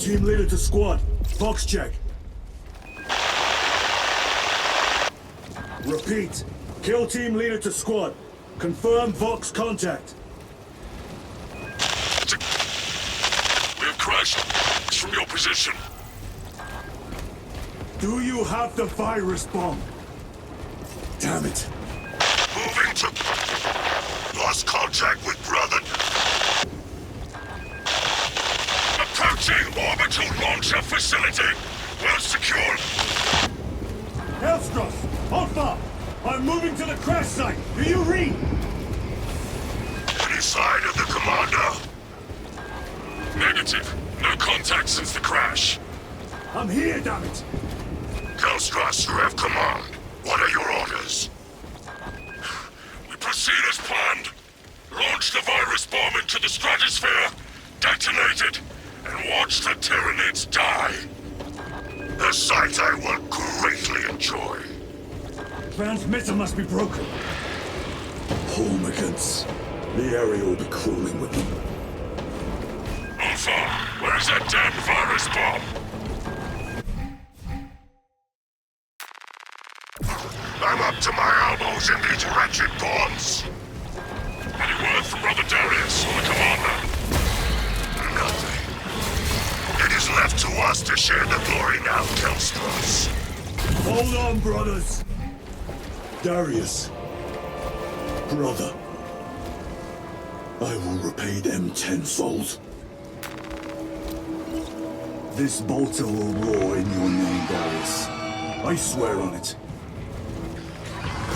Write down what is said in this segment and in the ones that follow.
team leader to squad. Vox check. Repeat. Kill team leader to squad. Confirm Vox contact. We have crashed. It's from your position. Do you have the virus bomb? Damn it. Moving to... Lost contact with brother. Approaching orbital launcher facility. Well secured. Hellstros, Alpha! I'm moving to the crash site. Do you read? Any sign of the commander? Negative. No contact since the crash. I'm here, damn it! Hellstros, you have command. What are your orders? We proceed as planned. Launch the virus bomb into the stratosphere, detonate it, and watch the Tyranids die. A sight I will greatly enjoy. Transmitter must be broken. Homicans. The area will be crawling with them. Alpha, where's that damn virus bomb? I'm up to my elbows in these wretched bombs. Any word from Brother Darius or the commander? Nothing. It is left to us to share the glory now, Kelstros. Hold on, brothers. Darius. Brother. I will repay them tenfold. This bolter will roar in your name, Darius. I swear on it.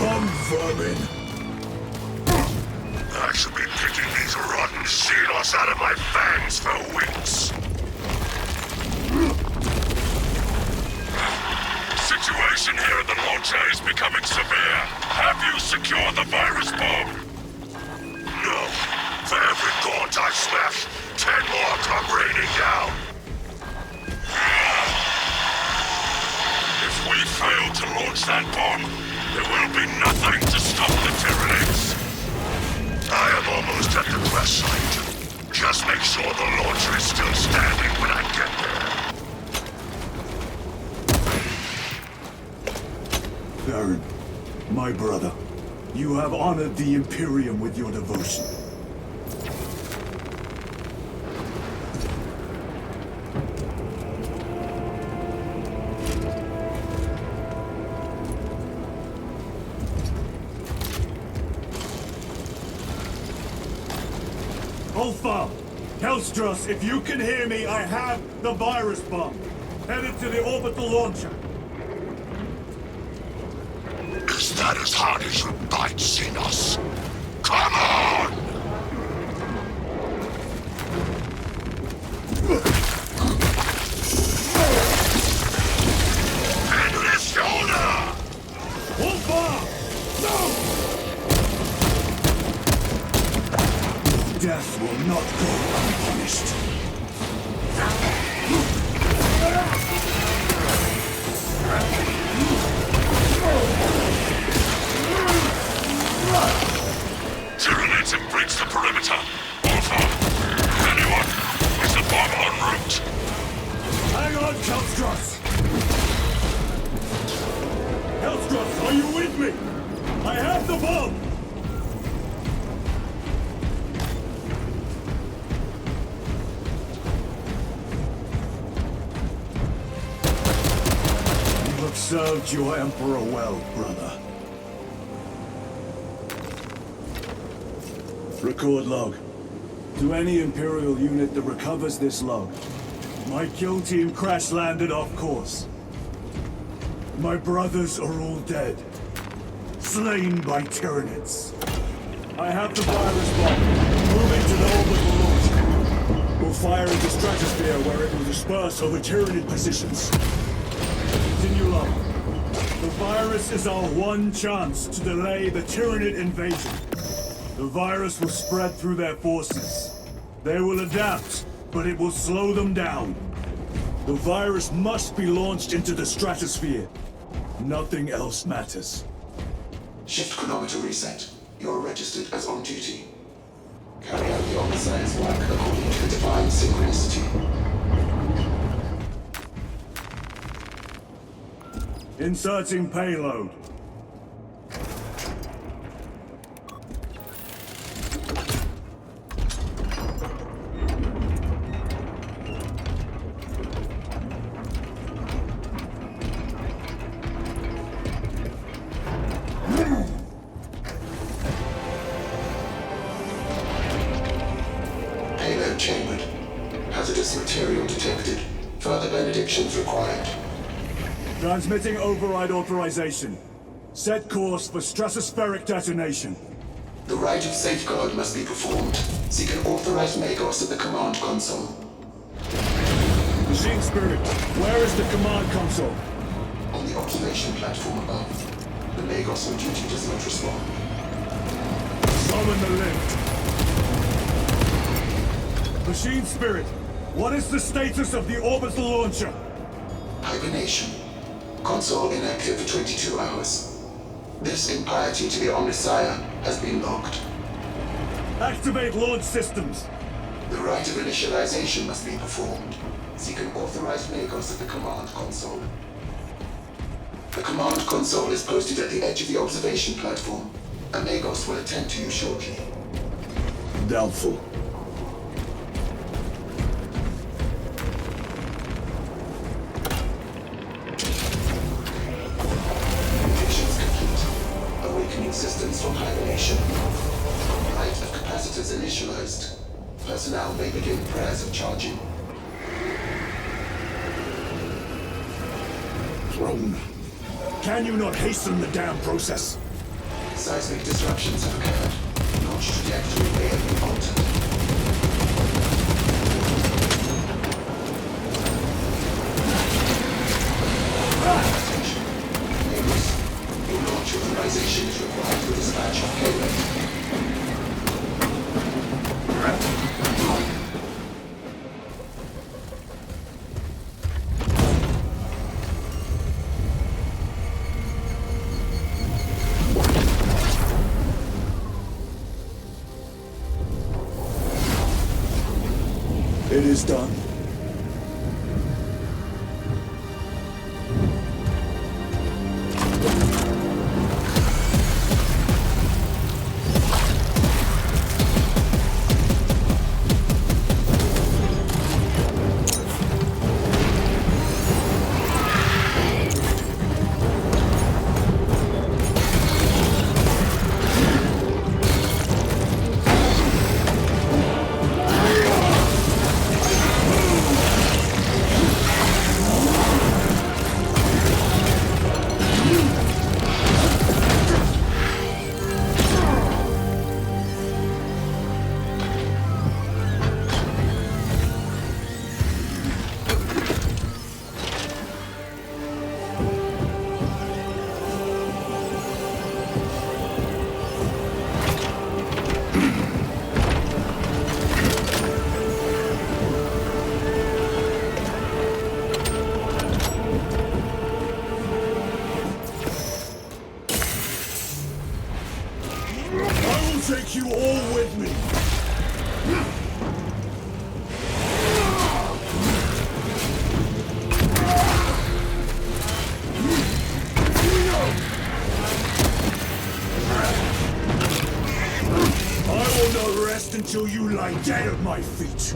Come, vermin! I shall be picking these rotten Xenos out of my fangs for weeks. Situation here at the launcher is becoming severe. Have you secured the virus bomb? No. For every gaunt I smash, 10 more come raining down. If we fail to launch that bomb, there will be nothing to stop the Tyranids. I am almost at the crash site. Just make sure the launcher is still standing when I get there. Baron, my brother, you have honored the Imperium with your devotion. Alpha! Hellstros, if you can hear me, I have the virus bomb. Headed to the orbital launcher. Is that as hard as you bite, Xenos? Come on! And his shoulder! Alpha! No! Death will not go unpunished. Tyranids have breached the perimeter. Alpha! Anyone? Is the bomb en route? Hang on, Hellstros! Hellstros, are you with me? I have the bomb! You have served your Emperor well, brother. Record log. To any Imperial unit that recovers this log, my kill team crash-landed off course. My brothers are all dead. Slain by Tyranids. I have the virus bomb. Moving to the orbital launch. We'll fire into stratosphere where it will disperse over Tyranid positions. Continue log. The virus is our one chance to delay the Tyranid invasion. The virus will spread through their forces. They will adapt, but it will slow them down. The virus must be launched into the stratosphere. Nothing else matters. Shift chronometer reset. You're registered as on duty. Carry out the omniscience work according to the divine synchronicity. Inserting payload. Payload chambered. Hazardous material detected. Further benedictions required. Transmitting override authorization. Set course for stratospheric detonation. The rite of safeguard must be performed. Seek an authorized Magos at the command console. Machine Spirit, where is the command console? On the observation platform above. The Magos on duty does not respond. Summon the lift. Machine Spirit, what is the status of the orbital launcher? Hibernation. Console inactive for 22 hours. This impiety to the Omnissiah has been logged. Activate launch systems. The rite of initialization must be performed. Seek an authorized Magos at the command console. The command console is posted at the edge of the observation platform. A Magos will attend to you shortly. Doubtful. Predictions complete. Awakening systems from hibernation. Rite of capacitors initialized. Personnel may begin prayers of charging. Throne. Can you not hasten the damn process? Seismic disruptions have occurred. Launch trajectory may have been altered. Attention. Neighbors, your launch authorization is required for dispatch of payload. It is done. Take you all with me. I will not rest until you lie dead at my feet.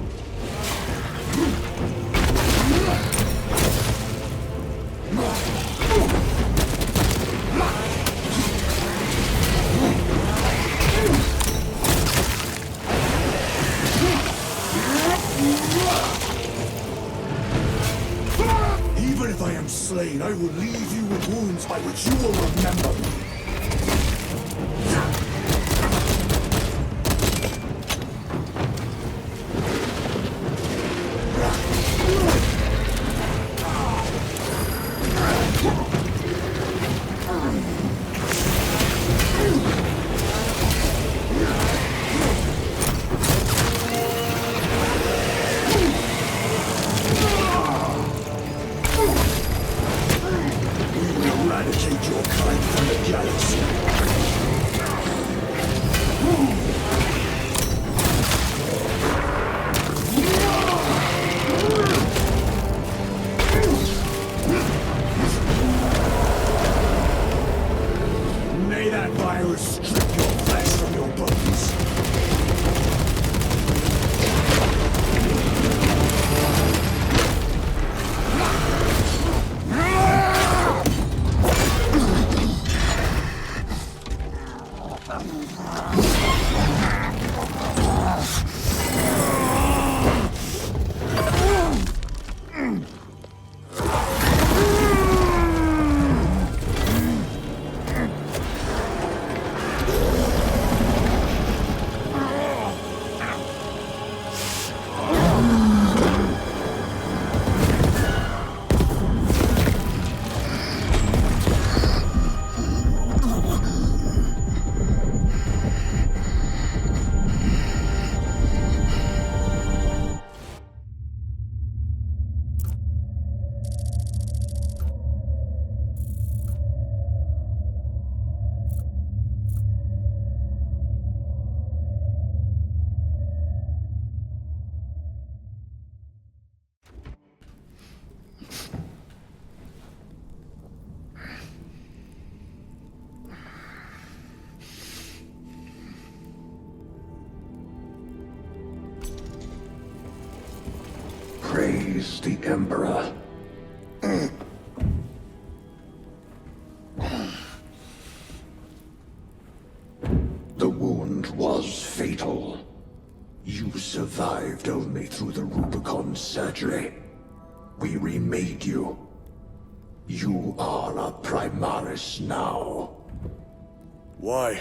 Even if I am slain, I will leave you with wounds by which you will remember me. Eradicate your kind from the galaxy. will strip your flesh from your bones. Praise the Emperor. The wound was fatal. You survived only through the Rubicon surgery. We remade you. You are a Primaris now. Why?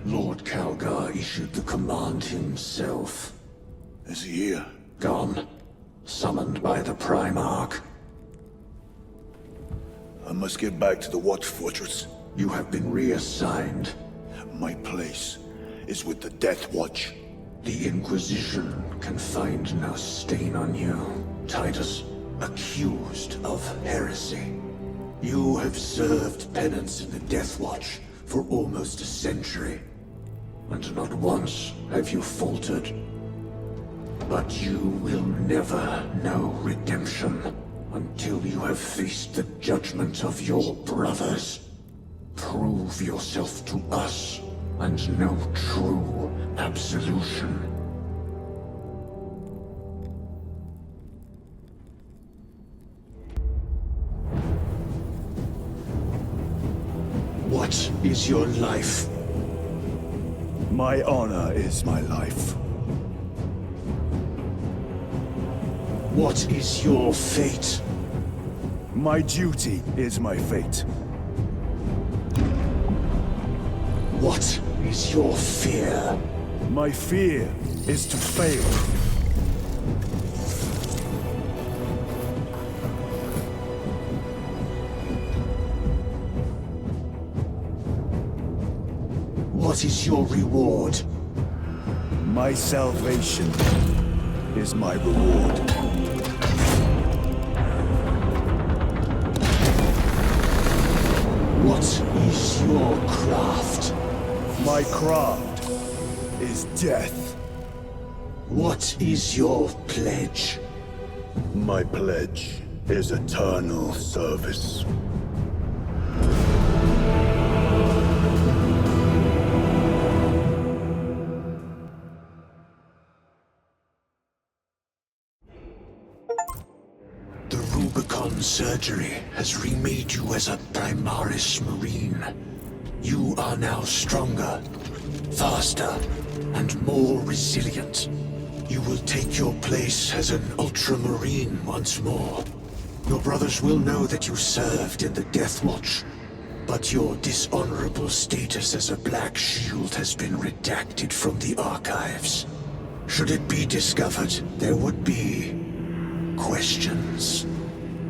Lord Calgar issued the command himself. Is he here? Gone. Summoned by the Primarch. I must get back to the Watch Fortress. You have been reassigned. My place is with the Death Watch. The Inquisition can find no stain on you, Titus. Accused of heresy. You have served penance in the Death Watch for almost a century. And not once have you faltered. But you will never know redemption until you have faced the judgment of your brothers. Prove yourself to us and know true absolution. What is your life? My honor is my life. What is your fate? My duty is my fate. What is your fear? My fear is to fail. What is your reward? My salvation is my reward. What is your craft? My craft is death. What is your pledge? My pledge is eternal service. The Rubicon surgery has remade you as a Primaris Marine. You are now stronger, faster, and more resilient. You will take your place as an Ultramarine once more. Your brothers will know that you served in the Death Watch, but your dishonorable status as a Black Shield has been redacted from the archives. Should it be discovered, there would be questions.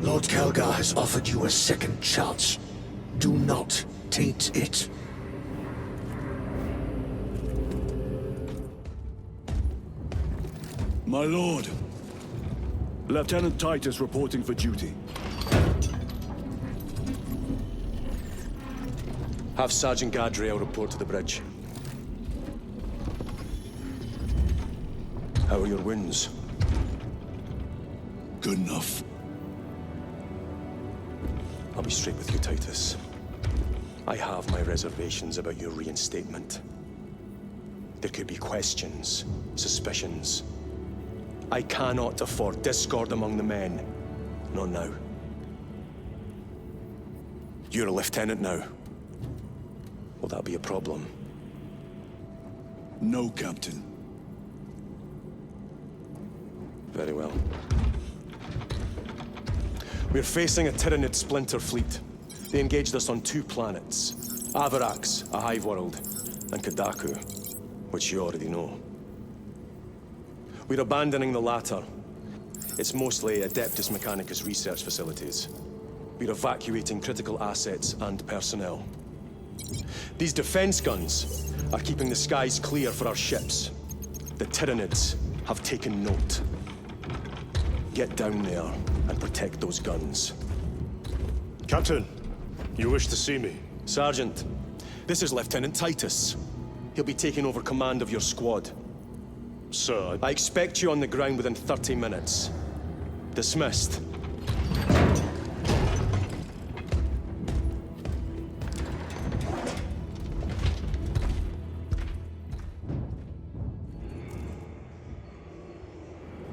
Lord Calgar has offered you a second chance. Do not taint it. My lord, Lieutenant Titus reporting for duty. Have Sergeant Gadriel report to the bridge. How are your wounds? Good enough. I'll be straight with you, Titus. I have my reservations about your reinstatement. There could be questions, suspicions. I cannot afford discord among the men. Not now. You're a lieutenant now. Will that be a problem? No, Captain. Very well. We're facing a Tyranid splinter fleet. They engaged us on 2 planets. Avarax, a hive world, and Kadaku, which you already know. We're abandoning the latter. It's mostly Adeptus Mechanicus research facilities. We're evacuating critical assets and personnel. These defense guns are keeping the skies clear for our ships. The Tyranids have taken note. Get down there and protect those guns. Captain, you wish to see me? Sergeant, this is Lieutenant Titus. He'll be taking over command of your squad. Sir, I expect you on the ground within 30 minutes. Dismissed.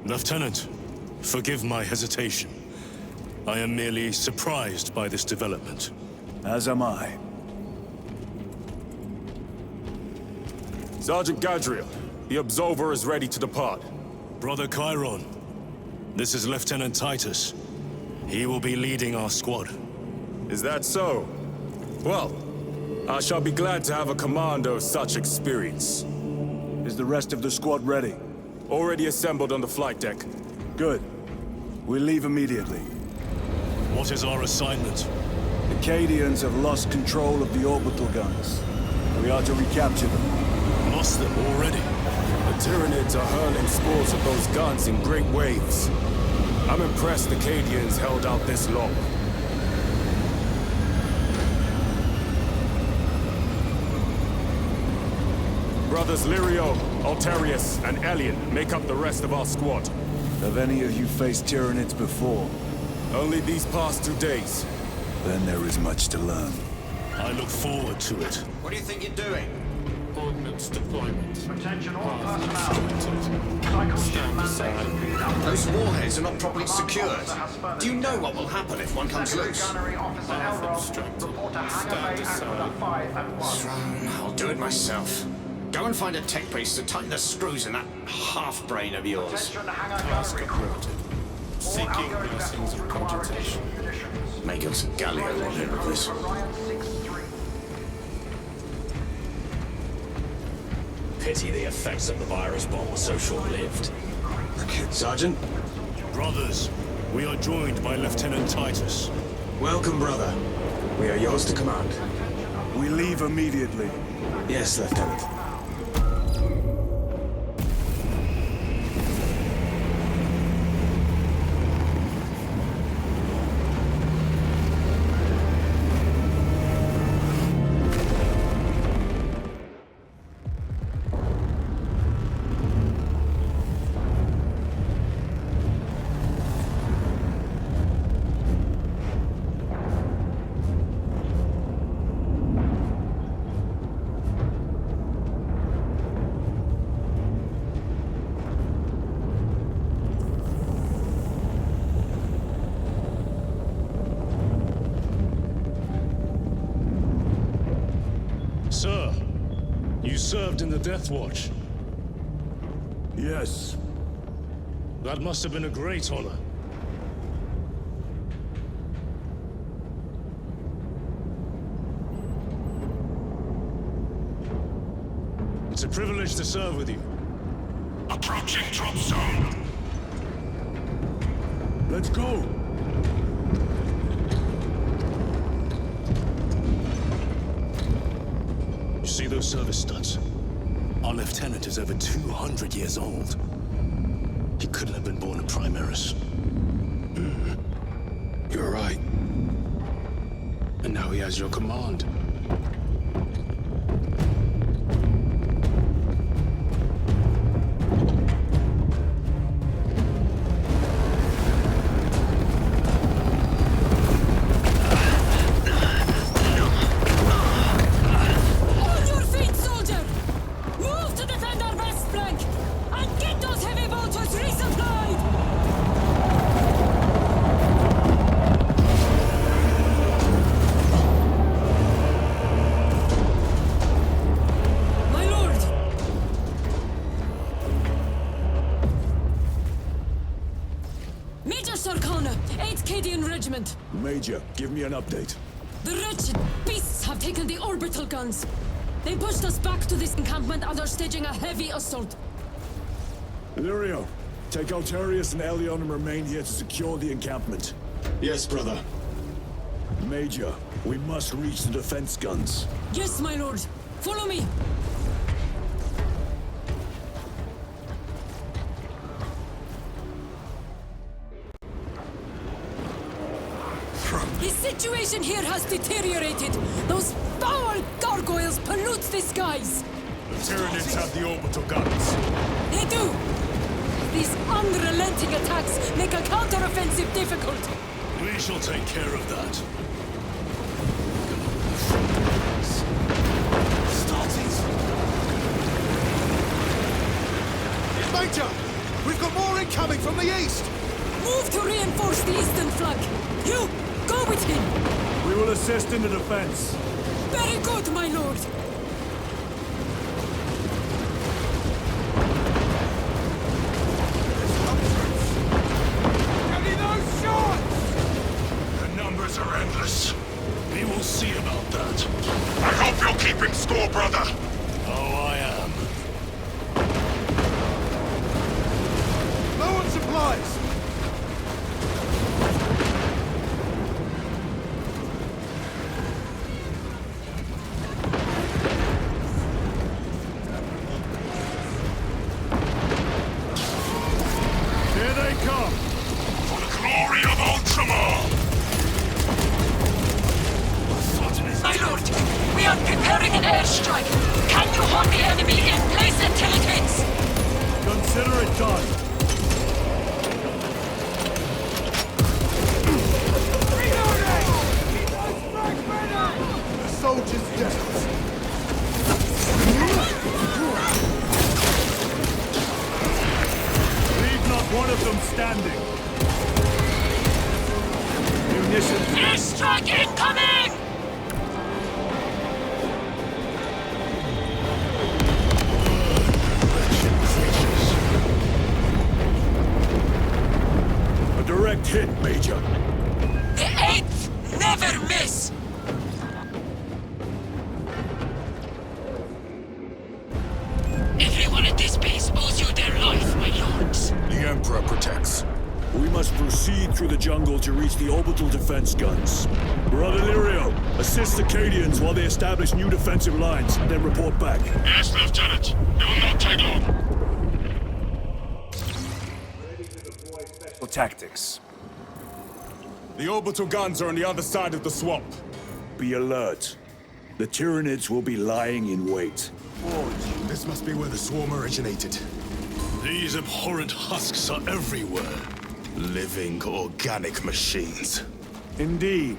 Lieutenant, forgive my hesitation. I am merely surprised by this development. As am I. Sergeant Gadriel, the Absolver is ready to depart. Brother Chiron, this is Lieutenant Titus. He will be leading our squad. Is that so? Well, I shall be glad to have a commander of such experience. Is the rest of the squad ready? Already assembled on the flight deck. Good. We leave immediately. What is our assignment? The Cadians have lost control of the orbital guns. We are to recapture them. Lost them already? The Tyranids are hurling spores of those guns in great waves. I'm impressed the Cadians held out this long. Brothers Lirio, Altarius, and Elian make up the rest of our squad. Have any of you faced Tyranids before? Only these past 2 days. Then there is much to learn. I look forward to it. What do you think you're doing? Ordnance deployment. Attention all personnel. Cycle ship mandate. Those warheads are not properly secured. Do you know what will happen if one comes loose? Gunnery Officer Elrod. Report to hangar bay at 5 and 1. I'll do it myself. Go and find a tech base to tighten the screws in that half-brain of yours. Attention hangar gunnery crew. All outgoing vessels require additional munitions. Make us a Galileo on here of this. Orion 6-3. Pity the effects of the virus bomb were so short-lived. Sergeant? Brothers, we are joined by Lieutenant Titus. Welcome, brother. We are yours to command. We leave immediately. Yes, Lieutenant. Sir, you served in the Death Watch. Yes. That must have been a great honor. It's a privilege to serve with you. Approaching drop zone. Let's go! You see those service studs? Our lieutenant is over 200 years old. He couldn't have been born a Primaris. You're right. And now he has your command. encampment. Major, give me an update. The wretched beasts have taken the orbital guns. They pushed us back to this encampment and are staging a heavy assault. Lirio, take Altarius and Elion and remain here to secure the encampment. Yes, brother. Major, we must reach the defense guns. Yes, my lord. Follow me. The situation here has deteriorated. Those foul gargoyles pollute the skies. The Tyranids have the orbital guns. They do. These unrelenting attacks make a counteroffensive difficult. We shall take care of that. Major! We've got more incoming from the east! Move to reinforce the eastern flank. You, go with him. We will assist in the defense. Very good, my lord. The numbers are endless. We will see about that. I hope you're keeping score, brother. Oh, I am. Low on supplies! Here they come! For the glory of Ultramar! My lord, we are preparing an airstrike. Can you hold the enemy in place until it hits? Consider it done. The soldier's dead. Leave not one of them standing. Munitions. Airstrike incoming! A direct hit, Major. The 8th never miss! Everyone at this base owes you their life, my lords. The Emperor protects. We must proceed through the jungle to reach the orbital defense guns. Brother Lirio, assist the Cadians while they establish new defensive lines, then report back. Yes, Lieutenant. It will not take long. Tactics. The orbital guns are on the other side of the swamp. Be alert. The Tyranids will be lying in wait. This must be where the swarm originated. These abhorrent husks are everywhere. Living, organic machines. Indeed.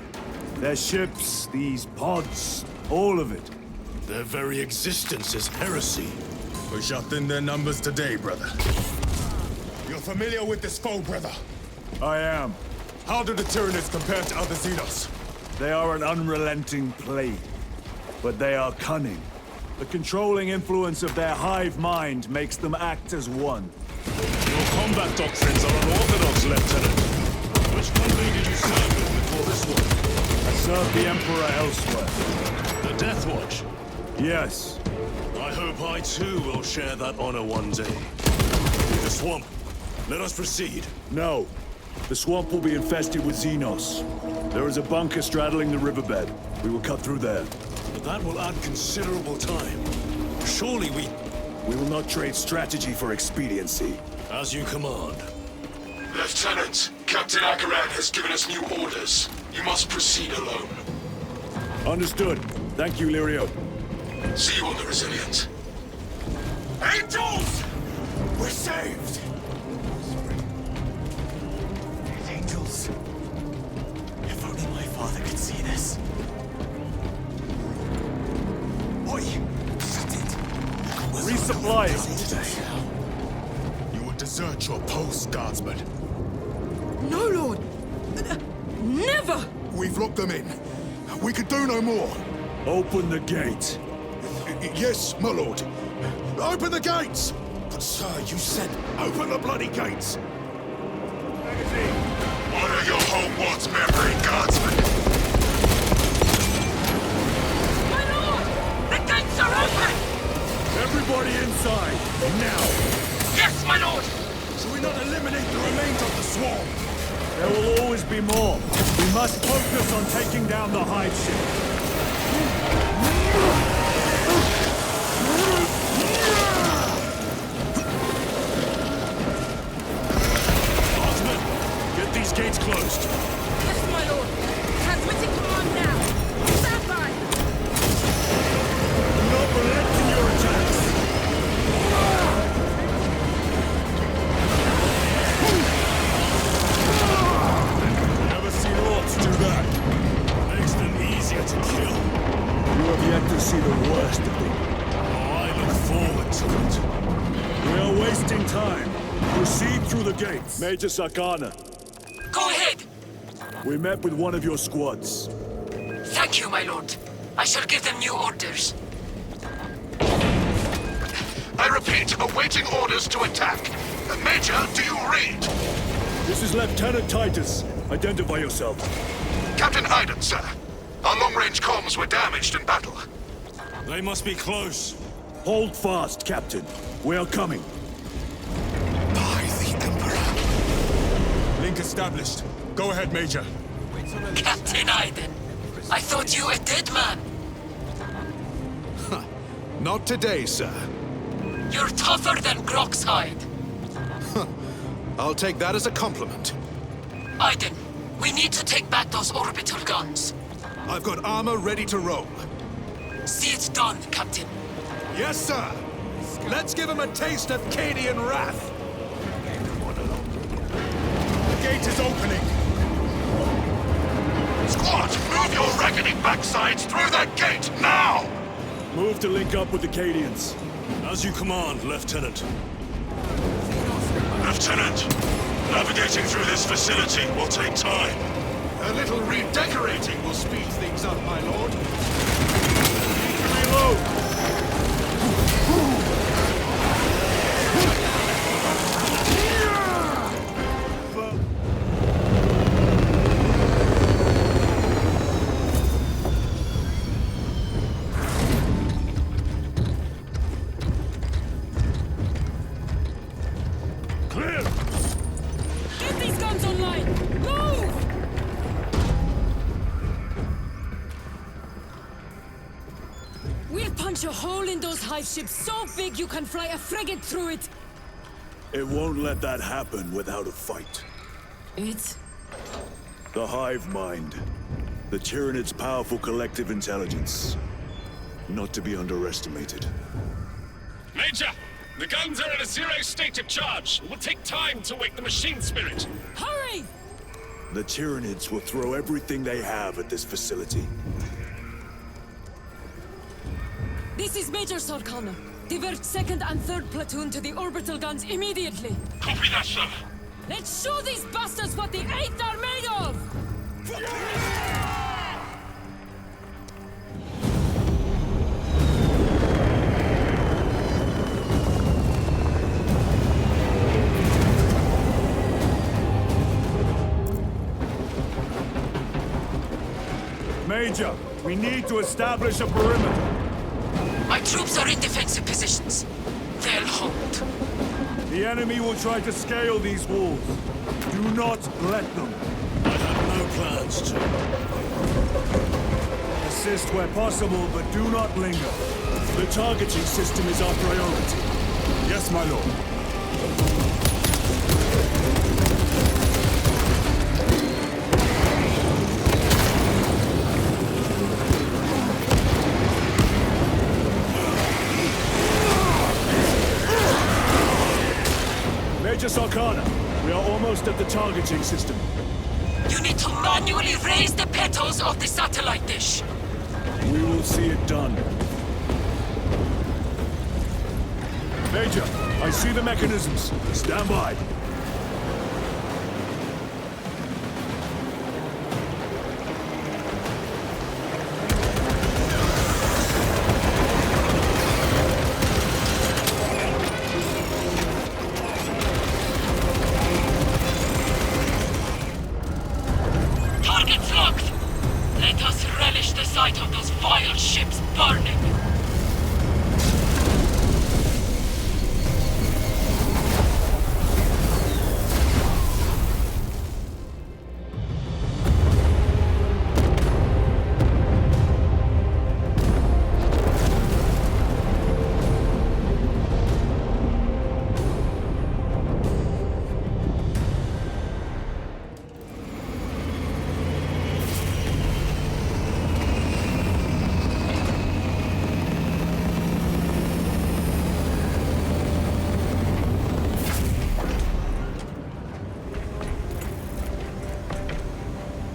Their ships, these pods, all of it. Their very existence is heresy. We shall thin their numbers today, brother. You're familiar with this foe, brother? I am. How do the Tyranids compare to other Xenos? They are an unrelenting plague, but they are cunning. The controlling influence of their hive mind makes them act as one. Your combat doctrines are unorthodox, Lieutenant. Which company did you serve with before this one? I serve the Emperor elsewhere. The Death Watch? Yes. I hope I too will share that honor one day. The swamp. Let us proceed. No. The swamp will be infested with Xenos. There is a bunker straddling the riverbed. We will cut through there. But that will add considerable time. Surely we... We will not trade strategy for expediency. As you command. Lieutenant, Captain Akaran has given us new orders. You must proceed alone. Understood. Thank you, Lirio. See you on the Resilient. Angels! We're saved! Angels. If only my father could see this. Oi! Shut it! Resupply! Today. You will desert your post, Guardsman. No, Lord! Never! We've locked them in. We could do no more. Open the gate. Yes, my lord. Open the gates! But sir, you said open the bloody gates! What are your Hogwarts memory, guardsman. My lord! The gates are open! Everybody inside, now! Yes, my lord! Should we not eliminate the remains of the swarm? There will always be more. We must focus on taking down the hive ship. Get these gates closed. Yes, my lord! Transmitting command now! Stand by! Do not relent in your attacks! Never seen orcs do that. Makes them easier to kill. You have yet to see the worst of them. Oh, I look forward to it. We are wasting time. Proceed through the gates. Major Sakana, Go ahead! we met with one of your squads. Thank you, my lord. I shall give them new orders. I repeat, awaiting orders to attack. Major, do you read? This is Lieutenant Titus. Identify yourself. Captain Hayden, sir. Our long-range comms were damaged in battle. They must be close. Hold fast, Captain. We are coming. By the Emperor. Link established. Go ahead, Major. Captain Aiden, I thought you a dead man. Not today, sir. You're tougher than Grok's hide. I'll take that as a compliment. Aiden, we need to take back those orbital guns. I've got armor ready to roll. See it done, Captain. Yes, sir. Let's give him a taste of Cadian wrath. The gate is opening. Squad, move your reckoning backsides through that gate, now! Move to link up with the Cadians. As you command, Lieutenant. Lieutenant, navigating through this facility will take time. A little redecorating will speed things up, my lord. Reload! Clear! Get these guns online! Move! We'll punch a hole in those hive ships so big you can fly a frigate through it! It won't let that happen without a fight. It's... The hive mind. The Tyranid's powerful collective intelligence. Not to be underestimated. Major! The guns are in a zero state of charge. It will take time to wake the machine spirit. Hurry! The Tyranids will throw everything they have at this facility. This is Major Sarkana. Divert 2nd and 3rd platoon to the orbital guns immediately. Copy that, sir. Let's show these bastards what the 8th are made of! Major, we need to establish a perimeter. My troops are in defensive positions. They'll hold. The enemy will try to scale these walls. Do not let them. I have no plans to. Assist where possible, but do not linger. The targeting system is our priority. Yes, my lord. Major Sarkana, we are almost at the targeting system. You need to manually raise the petals of the satellite dish. We will see it done. Major, I see the mechanisms. Stand by. vile ships burning!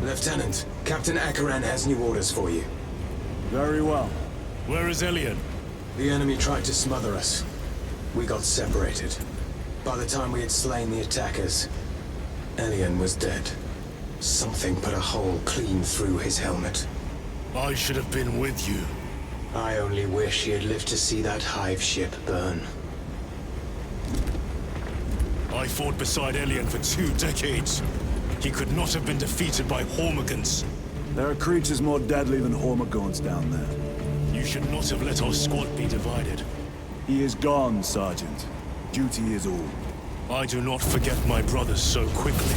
Lieutenant, Captain Akaran has new orders for you. Very well. Where is Elian? The enemy tried to smother us. We got separated. By the time we had slain the attackers, Elian was dead. Something put a hole clean through his helmet. I should have been with you. I only wish he had lived to see that hive ship burn. I fought beside Elian for 2 decades. He could not have been defeated by Hormigons. There are creatures more deadly than Hormigons down there. You should not have let our squad be divided. He is gone, Sergeant. Duty is all. I do not forget my brothers so quickly.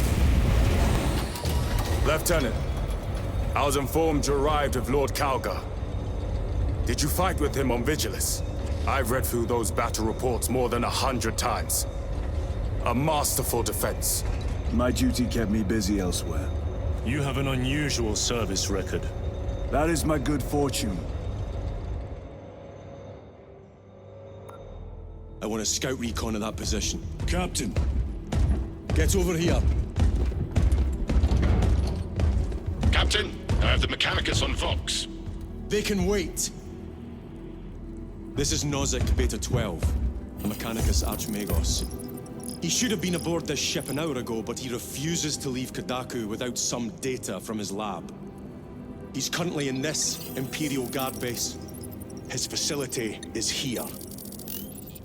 Lieutenant, I was informed you arrived with Lord Kalgar. Did you fight with him on Vigilus? I've read through those battle reports more than 100 times. A masterful defense. My duty kept me busy elsewhere. You have an unusual service record. That is my good fortune. I want a scout recon of that position. Captain, get over here. Captain, I have the Mechanicus on Vox. They can wait. This is Nozick Beta 12, a Mechanicus Archmagos. He should have been aboard this ship an hour ago, but he refuses to leave Kadaku without some data from his lab. He's currently in this Imperial Guard base. His facility is here.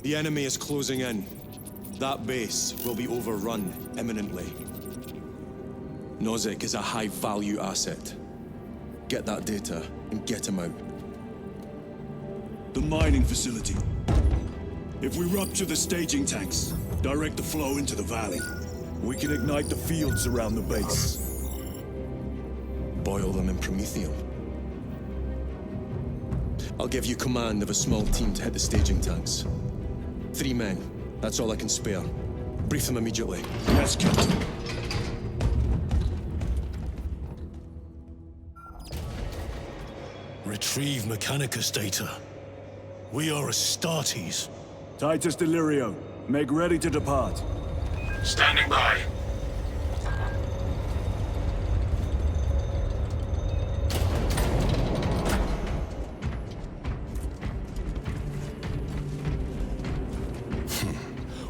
The enemy is closing in. That base will be overrun imminently. Nozick is a high-value asset. Get that data and get him out. the mining facility. If we rupture the staging tanks, direct the flow into the valley, we can ignite the fields around the base. Boil them in promethium. I'll give you command of a small team to hit the staging tanks. 3 men. That's all I can spare. Brief them immediately. Yes, Captain. Retrieve Mechanicus data. We are Astartes. Titus Delirio, make ready to depart. Standing by.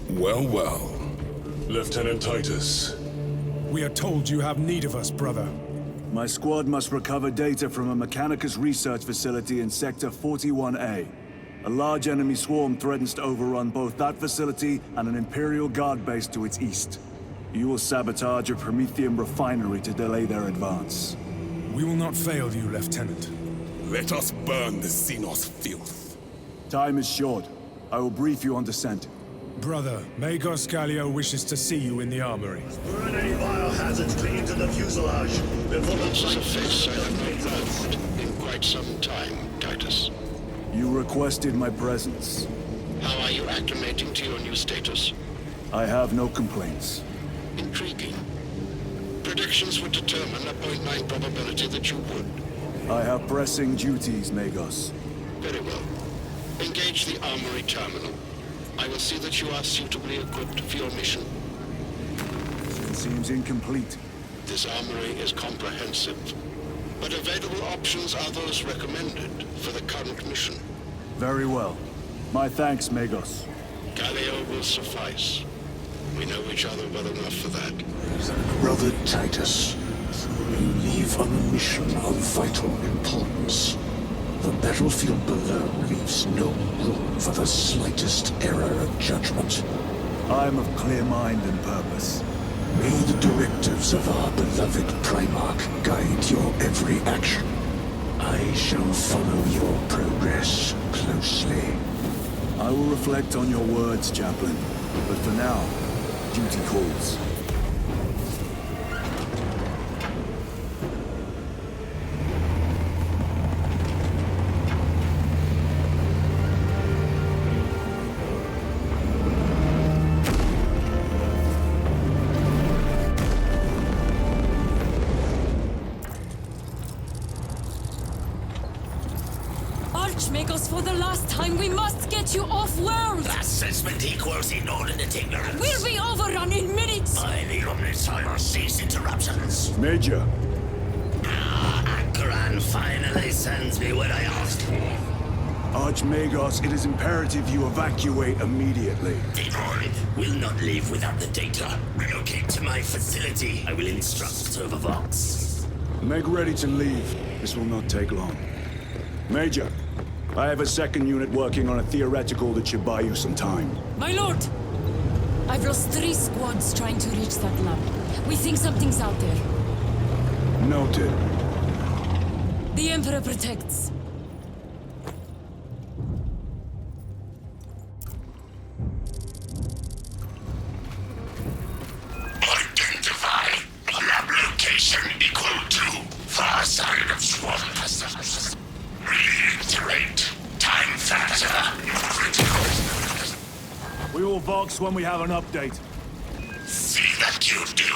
Well, well. Lieutenant Titus. We are told you have need of us, brother. My squad must recover data from a Mechanicus research facility in Sector 41A. A large enemy swarm threatens to overrun both that facility and an Imperial Guard base to its east. You will sabotage a Promethium refinery to delay their advance. We will not fail you, Lieutenant. Let us burn the Xenos filth. Time is short. I will brief you on descent. Brother, Magos Gallio wishes to see you in the armory. Burn any biohazards clinging to the fuselage before the This is a face I have not loved in quite some time, Titus. You requested my presence. How are you acclimating to your new status? I have no complaints. Intriguing. Predictions would determine a 0.9 probability that you would. I have pressing duties, Magos. Very well. Engage the armory terminal. I will see that you are suitably equipped for your mission. It seems incomplete. This armory is comprehensive, but available options are those recommended for the current mission. Very well. My thanks, Magos. Gallio will suffice. We know each other well enough for that. Brother Titus, you leave on a mission of vital importance. The battlefield below leaves no room for the slightest error of judgment. I am of clear mind and purpose. May the directives of our beloved Primarch guide your every action. I shall follow your progress closely. I will reflect on your words, Chaplain. But for now, duty calls. Archmagos, for the last time, we must get you off-world! Assessment equals inordinate ignorance. We'll be overrun in minutes! By the Omnissiah, cease interruptions. Major. Akran finally sends me what I asked for. Archmagos, it is imperative you evacuate immediately. Devoid will not leave without the data. Relocate to my facility. I will instruct Servervox. Make ready to leave. This will not take long. Major, I have a second unit working on a theoretical that should buy you some time. My lord! I've lost 3 squads trying to reach that lab. We think something's out there. Noted. The Emperor protects. Identify lab location equal to far side of swamp. Reiterate. Time factor critical. We will Vox when we have an update. See that you do.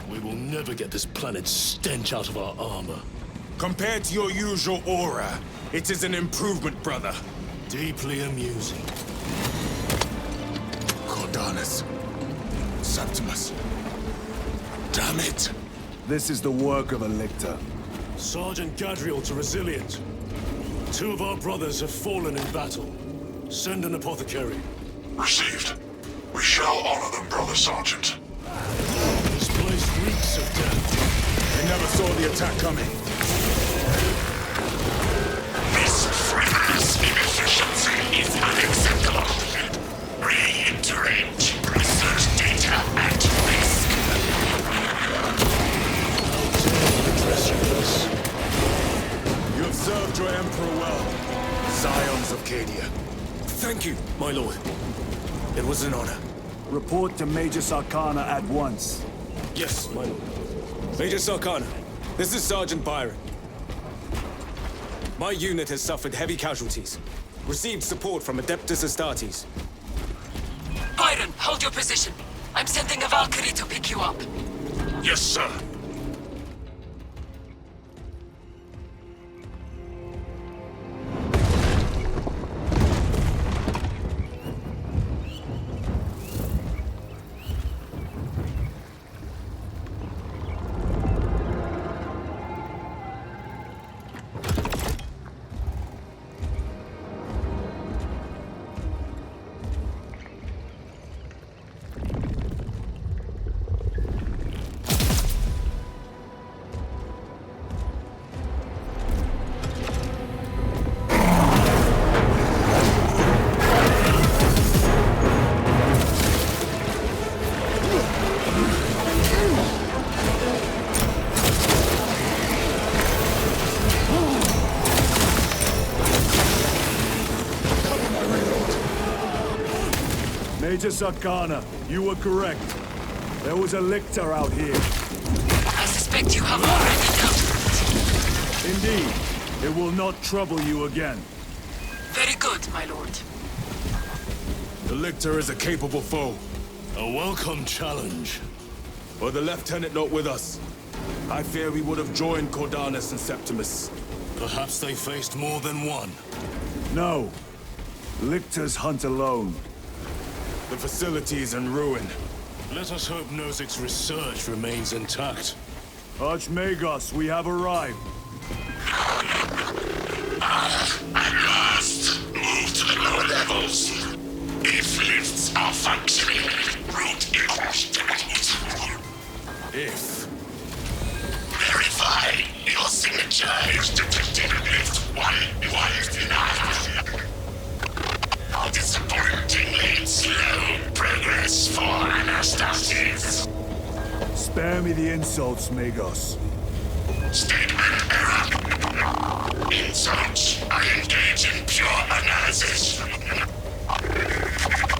We will never get this planet's stench out of our armor. Compared to your usual aura, it is an improvement, brother. Deeply amusing. Cordalis. Septimus. Damn it! This is the work of a lictor. Sergeant Gadriel to Resilient. 2 of our brothers have fallen in battle. Send an apothecary. Received. We shall honor them, Brother Sergeant. This place reeks of death. They never saw the attack coming. This frivolous inefficiency is unacceptable. Reiterate. Research data at risk. You have served your Emperor well, Scions of Cadia. Thank you, my lord. It was an honor. Report to Major Sarkana at once. Yes, my lord. Major Sarkana, this is Sergeant Byron. My unit has suffered heavy casualties. Received support from Adeptus Astartes. Byron, hold your position. I'm sending a Valkyrie to pick you up. Yes, sir. Major Sarkana, you were correct. There was a lictor out here. I suspect you have already dealt with Indeed. It will not trouble you again. it. Very good, my lord. The Lictor is a capable foe. A welcome challenge. Were the Lieutenant not with us, I fear we would have joined Cordalis and Septimus. Perhaps they faced more than one. No. Lictors hunt alone. The facility is in ruin. Let us hope Nozick's research remains intact. Archmagos, we have arrived. At last, move to the lower levels. If lifts are functioning, route equals If. Verify your signature is detected in lift 119. Disappointingly slow progress for Anastastes. Spare me the insults, Magos. Statement error. In zones, I engage in pure analysis.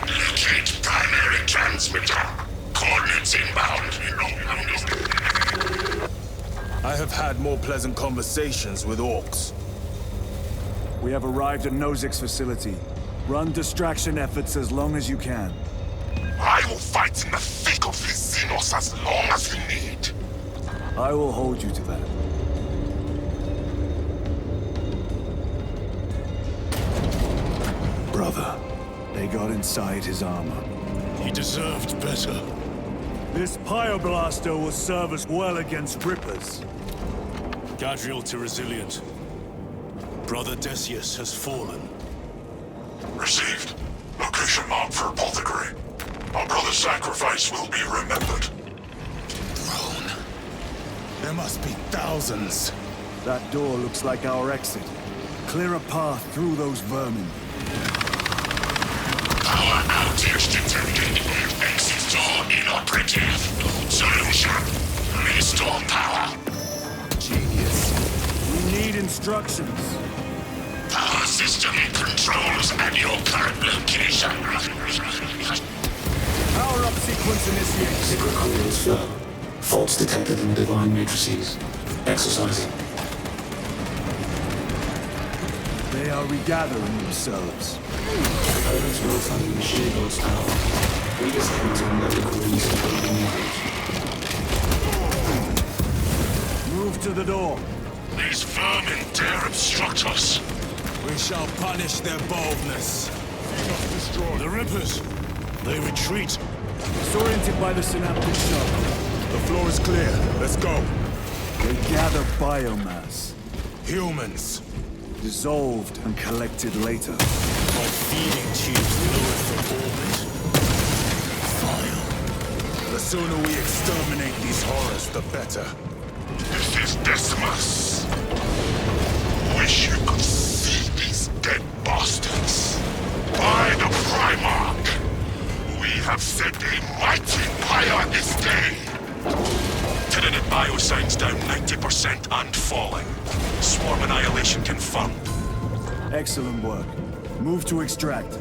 Locate primary transmitter. Coordinates inbound. I have had more pleasant conversations with orcs. We have arrived at Nozik's facility. Run distraction efforts as long as you can. I will fight in the thick of these Xenos as long as you need. I will hold you to that. Brother, they got inside his armor. He deserved better. This Pyreblaster will serve us well against Rippers. Gadriel to resilient. Brother Decius has fallen. Received. Location marked for apothecary. Our brother's sacrifice will be remembered. Drone. There must be thousands. That door looks like our exit. Clear a path through those vermin. Power outage detected. Exit door inoperative. Solution. Restore power. Genius. We need instructions. Power system controls at your current location. Power up sequence initiated. Secret coordinates flow. Faults detected in the divine matrices. Exercising. They are regathering themselves. Components notifying machine loads power. Redisconnecting medical reason. Move to the door. These vermin dare obstruct us. We shall punish their boldness. The Rippers! They retreat. Disoriented by the synaptic shock. The floor is clear. Let's go. They gather biomass. Humans. Dissolved and collected later. Like feeding tubes lowered from orbit. Vile. The sooner we exterminate these horrors, the better. This is Decimus. Wish you could see these dead bastards. By the Primarch, we have set a mighty fire this day. Tenant biosigns down 90% and falling. Swarm annihilation confirmed. Excellent work. Move to extract.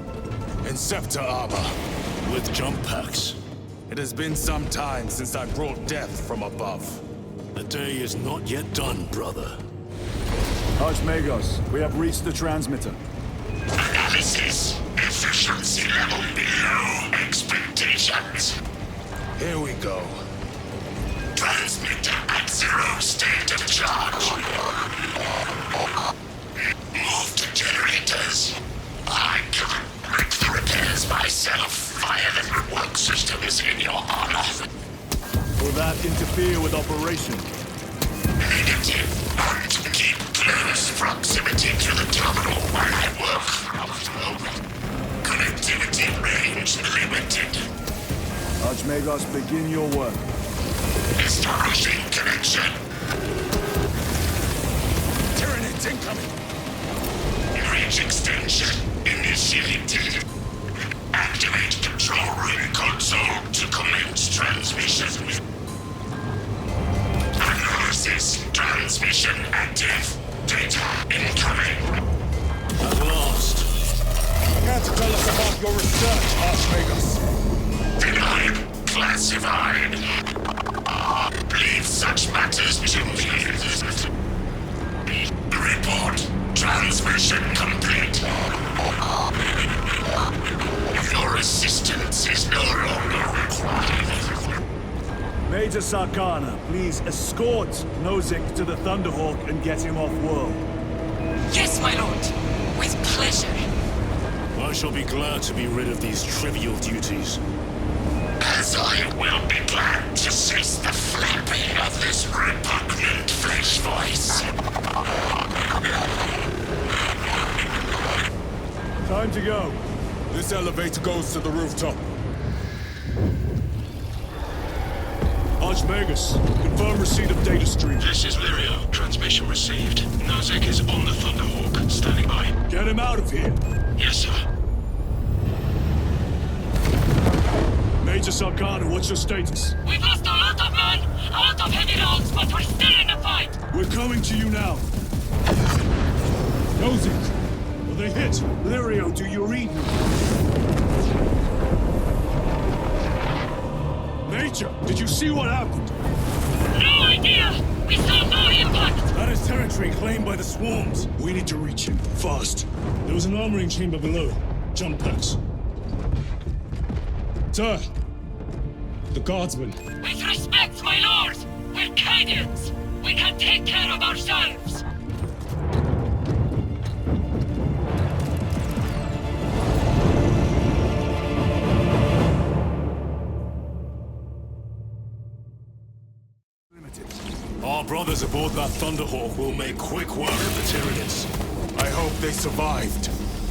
Inceptor armor. With jump packs. It has been some time since I brought death from above. The day is not yet done, brother. Archmagos, we have reached the transmitter. Analysis. Efficiency level below expectations. Here we go. Transmitter at 0 state of charge. Move to generators. I can make the repairs myself via the network systems in your honor. Will that interfere with operation? Negative. And keep close proximity to the terminal while I work. Connectivity range limited. Archmagos, begin your work. Establishing connection. Tyranids incoming! Range extension initiated. Activate control room console to commence transmission. Analysis. Transmission active. Data incoming. At last. Can't tell us about your research, Archmagos. Denied. Classified. Leave such matters to me. Report. Transmission complete. Your assistance is no longer required. Major Sarkana, please escort Nozick to the Thunderhawk and get him off-world. Yes, my lord. With pleasure. I shall be glad to be rid of these trivial duties. As I will be glad to cease the flapping of this repugnant flesh voice. Time to go. This elevator goes to the rooftop. Archmagus, confirm receipt of data stream. This is Lirio. Transmission received. Nozick is on the Thunderhawk. Standing by. Get him out of here. Yes, sir. Major Sarkana, what's your status? We've lost a lot of men, out of heavy rounds, but we're still in the fight! We're coming to you now. Nozick, are they hit? Lirio, do you read me? Major, did you see what happened? No idea! We saw no impact! That is territory claimed by the swarms. We need to reach him, fast. There was an armoring chamber below. Jump packs. Sir! The guardsmen. With respect, my lord! We're Cadians! We can take care of ourselves! Our brothers aboard that Thunderhawk will make quick work of the Tyranids. I hope they survived.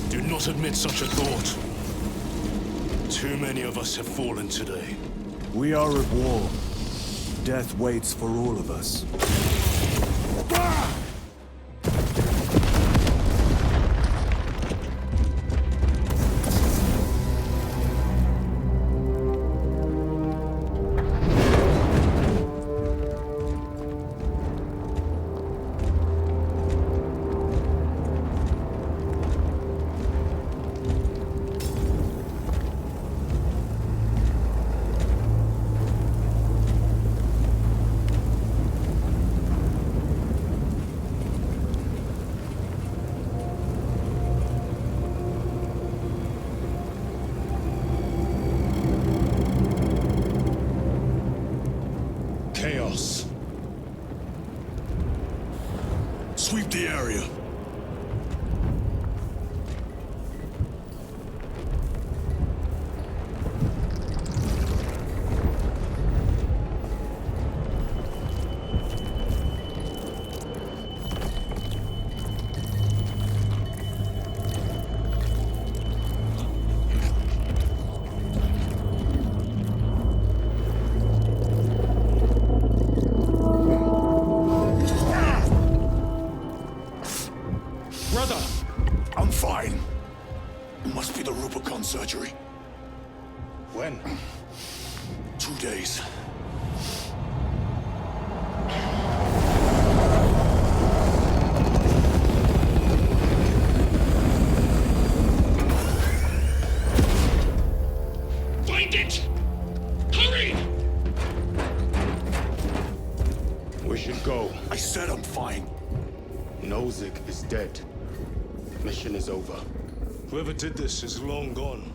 Do not admit such a thought. Too many of us have fallen today. We are at war. Death waits for all of us. Chaos. Sweep the area. I'm fine. It must be the Rubicon surgery. When? 2 days. Find it! Hurry! We should go. I said I'm fine. Nozick is dead. Mission is over. Whoever did this is long gone.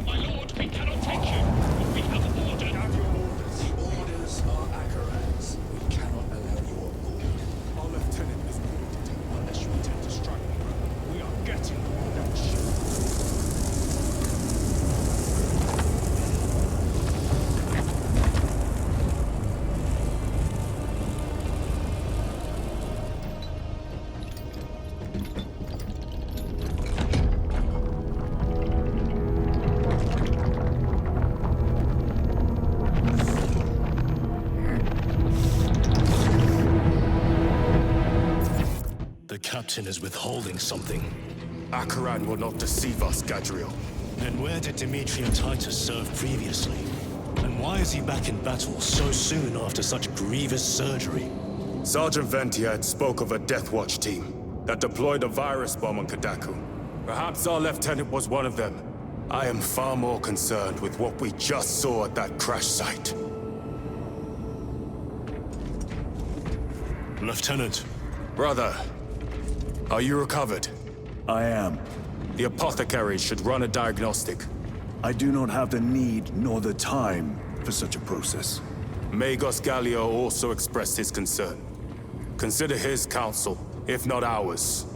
My lord, we cannot take you. We have ordered. Have your orders. The orders are Akaran's. We cannot allow you on board. Our lieutenant is wounded. Unless you intend to strike me, brother, we are getting on that ship. The captain is withholding something. Akaran will not deceive us, Gadriel. Then where did Dimitri and Titus serve previously? And why is he back in battle so soon after such grievous surgery? Sergeant Ventiad spoke of a Death Watch team that deployed a virus bomb on Kadaku. Perhaps our lieutenant was one of them. I am far more concerned with what we just saw at that crash site. Lieutenant. Brother, are you recovered? I am. The apothecary should run a diagnostic. I do not have the need nor the time for such a process. Magos Gallio also expressed his concern. Consider his counsel, if not ours.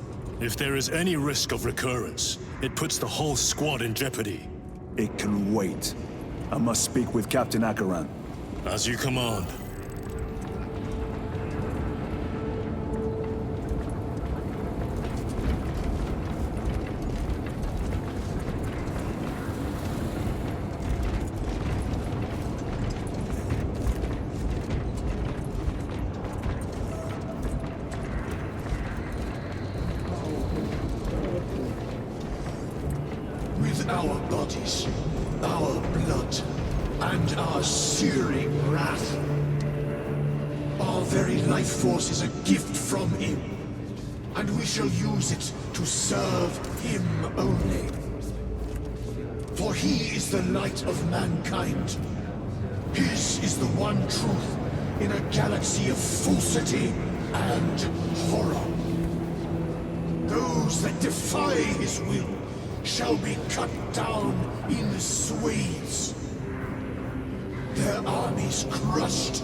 If there is any risk of recurrence, it puts the whole squad in jeopardy. It can wait. I must speak with Captain Akaran. As you command. our bodies, our blood, and our searing wrath. Our very life force is a gift from him, and we shall use it to serve him only. For he is the light of mankind. His is the one truth in a galaxy of falsity and horror. Those that defy his will shall be cut down in swathes. Their armies crushed,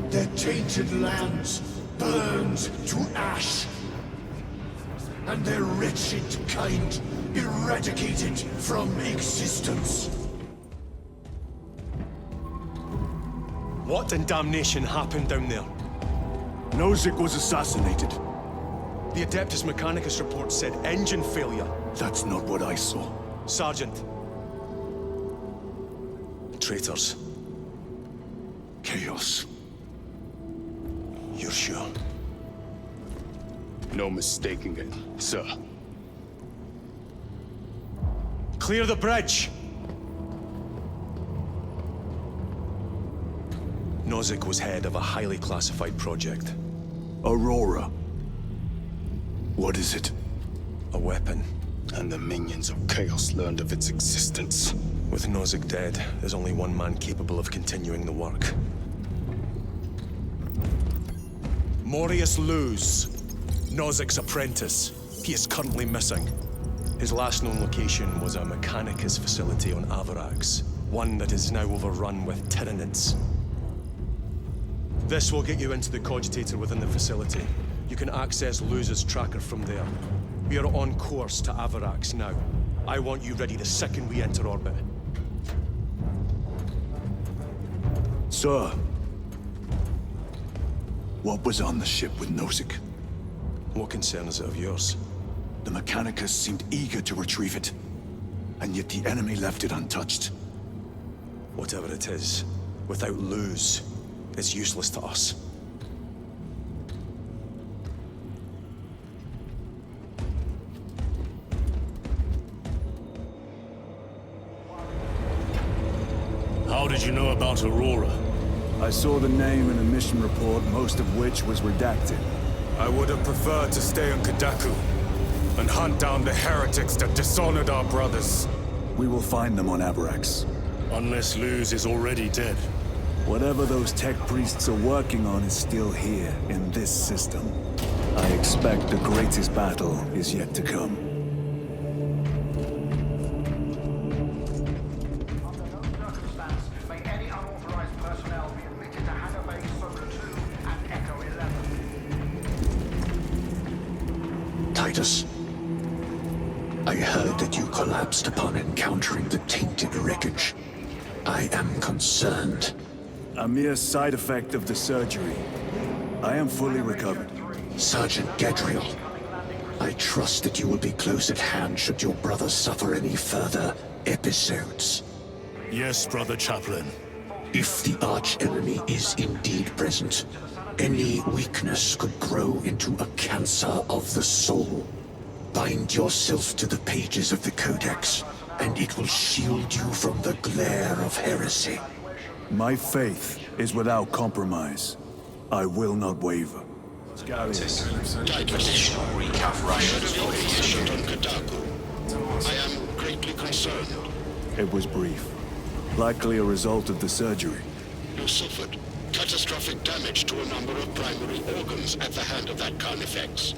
their tainted lands burned to ash, and their wretched kind eradicated from existence. What in damnation happened down there? Nozick was assassinated. The Adeptus Mechanicus report said engine failure. That's not what I saw. Sergeant. Traitors. Chaos. You're sure? No mistaking it, sir. Clear the bridge! Nozick was head of a highly classified project. Aurora. What is it? A weapon. And the minions of Chaos learned of its existence. With Nozick dead, there's only one man capable of continuing the work. Morius Luz, Nozick's apprentice. He is currently missing. His last known location was a Mechanicus facility on Avarax, one that is now overrun with Tyranids. This will get you into the cogitator within the facility. You can access Luz's tracker from there. We are on course to Avarax now. I want you ready the second we enter orbit. Sir. What was on the ship with Nozick? What concern is it of yours? The Mechanicus seemed eager to retrieve it, and yet the enemy left it untouched. Whatever it is, without Luz, it's useless to us. How did you know about Aurora? I saw the name in a mission report, most of which was redacted. I would have preferred to stay on Kadaku and hunt down the heretics that dishonored our brothers. We will find them on Avarax. Unless Luz is already dead. Whatever those tech priests are working on is still here, in this system. I expect the greatest battle is yet to come. Titus, I heard that you collapsed upon encountering the tainted wreckage. I am concerned. A mere side effect of the surgery. I am fully recovered. Sergeant Gadriel, I trust that you will be close at hand should your brother suffer any further episodes. Yes, Brother Chaplain. If the arch-enemy is indeed present, any weakness could grow into a cancer of the soul. Bind yourself to the pages of the Codex, and it will shield you from the glare of heresy. My faith is without compromise. I will not waver. Titus, additional recalculations for the issue on Kadaku. I am greatly concerned. It was brief. Likely a result of the surgery. You suffered catastrophic damage to a number of primary organs at the hand of that Carnifex.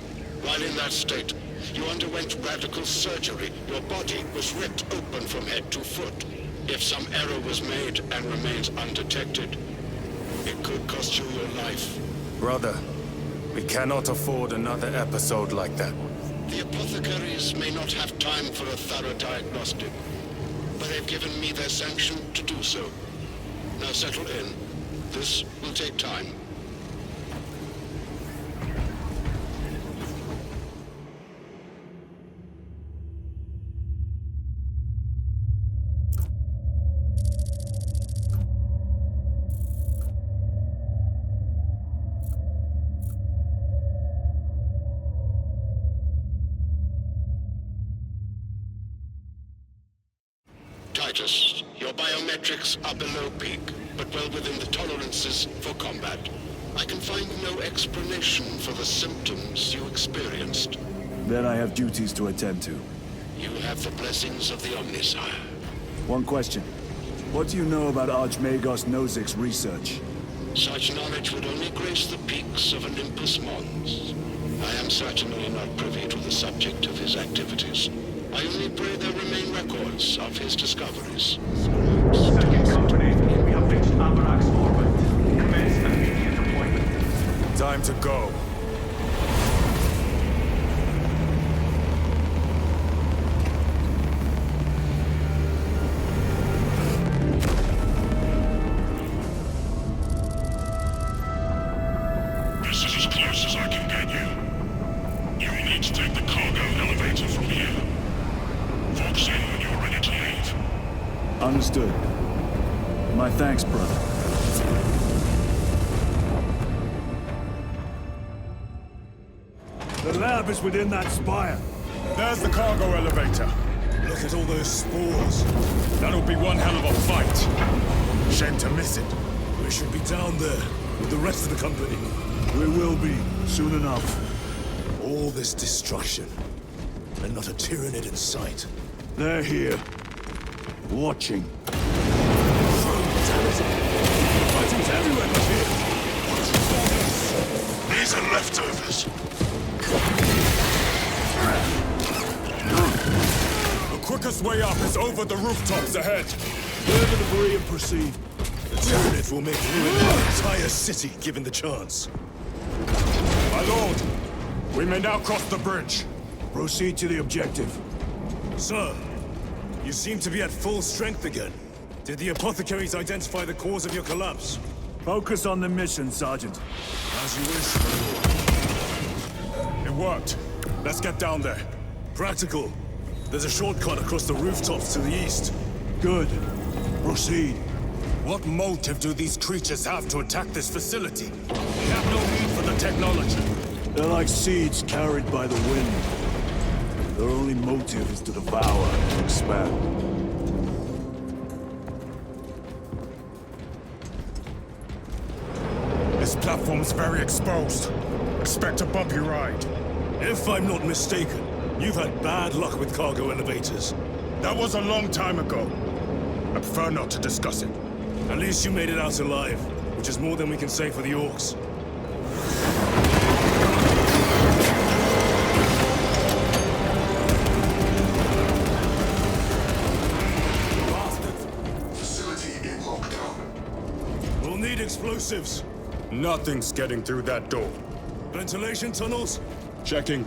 While in that state, you underwent radical surgery. Your body was ripped open from head to foot. If some error was made and remains undetected, it could cost you your life. Brother, we cannot afford another episode like that. The apothecaries may not have time for a thorough diagnostic, but they've given me their sanction to do so. Now settle in. This will take time. Titus. Your biometrics are below peak, but well within the tolerances for combat. I can find no explanation for the symptoms you experienced. Then I have duties to attend to. You have the blessings of the Omnisire. One question. What do you know about Archmagos Nozik's research? Such knowledge would only grace the peaks of Olympus Mons. I am certainly not privy to the subject of his activities. I only pray there remain records of his discoveries. Second company, we have reached Avarak's orbit. Commence immediate deployment. Time to go. This is as close as I can get you. You will need to take the cargo elevator from here. Focus in when you're ready to leave. Understood. My thanks, brother. The lab is within that spire. There's the cargo elevator. Look at all those spores. That'll be one hell of a fight. Shame to miss it. We should be down there with the rest of the company. We will be, soon enough. All this destruction, and not a Tyranid in sight. They're here. Watching. Fighting's everywhere but here. These are leftovers. The quickest way up is over the rooftops ahead. Clear the debris and proceed. The Tyranid will make ruin of the entire city given the chance. My lord, we may now cross the bridge. Proceed to the objective. Sir, you seem to be at full strength again. Did the apothecaries identify the cause of your collapse? Focus on the mission, Sergeant. As you wish, my lord. It worked. Let's get down there. Practical. There's a shortcut across the rooftops to the east. Good. Proceed. What motive do these creatures have to attack this facility? They have no need for the technology. They're like seeds carried by the wind. Their only motive is to devour and expand. This platform's very exposed. Expect a bumpy ride. If I'm not mistaken, you've had bad luck with cargo elevators. That was a long time ago. I prefer not to discuss it. At least you made it out alive, which is more than we can say for the orcs. Facility in lockdown. We'll need explosives. Nothing's getting through that door. Ventilation tunnels? Checking.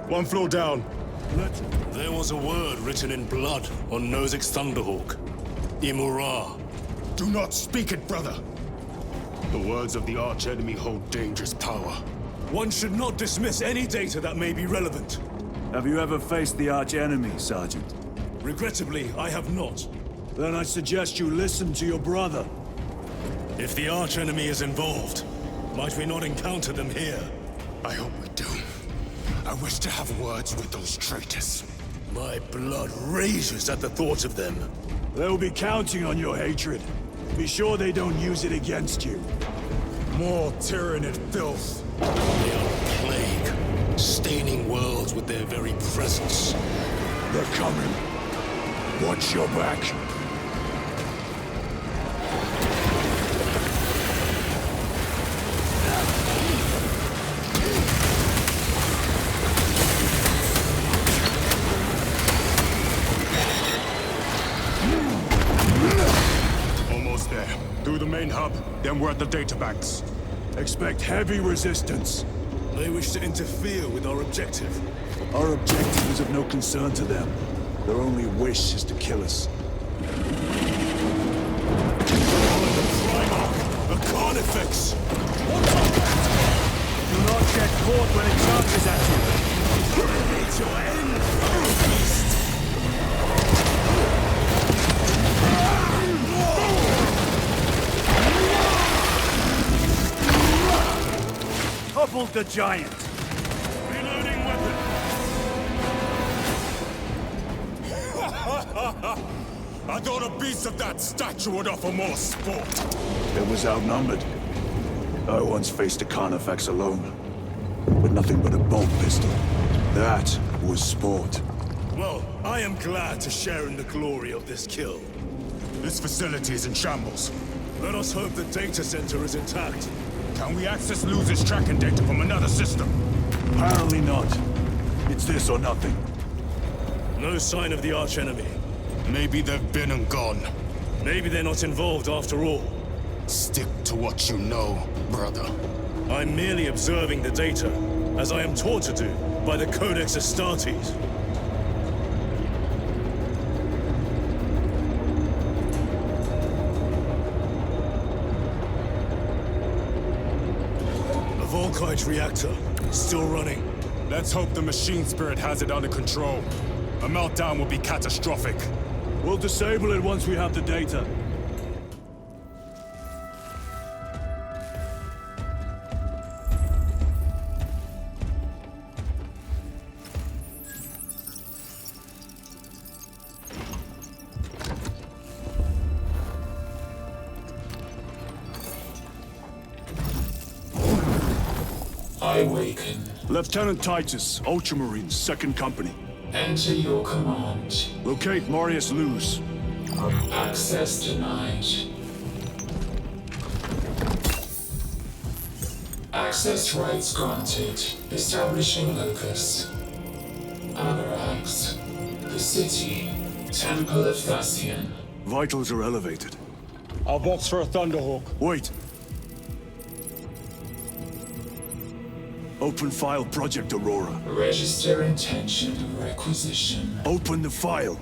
One floor down. There was a word written in blood on Nozik's Thunderhawk. Imura. Do not speak it, brother. The words of the archenemy hold dangerous power. One should not dismiss any data that may be relevant. Have you ever faced the archenemy, Sergeant? Regrettably, I have not. Then I suggest you listen to your brother. If the archenemy is involved, might we not encounter them here? I hope we do. I wish to have words with those traitors. My blood rages at the thought of them. They'll be counting on your hatred. Be sure they don't use it against you. More Tyranid filth. They are a plague, staining worlds with their very presence. They're coming. Watch your back. Almost there. Through the main hub, then we're at the databanks. Expect heavy resistance. They wish to interfere with our objective. Our objective is of no concern to them. Their only wish is to kill us. The Carnifex! Do not get caught when it charges at you. It's your end, foul beast! Toppled the giant. Reloading weapon! I thought a beast of that stature would offer more sport. It was outnumbered. I once faced a Carnifex alone, with nothing but a bolt pistol. That was sport. Well, I am glad to share in the glory of this kill. This facility is in shambles. Let us hope the data center is intact. Can we access Luz's tracking data from another system? Apparently not. It's this or nothing. No sign of the archenemy. Maybe they've been and gone. Maybe they're not involved after all. Stick to what you know, brother. I'm merely observing the data, as I am taught to do by the Codex Astartes. A Volkite reactor, still running. Let's hope the machine spirit has it under control. A meltdown will be catastrophic. We'll disable it once we have the data. I awaken. Lieutenant Titus, Ultramarines, 2nd Company. Enter your command. Locate Marius Luz. Access denied. Access rights granted. Establishing locus. Avarax. The city. Temple of Thasian. Vitals are elevated. I'll box for a Thunderhawk. Wait. Open file Project Aurora. Register intention of requisition. Open the file.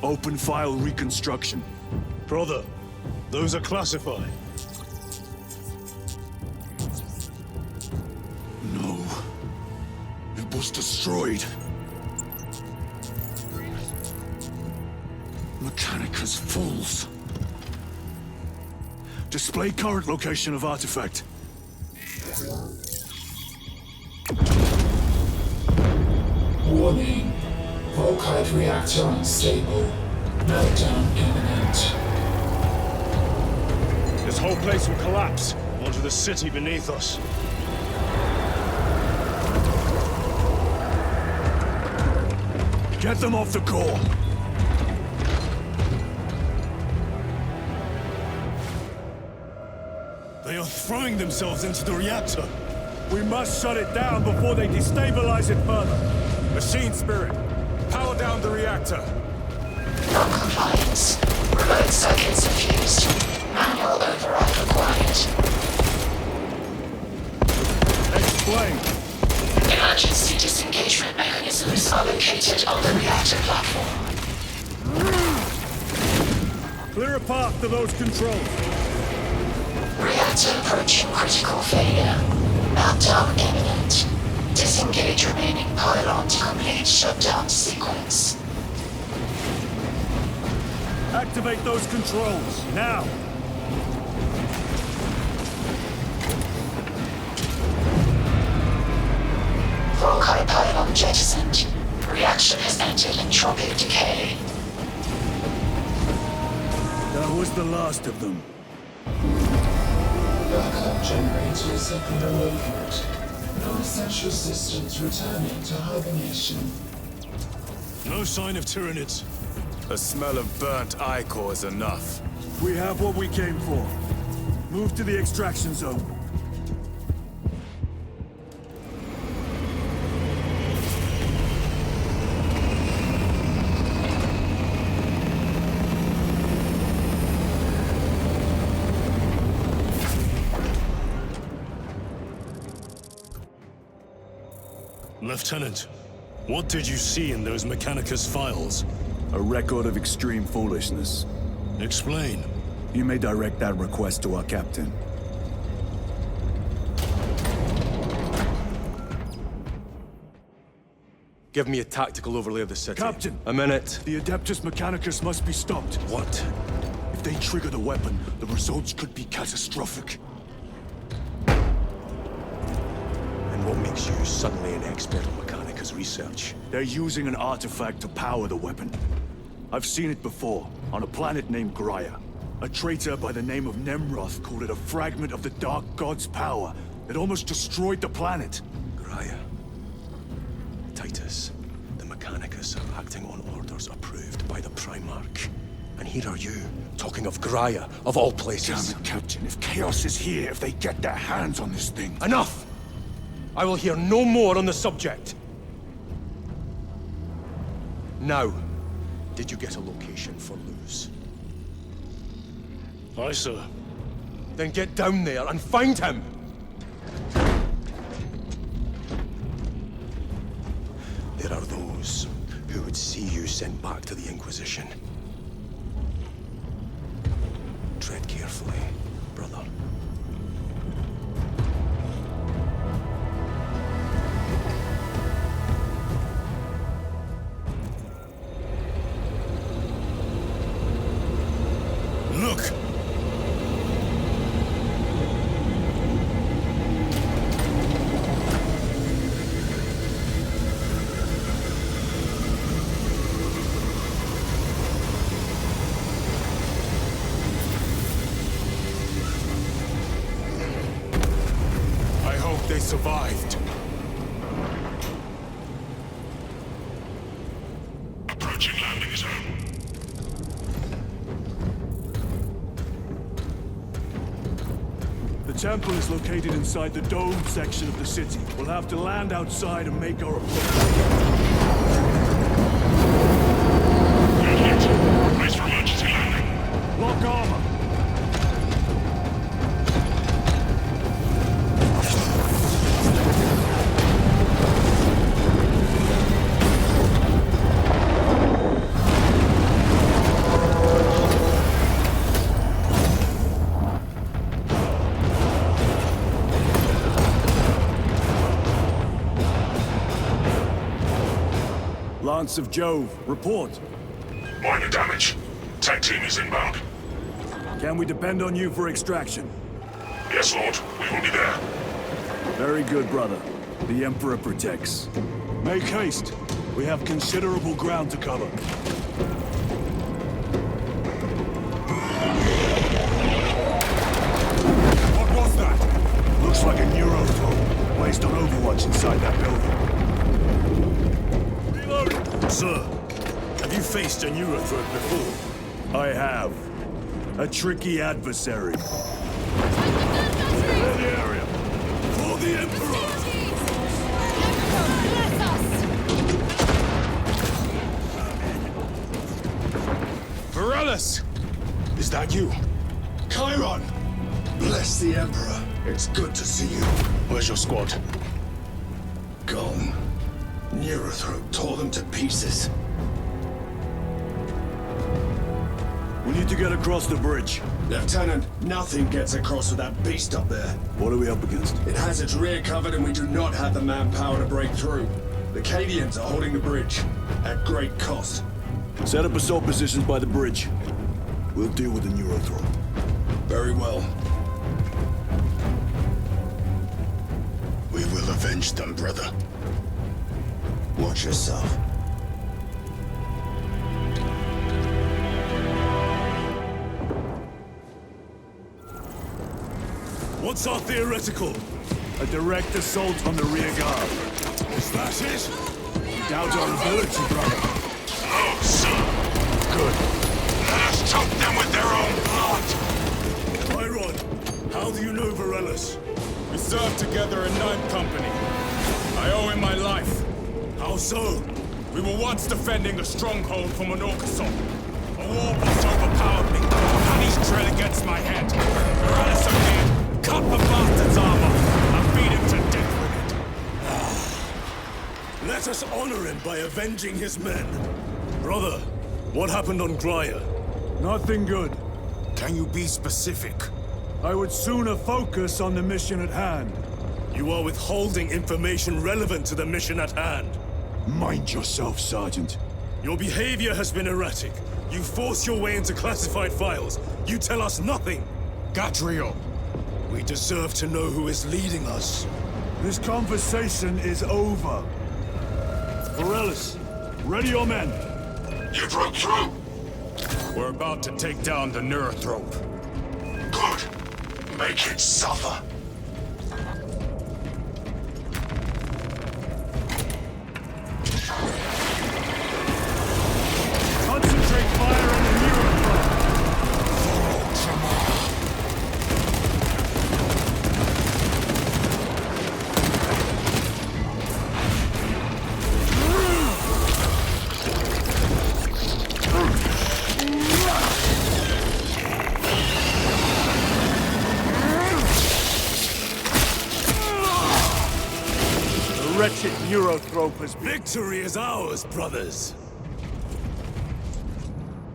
Open file reconstruction. Brother, those are classified. No. It was destroyed. Mechanicus Falls. Display current location of artifact. Warning. Volkite reactor unstable. Meltdown imminent. This whole place will collapse onto the city beneath us. Get them off the core. They are throwing themselves into the reactor. We must shut it down before they destabilize it further. Machine spirit, power down the reactor. Non-compliance. Remote circuits fused. Manual override required. Explain. Emergency disengagement mechanisms are located on the reactor platform. Clear a path to those controls. Reactor approaching critical failure. Meltdown imminent. Disengage remaining pylon to complete shutdown sequence. Activate those controls, now! Volkite pylon jettisoned. Reaction has entered entropic decay. That was the last of them. Backup generators have been awakened. Non-essential systems returning to hibernation. No sign of Tyranids. The smell of burnt ichor is enough. We have what we came for. Move to the extraction zone. Lieutenant, what did you see in those Mechanicus files? A record of extreme foolishness. Explain. You may direct that request to our captain. Give me a tactical overlay of the city. Captain! A minute. The Adeptus Mechanicus must be stopped. What? If If they trigger the weapon, the results could be catastrophic. And what makes you suddenly an expert on Mechanicus research? They're using an artifact to power the weapon. I've seen it before, on a planet named Graia. A traitor by the name of Nemroth called it a fragment of the Dark God's power that almost destroyed the planet. Graia. Titus, the Mechanicus are acting on orders approved by the Primarch. And here are you, talking of Graia, of all places. Damn it, Captain. If Chaos is here, if they get their hands on this thing... Enough! I will hear no more on the subject. Now, did you get a location for Luz? Aye, sir. Then get down there and find him! There are those who would see you sent back to the Inquisition. Tread carefully, brother. Look! I hope they survived. Approaching landing zone. The temple is located inside the domed section of the city. We'll have to land outside and make our approach. Brace for emergency landing. Lock armor. Lance of Jove, report. Minor damage. Tech team is inbound. Can we depend on you for extraction? Yes, Lord. We will be there. Very good, brother. The Emperor protects. Make haste. We have considerable ground to cover. What was that? Looks like a Neurothrow, placed on Overwatch inside that building. Sir, have you faced a Neurothroat before? I have. A tricky adversary. Clear the area! For the Emperor! Varellus! Is that you? Chiron! Bless the Emperor. It's good to see you. Where's your squad? Gone. Neurothroat tore them to pieces. We need to get across the bridge. Lieutenant, nothing gets across with that beast up there. What are we up against? It has its rear covered and we do not have the manpower to break through. The Cadians are holding the bridge, at great cost. Set up assault positions by the bridge. We'll deal with the Neurothrow. Very well. We will avenge them, brother. Watch yourself. What's our theoretical? A direct assault on the rear guard. Is that it? Doubt our ability, brother. Oh, sir. Good. Let us choke them with their own blood. Chiron, how do you know Varellus? We served together in Ninth Company. I owe him my life. How so? We were once defending a stronghold from an Orcason. A war boss overpowered me, and he's trail against my head. Varellus appeared, cut the bastard's armor, and beat him to death with it. Let us honor him by avenging his men. Brother, what happened on Graia? Nothing good. Can you be specific? I would sooner focus on the mission at hand. You are withholding information relevant to the mission at hand. Mind yourself, Sergeant. Your behavior has been erratic. You force your way into classified files. You tell us nothing. Gadriel! We deserve to know who is leading us. This conversation is over. Morellis, ready your men. You broke through? We're about to take down the Neurothrope. Good. Make it suffer. Concentrate fire on the Neurothrope. Wretched Neurothrope has been... Victory is ours, brothers!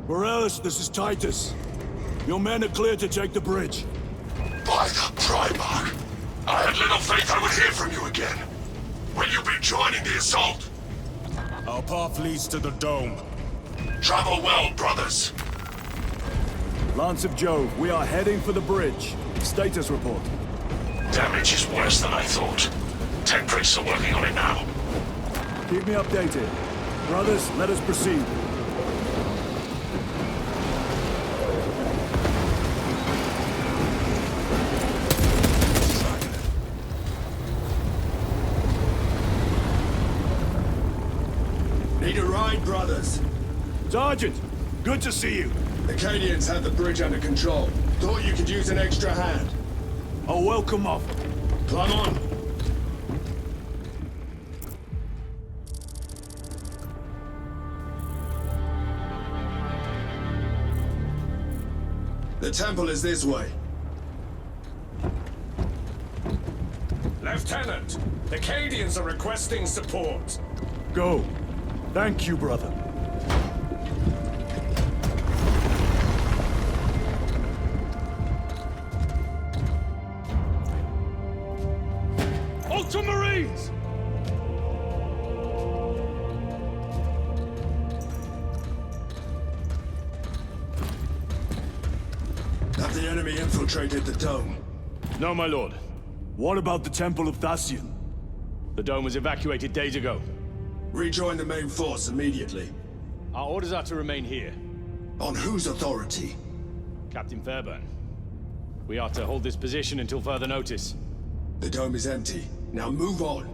Morellis, this is Titus. Your men are clear to take the bridge. By the Primarch! I had little faith I would hear from you again. Will you be joining the assault? Our path leads to the dome. Travel well, brothers. Lance of Jove, we are heading for the bridge. Status report. Damage is worse than I thought. 10 priests are working on it now. Keep me updated. Brothers, let us proceed. Need a ride, brothers? Sergeant, good to see you. The Cadians had the bridge under control. Thought you could use an extra hand. A welcome offer. Climb on. The temple is this way. Lieutenant, the Cadians are requesting support. Go. Thank you, brother. Ultramarines! Have the enemy infiltrated the dome? No, my lord. What about the Temple of Thasian? The dome was evacuated days ago. Rejoin the main force immediately. Our orders are to remain here. On whose authority? Captain Fairburn. We are to hold this position until further notice. The dome is empty. Now move on.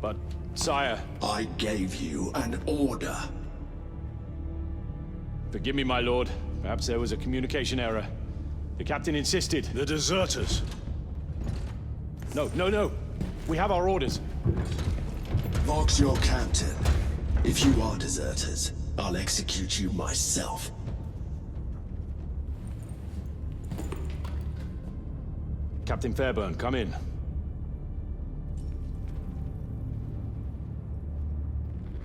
But, sire... I gave you an order. Forgive me, my lord. Perhaps there was a communication error. The captain insisted. The deserters. No. We have our orders. Vox your captain. If you are deserters, I'll execute you myself. Captain Fairburn, come in.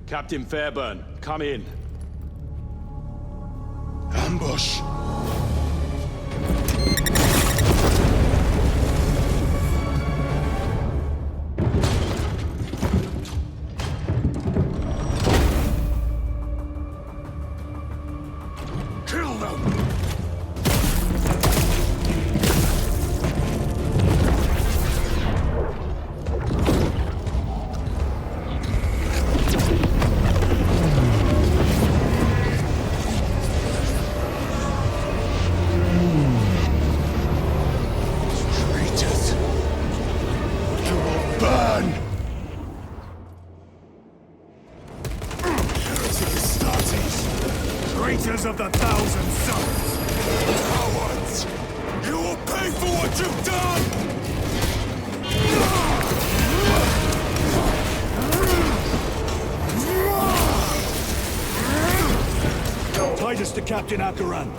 Captain Fairburn, come in. Ambush! Kill them! Traitors of the Thousand Suns! Cowards! You will pay for what you've done! Titus to Captain Akaran.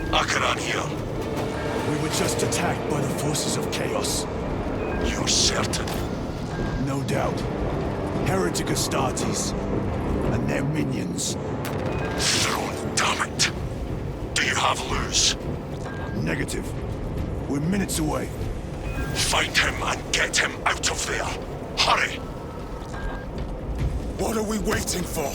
Akaran here. We were just attacked by the forces of chaos. You're certain? No doubt. Heretic Astartes and their minions. Throne, damn it! Do you have Luz? Negative. We're minutes away. Find him and get him out of there. Hurry! What are we waiting for?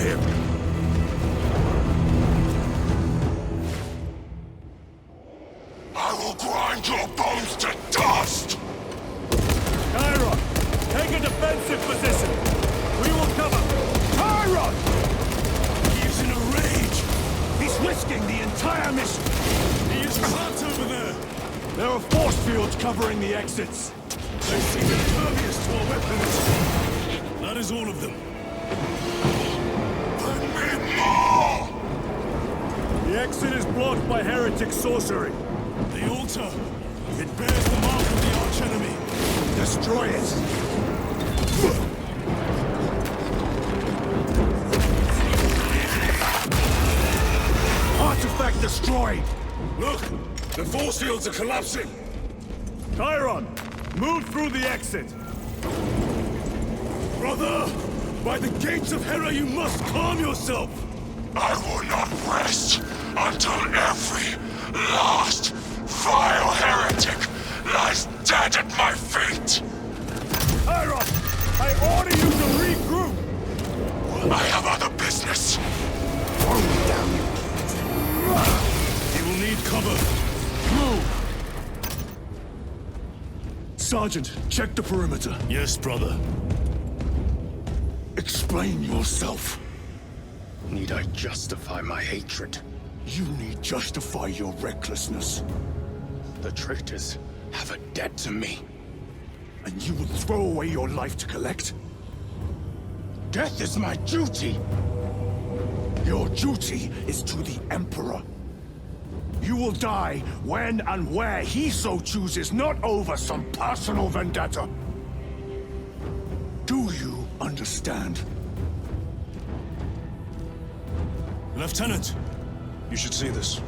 him! I will grind your bones to dust! Chiron, take a defensive position! We will cover! Chiron! He's in a rage! He's risking the entire mission! He is trapped over there! There are force fields covering the exits! They seem impervious to our weapons! That is all of them. Bring me more! The exit is blocked by heretic sorcery. The altar! It bears the mark of the archenemy! Destroy it! Artifact destroyed! Look! The force fields are collapsing! Chiron, move through the exit! Brother! By the gates of Hera, you must calm yourself! I will not rest until every last vile heretic lies dead at my feet! Chiron, I order you to regroup! I have other business. He will need cover. Move! Sergeant, check the perimeter. Yes, brother. Explain yourself. Need I justify my hatred? You need justify your recklessness. The traitors have a debt to me. And you will throw away your life to collect? Death is my duty! Your duty is to the Emperor. You will die when and where he so chooses, not over some personal vendetta. Do you understand? Lieutenant, you should see this.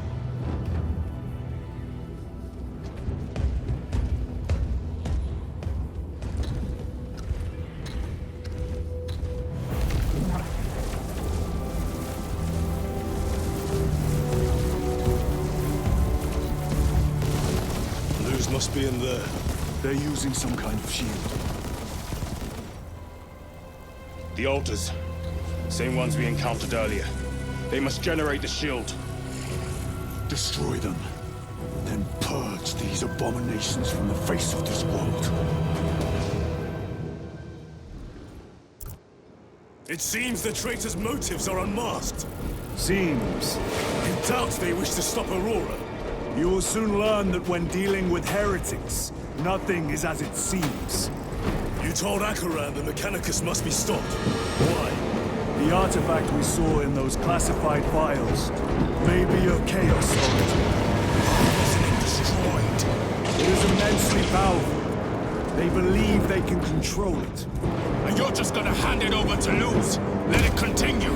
Luz must be in there. They're using some kind of shield. The altars. Same ones we encountered earlier. They must generate the shield. Destroy them. Then purge these abominations from the face of this world. It seems the traitors' motives are unmasked. Seems. In doubt they wish to stop Aurora. You will soon learn that when dealing with heretics, nothing is as it seems. You told Akaran the Mechanicus must be stopped. Why? The artifact we saw in those classified files may be a chaos origin. Destroyed. It is immensely powerful. They believe they can control it. And you're just gonna hand it over to Luz? Let it continue?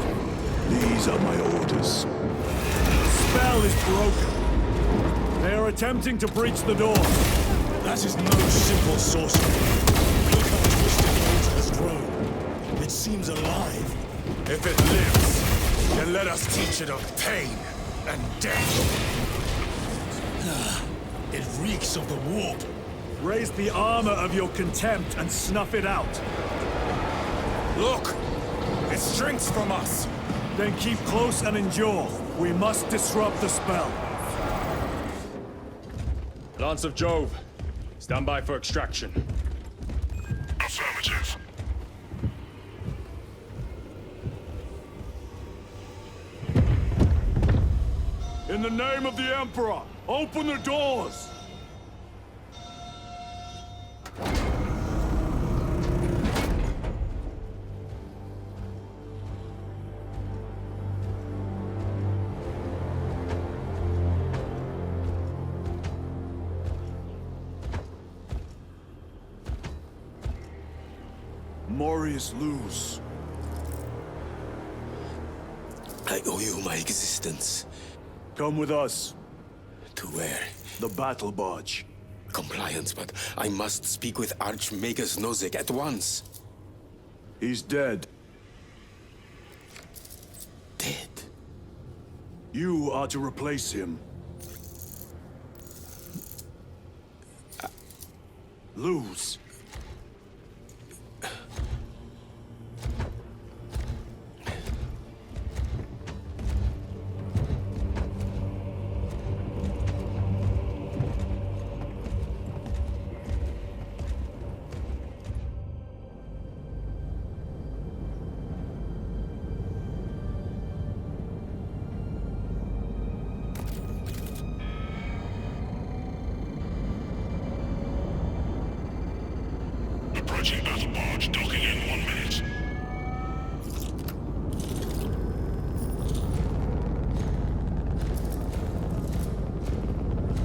These are my orders. The spell is broken. They are attempting to breach the door. That is no simple sorcery. Look how twisted the altar has grown. It seems alive. If it lives, then let us teach it of pain and death. It reeks of the warp. Raise the armor of your contempt and snuff it out. Look! It shrinks from us! Then keep close and endure. We must disrupt the spell. Lance of Jove, stand by for extraction. Affirmative. In the name of the Emperor, open the doors! Morius Luz. I owe you my existence. Come with us. To where? The battle barge. Compliance, but I must speak with Archmagus Nozick at once. He's dead. Dead? You are to replace him. Luz. emerging battle barge docking in 1 minute.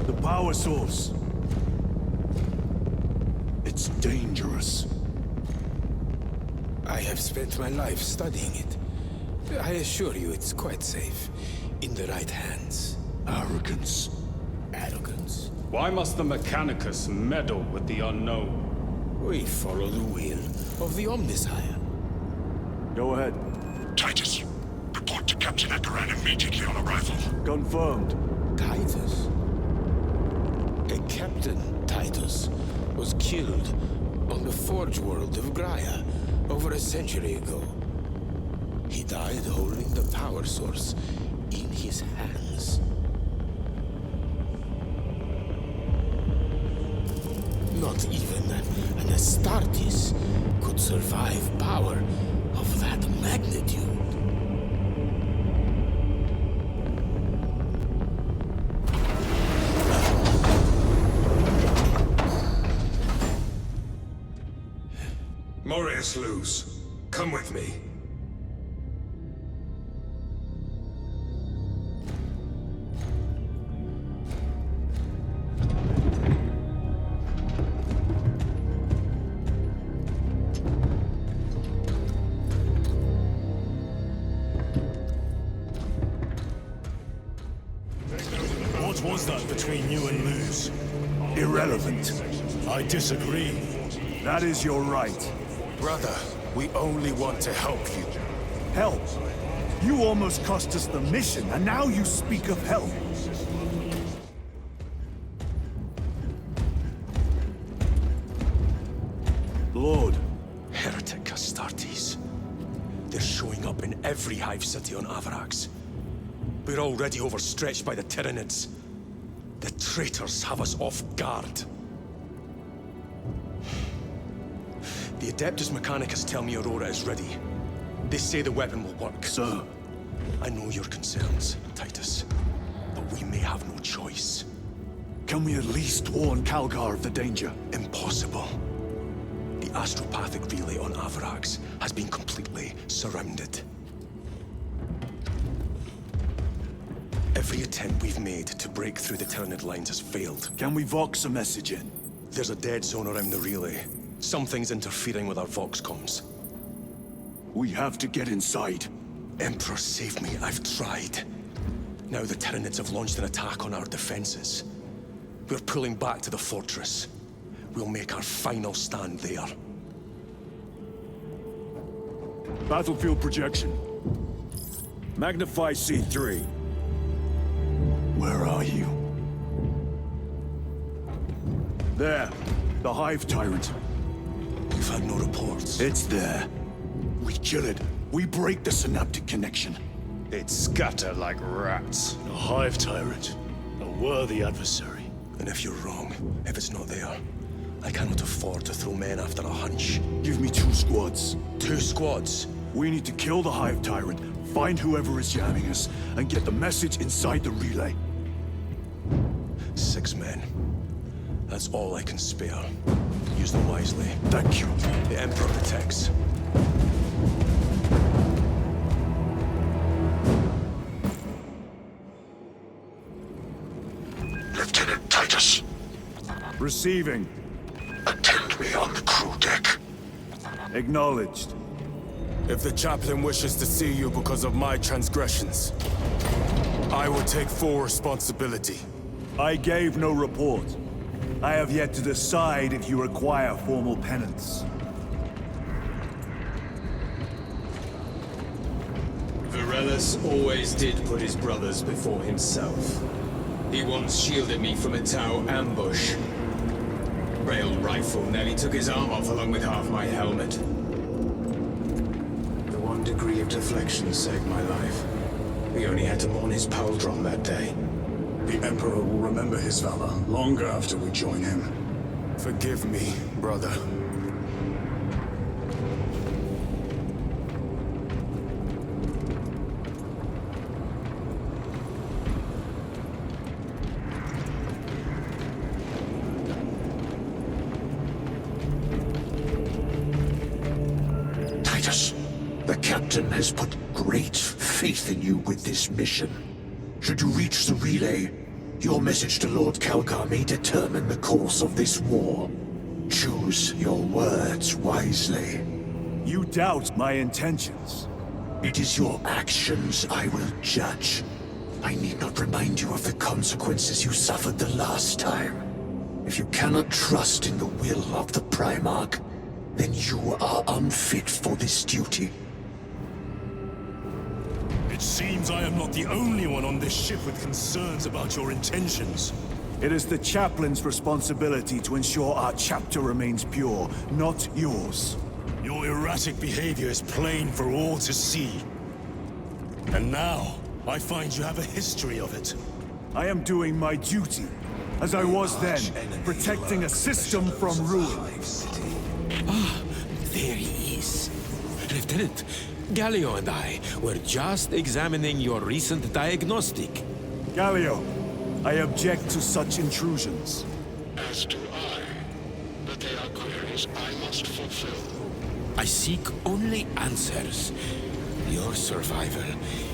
The power source. It's dangerous. I have spent my life studying it. I assure you it's quite safe. In the right hands. Arrogance. Arrogance? Why must the Mechanicus meddle with the unknown? We follow the will of the Omnisire. Go ahead. Titus, report to Captain Ekaran immediately on arrival. Confirmed. Titus? A Captain Titus was killed on the Forge world of Graia over a century ago. He died holding the power source in his hands. Not even an Astartes could survive power of that magnitude. Morius Luz, come with me. What was that between you and Luz? Irrelevant. I disagree. That is your right. Brother, we only want to help you. Help? You almost cost us the mission, and now you speak of help. Lord. Heretic Astartes. They're showing up in every hive city on Avarax. We're already overstretched by the Tyranids. The traitors have us off guard. The Adeptus Mechanicus tell me Aurora is ready. They say the weapon will work. Sir. I know your concerns, Titus. But we may have no choice. Can we at least warn Calgar of the danger? Impossible. The astropathic relay on Avarax has been completely surrounded. Every attempt we've made to break through the Tyranid lines has failed. Can we Vox a message in? There's a dead zone around the relay. Something's interfering with our Vox comms. We have to get inside. Emperor, save me. I've tried. Now the Tyranids have launched an attack on our defenses. We're pulling back to the fortress. We'll make our final stand there. Battlefield projection. Magnify C3. Where are you? There. The Hive Tyrant. We've had no reports. It's there. We kill it. We break the synaptic connection. They'd scatter like rats. A Hive Tyrant. A worthy adversary. And if you're wrong, if it's not there, I cannot afford to throw men after a hunch. Give me 2 squads. 2 squads? We need to kill the Hive Tyrant, find whoever is jamming us, and get the message inside the relay. 6 men. That's all I can spare. Use them wisely. Thank you. The Emperor protects. Lieutenant Titus. Receiving. Attend me on the crew deck. Acknowledged. If the chaplain wishes to see you because of my transgressions, I will take full responsibility. I gave no report. I have yet to decide if you require formal penance. Varellus always did put his brothers before himself. He once shielded me from a Tau ambush. Railed rifle nearly took his arm off along with half my helmet. The 1 degree of deflection saved my life. We only had to mourn his pauldron that day. The Emperor will remember his valor longer after we join him. Forgive me, brother. Titus. The captain has put great faith in you with this mission. Should you reach the relay, your message to Lord Calgar may determine the course of this war. Choose your words wisely. You doubt my intentions. It is your actions I will judge. I need not remind you of the consequences you suffered the last time. If you cannot trust in the will of the Primarch, then you are unfit for this duty. It seems I am not the only one on this ship with concerns about your intentions. It is the chaplain's responsibility to ensure our chapter remains pure, not yours. Your erratic behavior is plain for all to see. And now, I find you have a history of it. I am doing my duty, as I was then, protecting a system from ruin. Ah, there he is. Lieutenant, Gallio and I were just examining your recent diagnostic. Gallio, I object to such intrusions. As do I. But they are queries I must fulfill. I seek only answers. Your survival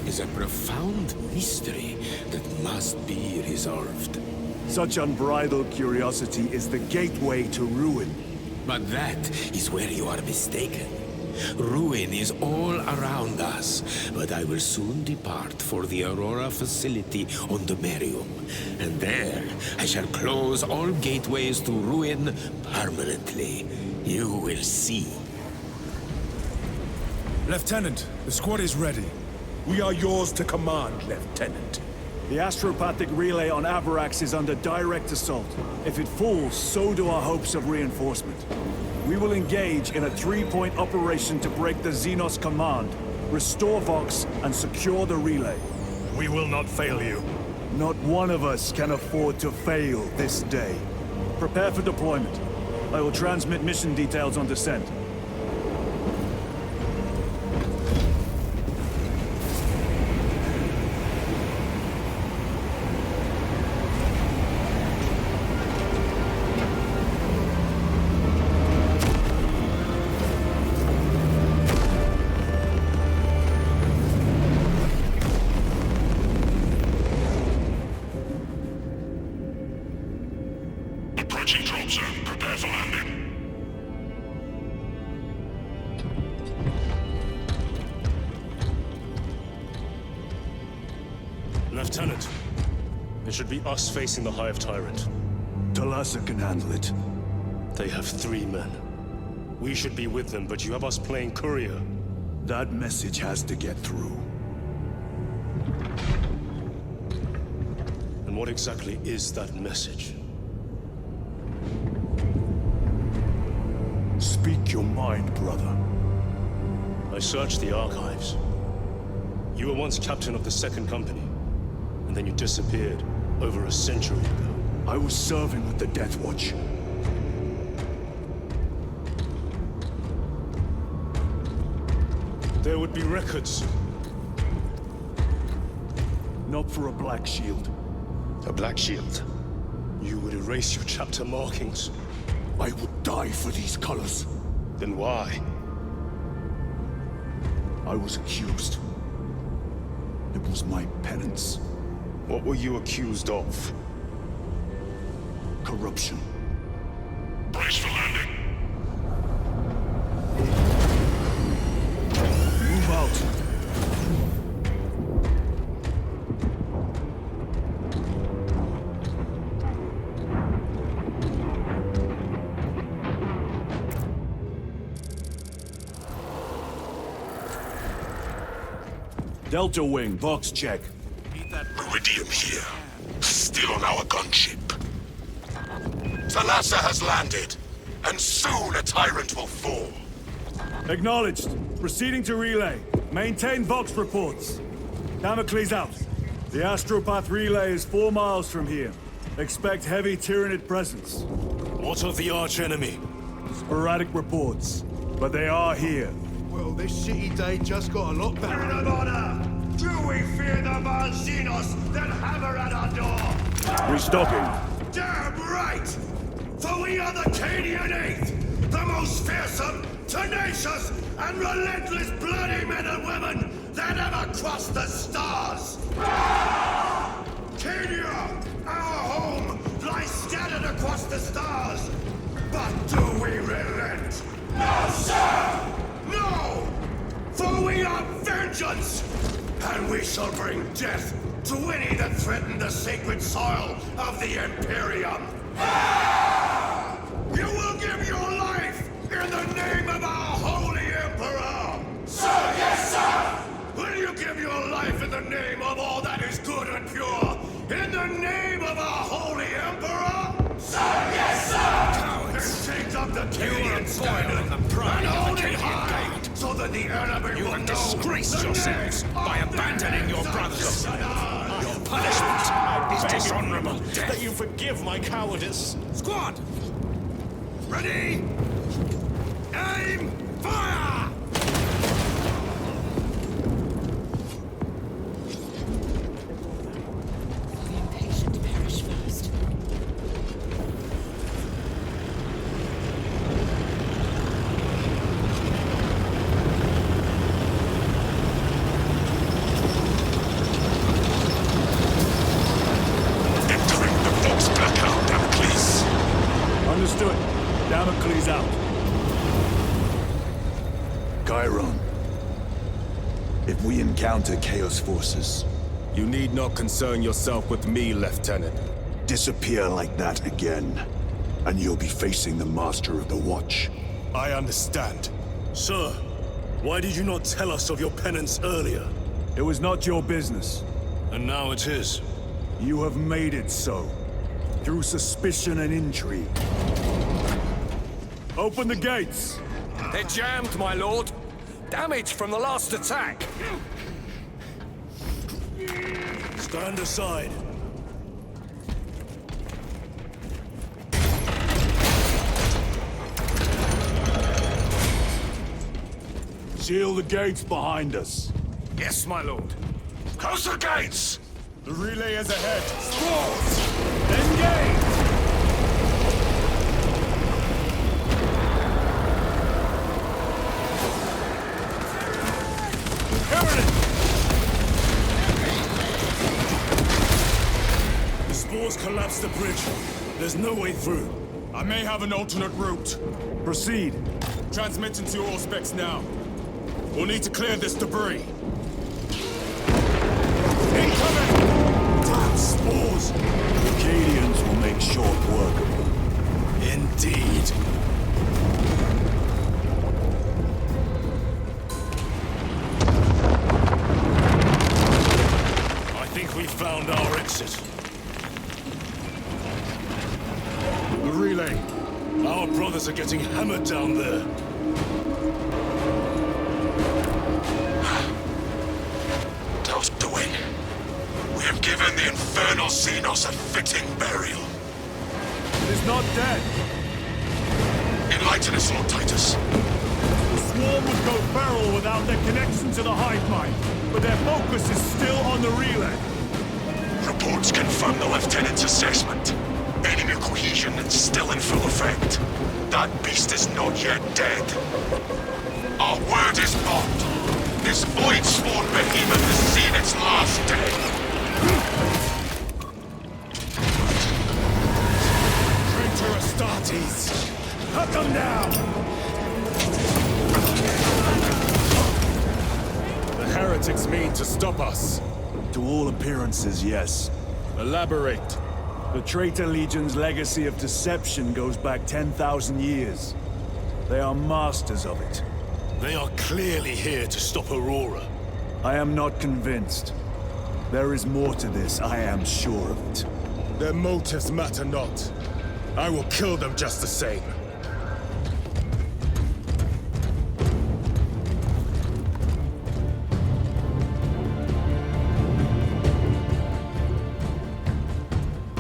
is a profound mystery that must be resolved. Such unbridled curiosity is the gateway to ruin. But that is where you are mistaken. Ruin is all around us, but I will soon depart for the Aurora facility on Domerium. And there, I shall close all gateways to ruin permanently. You will see. Lieutenant, the squad is ready. We are yours to command, Lieutenant. The astropathic relay on Avarax is under direct assault. If it falls, so do our hopes of reinforcement. We will engage in a 3-point operation to break the Xenos command, restore Vox, and secure the relay. We will not fail you. Not one of us can afford to fail this day. Prepare for deployment. I will transmit mission details on descent. Approaching drop zone. Prepare for landing. Lieutenant, it should be us facing the Hive Tyrant. Talassa can handle it. They have 3 men. We should be with them, but you have us playing courier. That message has to get through. And what exactly is that message? Speak your mind, brother. I searched the archives. You were once captain of the Second Company, and then you disappeared over a century ago. I was serving with the Death Watch. There would be records. Not for a Black Shield. A Black Shield? You would erase your chapter markings. I would die for these colors. Then why? I was accused. It was my penance. What were you accused of? Corruption. Brace for landing. Move out. Delta Wing, Vox check. Meridian here. Still on our gunship. Talassa has landed, and soon a tyrant will fall. Acknowledged. Proceeding to relay. Maintain Vox reports. Damocles out. The Astropath relay is 4 miles from here. Expect heavy Tyranid presence. What of the arch-enemy? Sporadic reports, but they are here. Well, this shitty day just got a lot better. Do we fear the Malzinos that hammer at our door? Restocking. Damn right! For we are the Cadian 8th, the most fearsome, tenacious, and relentless bloody men and women that ever crossed the stars! Kenya, our home, lies scattered across the stars. But do we relent? No, sir! No! For we are vengeance! And we shall bring death to any that threaten the sacred soil of the Imperium! You will give your life in the name of our Holy Emperor! Sir, yes, sir! Will you give your life in the name of all that is good and pure? In the name of our Holy Emperor? Sir, yes, sir! Cowards! And take up the Cadian standard and hold it high so that the enemy You will have know disgraced the yourselves name by of abandoning your brothers. Your punishment is dishonorable death. That you forgive my cowardice. Squad! Ready? Aim! Fire! The impatient perish first. Entering the Vox blackout, Damocles. Understood. Damocles out. Chiron. If we encounter Chaos forces, You need not concern yourself with me, Lieutenant. disappear like that again, and you'll be facing the Master of the Watch. I understand. Sir, why did you not tell us of your penance earlier? It was not your business. And now it is. You have made it so, through suspicion and intrigue. Open the gates! They're jammed, my lord. Damage from the last attack. Stand aside. Seal the gates behind us. Yes, my lord. Close the gates! The relay is ahead. Squads! Engage! The spores collapsed the bridge. There's no way through. I may have an alternate route. Proceed. Transmitting to all specs now. We'll need to clear this debris. Incoming! Damn spores! The Cadians will make short work of them. Indeed. I think we found our exit. The relay. Our brothers are getting hammered down there. Those doing. We have given the infernal Xenos a fitting burial. It is not dead. Enlighten us, Lord Titus. The swarm would go feral without their connection to the hive mind, but their focus is still on the relay. Reports confirm the Lieutenant's assessment. Enemy cohesion is still in full effect. That beast is not yet dead. Our word is bond. This void-spawn behemoth has seen its last day. Traitor Astartes! Cut them down! The heretics mean to stop us. To all appearances, yes. Elaborate. The Traitor Legion's legacy of deception goes back 10,000 years. They are masters of it. They are clearly here to stop Aurora. I am not convinced. There is more to this, I am sure of it. Their motives matter not. I will kill them just the same.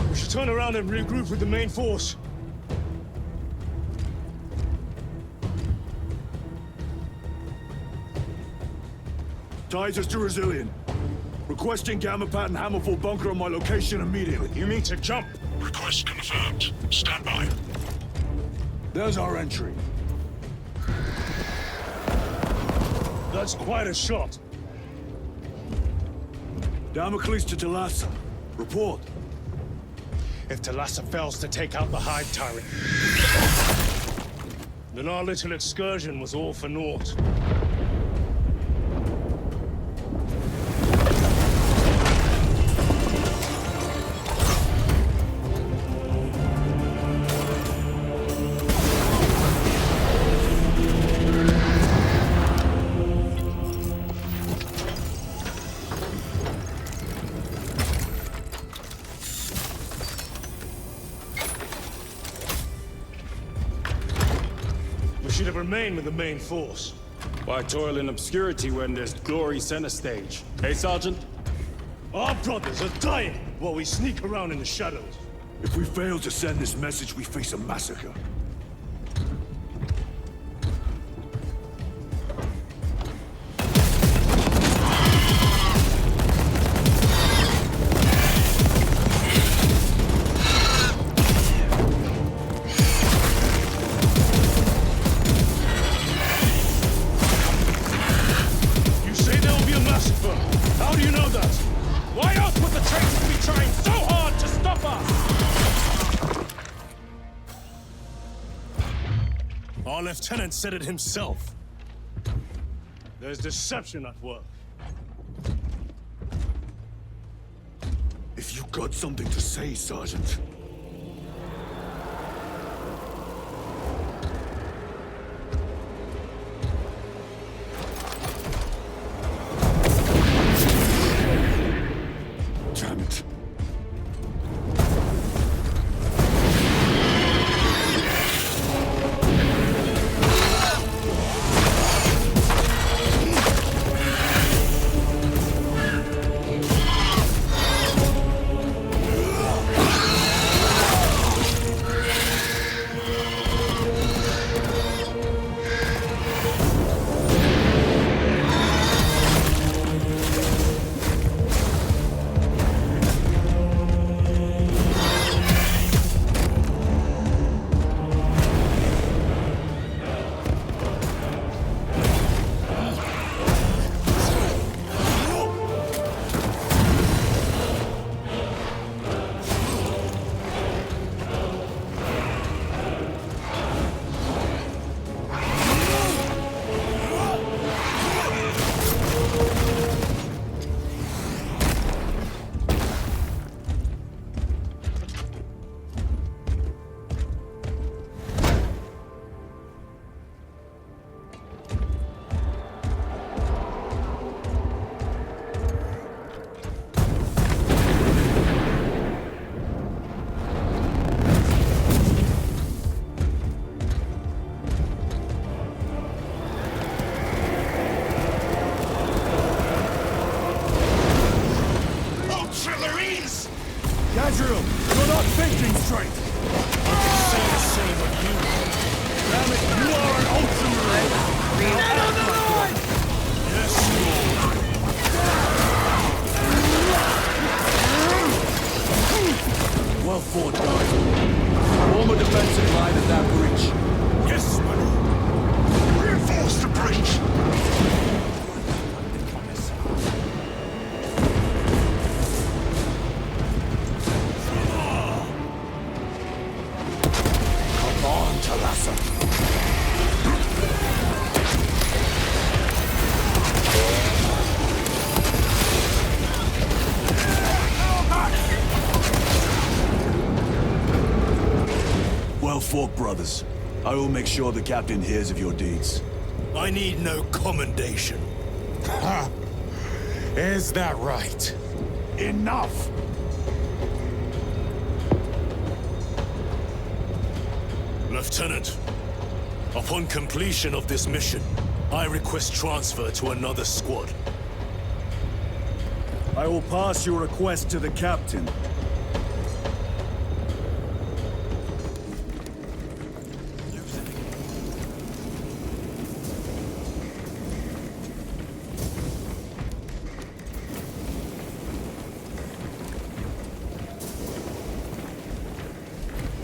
We should turn around and regroup with the main force. Titus to Resilient. Requesting Gamma Pat and Hammerfall bunker on my location immediately. You mean to jump? Request confirmed. Stand by. There's our entry. That's quite a shot. Damocles to Talassa. Report. If Talassa fails to take out the Hive Tyrant, then our little excursion was all for naught. Should have remained with the main force. Why toil in obscurity when there's glory center stage? Hey, Sergeant? Our brothers are dying while we sneak around in the shadows. If we fail to send this message, we face a massacre. How do you know that? Why else would the traitors be trying so hard to stop us? Our lieutenant said it himself. There's deception at work. If you got something to say, Sergeant. Damn it. Gadriel, you're not thinking straight! Say the same of you. Damn it, you are an ultramarine! Dead on the line! Yes, Lord. Well fought, guys. Form a defensive line at that breach. Yes, my lord. Reinforce the breach! Well fought, brothers. I will make sure the captain hears of your deeds. I need no commendation. Ha! Is that right? Enough! Lieutenant, upon completion of this mission, I request transfer to another squad. I will pass your request to the captain.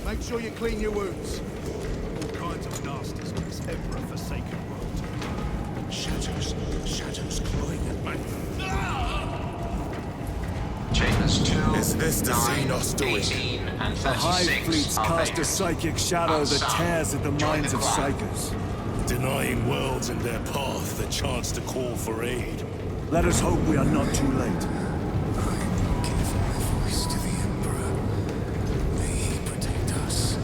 Make sure you clean your wounds. All kinds of nasties on this ever-forsaken world. Shadows, Chambers 2, Is this the 9, Xenos doing? 18, and The Hive 36 fleets are cast a vacant. psychic shadow that Outside. tears at the Join minds the of choir. psychers. Denying worlds in their path the chance to call for aid. Let us hope we are not too late. Give my voice to the Emperor. May he protect us.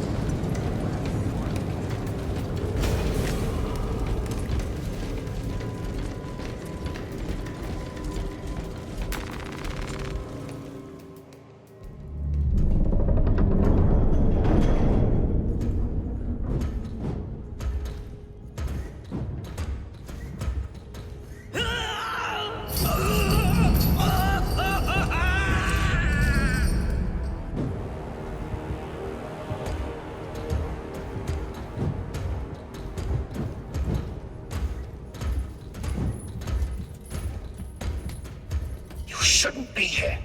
You shouldn't be here.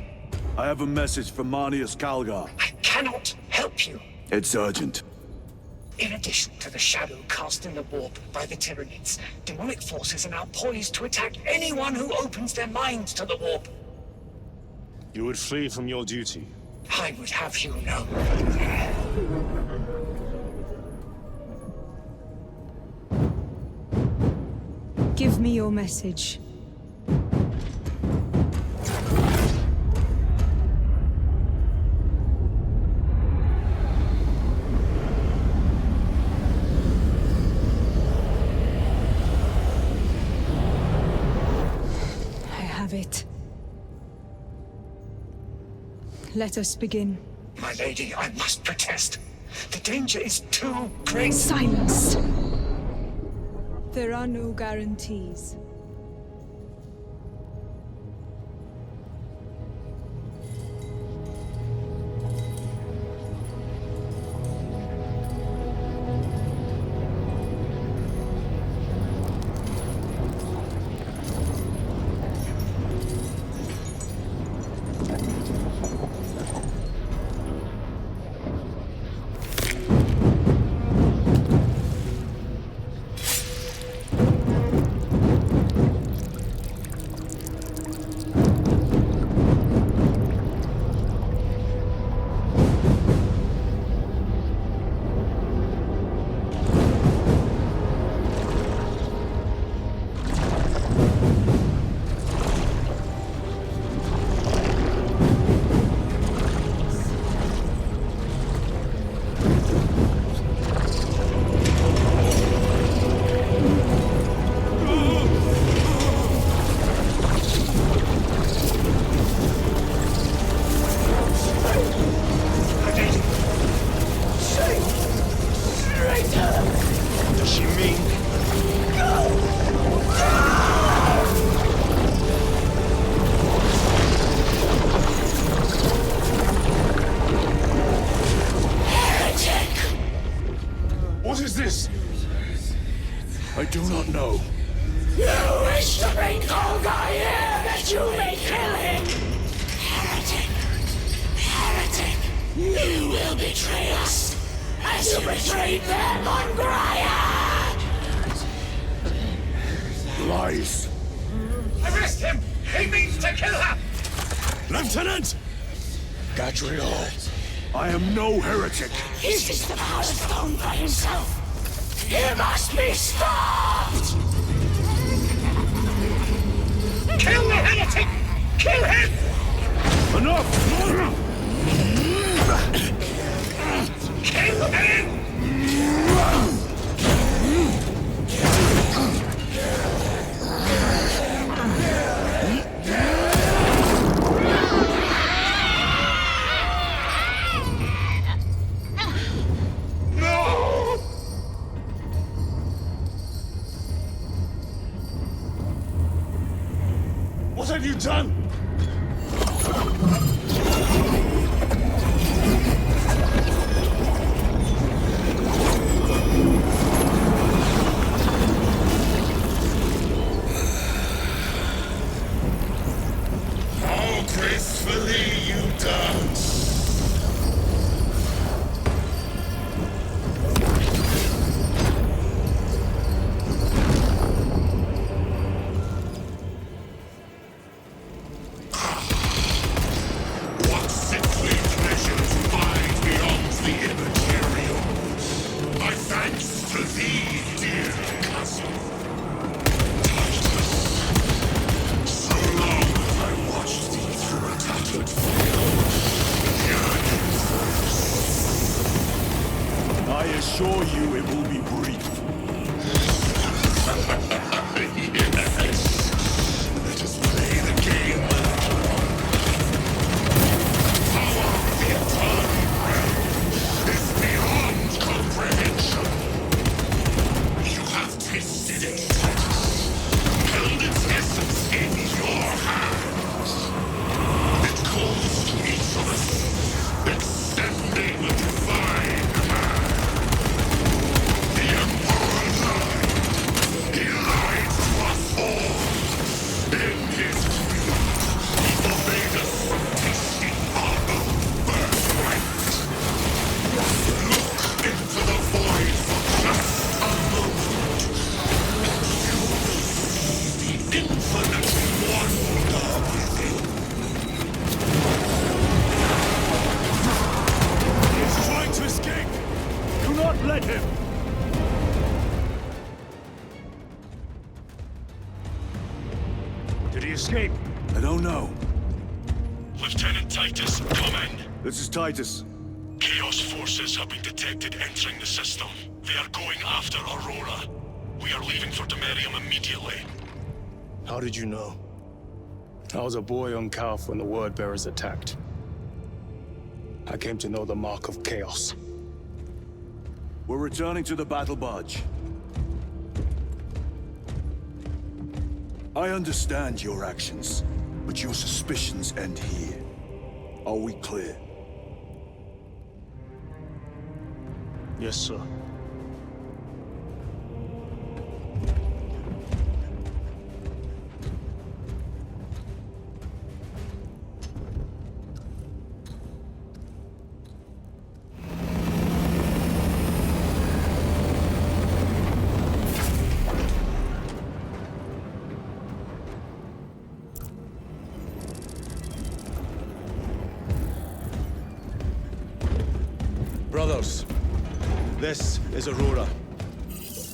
I have a message from Marnius Calgar. I cannot help you. It's urgent. In addition to the shadow cast in the warp by the Tyranids, demonic forces are now poised to attack anyone who opens their mind to the warp. You would flee from your duty. I would have you know. Give me your message. I have it. Let us begin. My lady, I must protest. The danger is too great. Silence! There are no guarantees. What is this? I do not know. You wish to bring Kolga here that you may kill him! Heretic! Heretic! You will betray us as you betrayed them on Graia! Lies. Arrest him! He means to kill her! Lieutenant! Gadriel, I am no heretic. This is the Power Stone by himself! He must be stopped! Kill the heretic! Kill him! Enough! Kill him! What have you done? How gracefully you dance! infinite wonder within. He is trying to escape! Do not let him! Did he escape? I don't know. Lieutenant Titus, come in. This is Titus. Chaos forces have been detected entering the system. They are going after Aurora. We are leaving for Demerium immediately. How did you know? I was a boy on Calf when the Word Bearers attacked. I came to know the mark of chaos. We're returning to the battle barge. I understand your actions, but your suspicions end here. Are we clear? Yes, sir. Brothers, this is Aurora.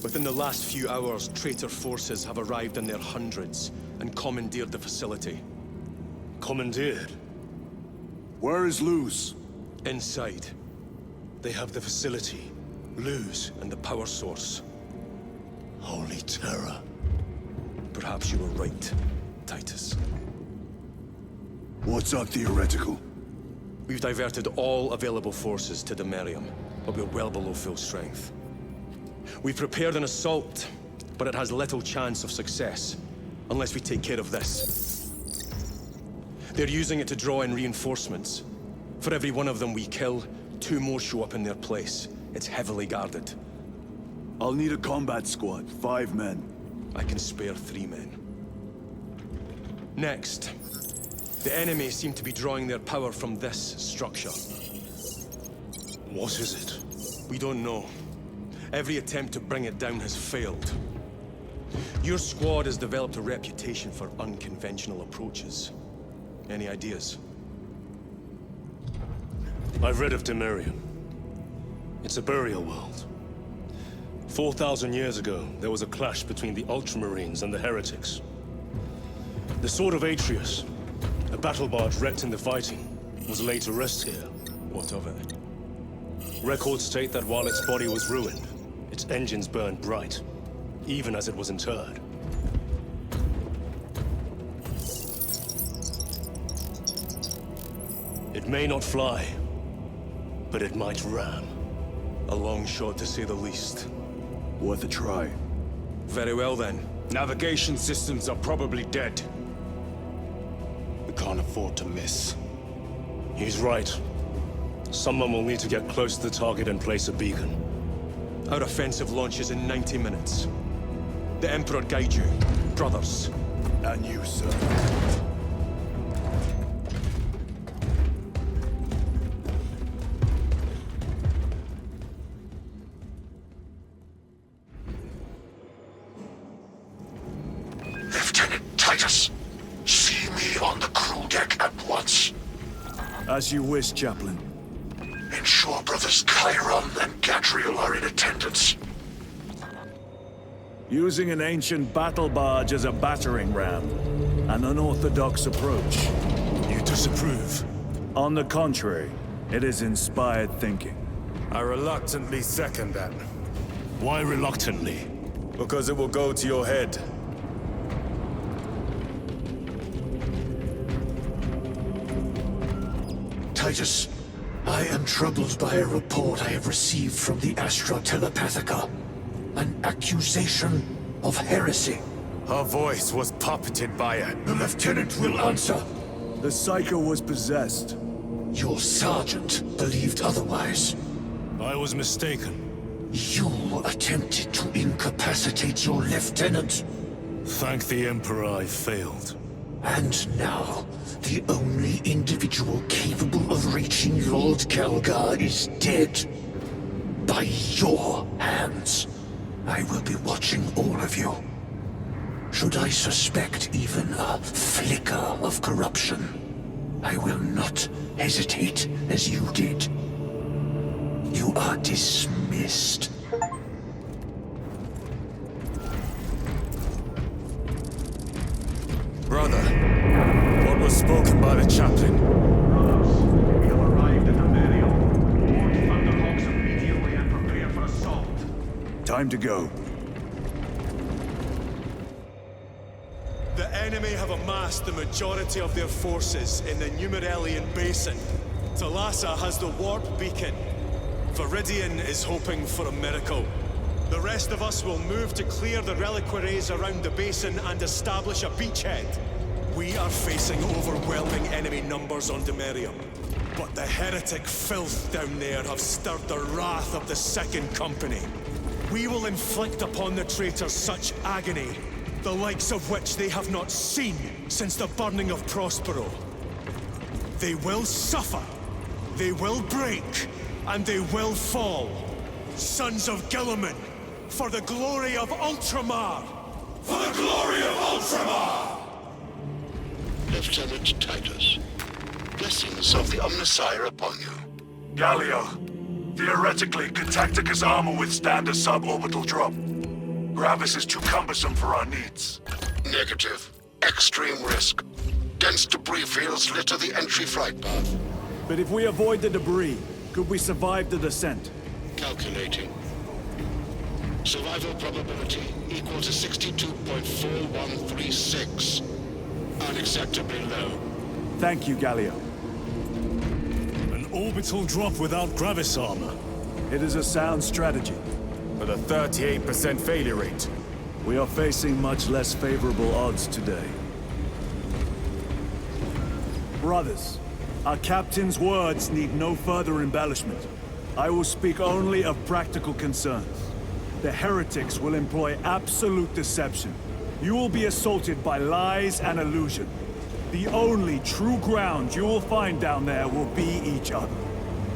Within the last few hours, traitor forces have arrived in their hundreds and commandeered the facility. Commandeered? Where is Luz? Inside. They have the facility, Luz, and the power source. Holy terror. Perhaps you were right, Titus. What's our theoretical? We've diverted all available forces to Demerium, but we're well below full strength. We've prepared an assault, but it has little chance of success, unless we take care of this. They're using it to draw in reinforcements. For every one of them we kill, 2 more show up in their place. It's heavily guarded. I'll need a combat squad, 5 men. I can spare 3 men. Next. The enemy seem to be drawing their power from this structure. What is it? We don't know. Every attempt to bring it down has failed. Your squad has developed a reputation for unconventional approaches. Any ideas? I've read of Demerium. It's a burial world. 4,000 years ago, there was a clash between the Ultramarines and the Heretics. The Sword of Atreus, a battle barge wrecked in the fighting, was laid to rest here. What of it? Records state that while its body was ruined, its engines burned bright, even as it was interred. It may not fly, but it might ram. A long shot to say the least. Worth a try. Very well then. Navigation systems are probably dead. We can't afford to miss. He's right. Someone will need to get close to the target and place a beacon. Our offensive launches in 90 minutes. The Emperor guide you, brothers. And you, sir. Lieutenant Titus, see me on the crew deck at once. As you wish, Chaplain. Ensure brothers Chiron and Gadriel are in attendance. Using an ancient battle barge as a battering ram. An unorthodox approach. You disapprove? On the contrary, it is inspired thinking. I reluctantly second that. Why reluctantly? Because it will go to your head. Titus, I am troubled by a report I have received from the Astra Telepathica. An accusation of heresy. Her voice was puppeted by it. The lieutenant will answer. The Psycho was possessed. Your sergeant believed otherwise. I was mistaken. You attempted to incapacitate your lieutenant. Thank the Emperor I failed. And now, the only individual capable of reaching Lord Calgar is dead. By your hands. I will be watching all of you. Should I suspect even a flicker of corruption, I will not hesitate as you did. You are dismissed. Brother, what was spoken by the chaplain? Brothers, we have arrived at the burial. Board Thunderhawks immediately and prepare for assault. Time to go. The enemy have amassed the majority of their forces in the Numerelian Basin. Thalassa has the warp beacon. Viridian is hoping for a miracle. The rest of us will move to clear the reliquaries around the basin and establish a beachhead. We are facing overwhelming enemy numbers on Demerium. But the heretic filth down there have stirred the wrath of the Second Company. We will inflict upon the traitors such agony, the likes of which they have not seen since the burning of Prospero. They will suffer, they will break, and they will fall. Sons of Guilliman, for the glory of Ultramar! For the glory of Ultramar! Lieutenant Titus, blessings of the Omnissiah upon you. Gallia, theoretically, could Tacticus armor withstand a suborbital drop? Gravis is too cumbersome for our needs. Negative. Extreme risk. Dense debris fields litter the entry flight path. But if we avoid the debris, could we survive the descent? Calculating. Survival probability equal to 62.4136. Unacceptably low. Thank you, Gallia. An orbital drop without Gravis armor. It is a sound strategy. With a 38% failure rate. We are facing much less favorable odds today. Brothers, our captain's words need no further embellishment. I will speak only of practical concerns. The heretics will employ absolute deception. You will be assaulted by lies and illusion. The only true ground you will find down there will be each other.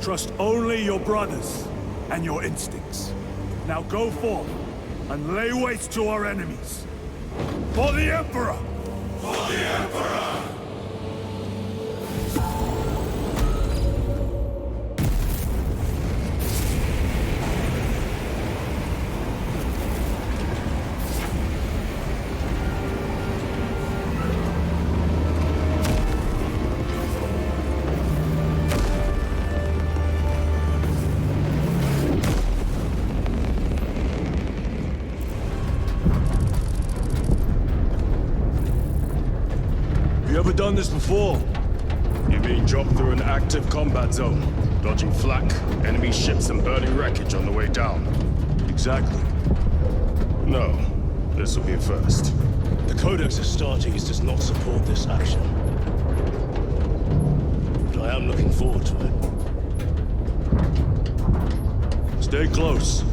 Trust only your brothers and your instincts. Now go forth and lay waste to our enemies. For the Emperor! For the Emperor! Ever done this before? You mean drop through an active combat zone, dodging flak, enemy ships and burning wreckage on the way down? Exactly. No, this will be a first. The Codex Astartes does not support this action. But I am looking forward to it. Stay close.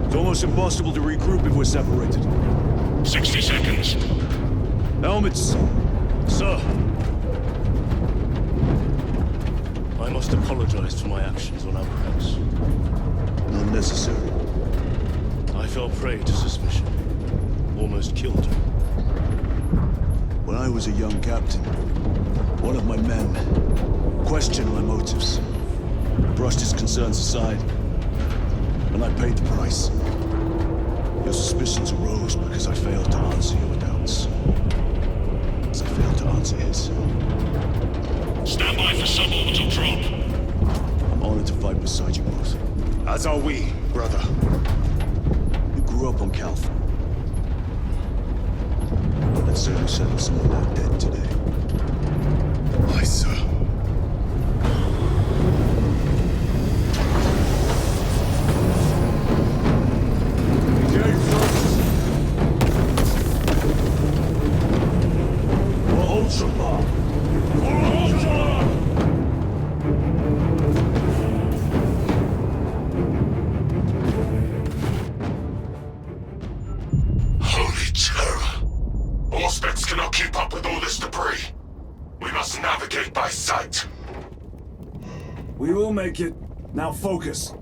It's almost impossible to regroup if we're separated. 60 seconds. Helmets! Sir! I must apologize for my actions on Abrax. Unnecessary. I fell prey to suspicion. Almost killed him. When I was a young captain, one of my men questioned my motives. I brushed his concerns aside, and I paid the price. Your suspicions arose because I failed to answer your doubts. I failed to answer his. Stand by for suborbital drop. I'm honored to fight beside you both. As are we, brother. You grew up on Calth. That certainly settled some of that dead today. Aye, sir. Holy terror. Auspex cannot keep up with all this debris. We must navigate by sight. We will make it. Now focus.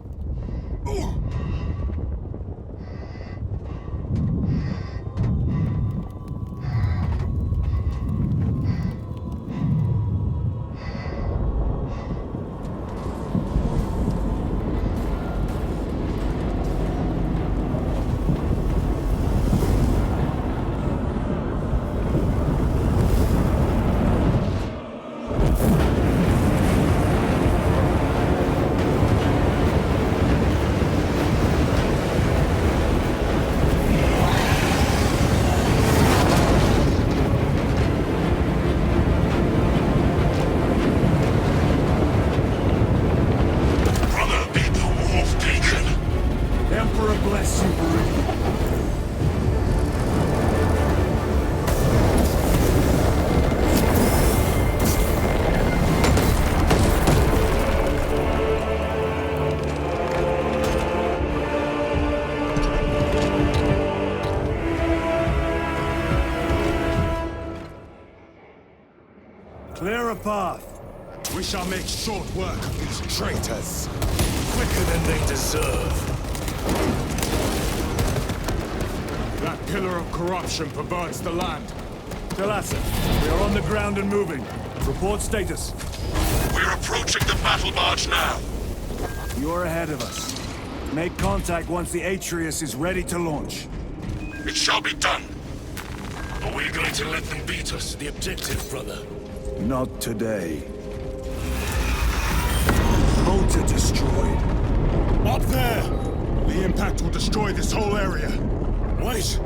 Clear a path. We shall make short work of these traitors. Quicker than they deserve. That pillar of corruption perverts the land. Talassa, we are on the ground and moving. Report status. We're approaching the battle barge now. You're ahead of us. Make contact once the Atreus is ready to launch. It shall be done. Are we going to let them beat us to the objective, brother? Not today. Motor destroyed. Up there! The impact will destroy this whole area. Wait!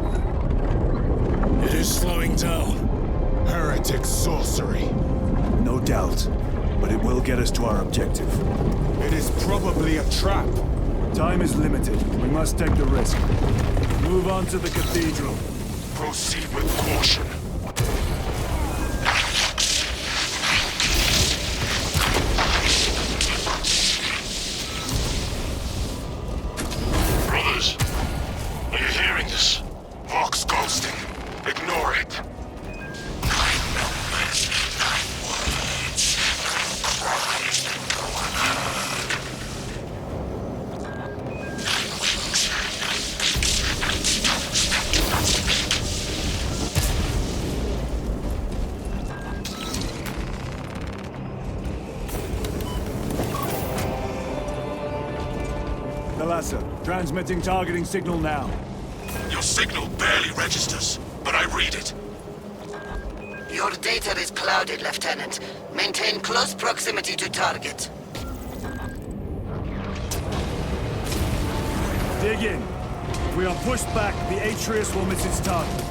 It is slowing down. Heretic sorcery. No doubt, but it will get us to our objective. It is probably a trap. Time is limited. We must take the risk. Move on to the cathedral. Proceed with caution. Brothers, are you hearing this? Vox ghosting. Ignore it. Talassa, transmitting targeting signal now. Your signal barely registers, but I read it. Your data is clouded, Lieutenant. Maintain close proximity to target. Dig in. If we are pushed back, the Atreus will miss its target.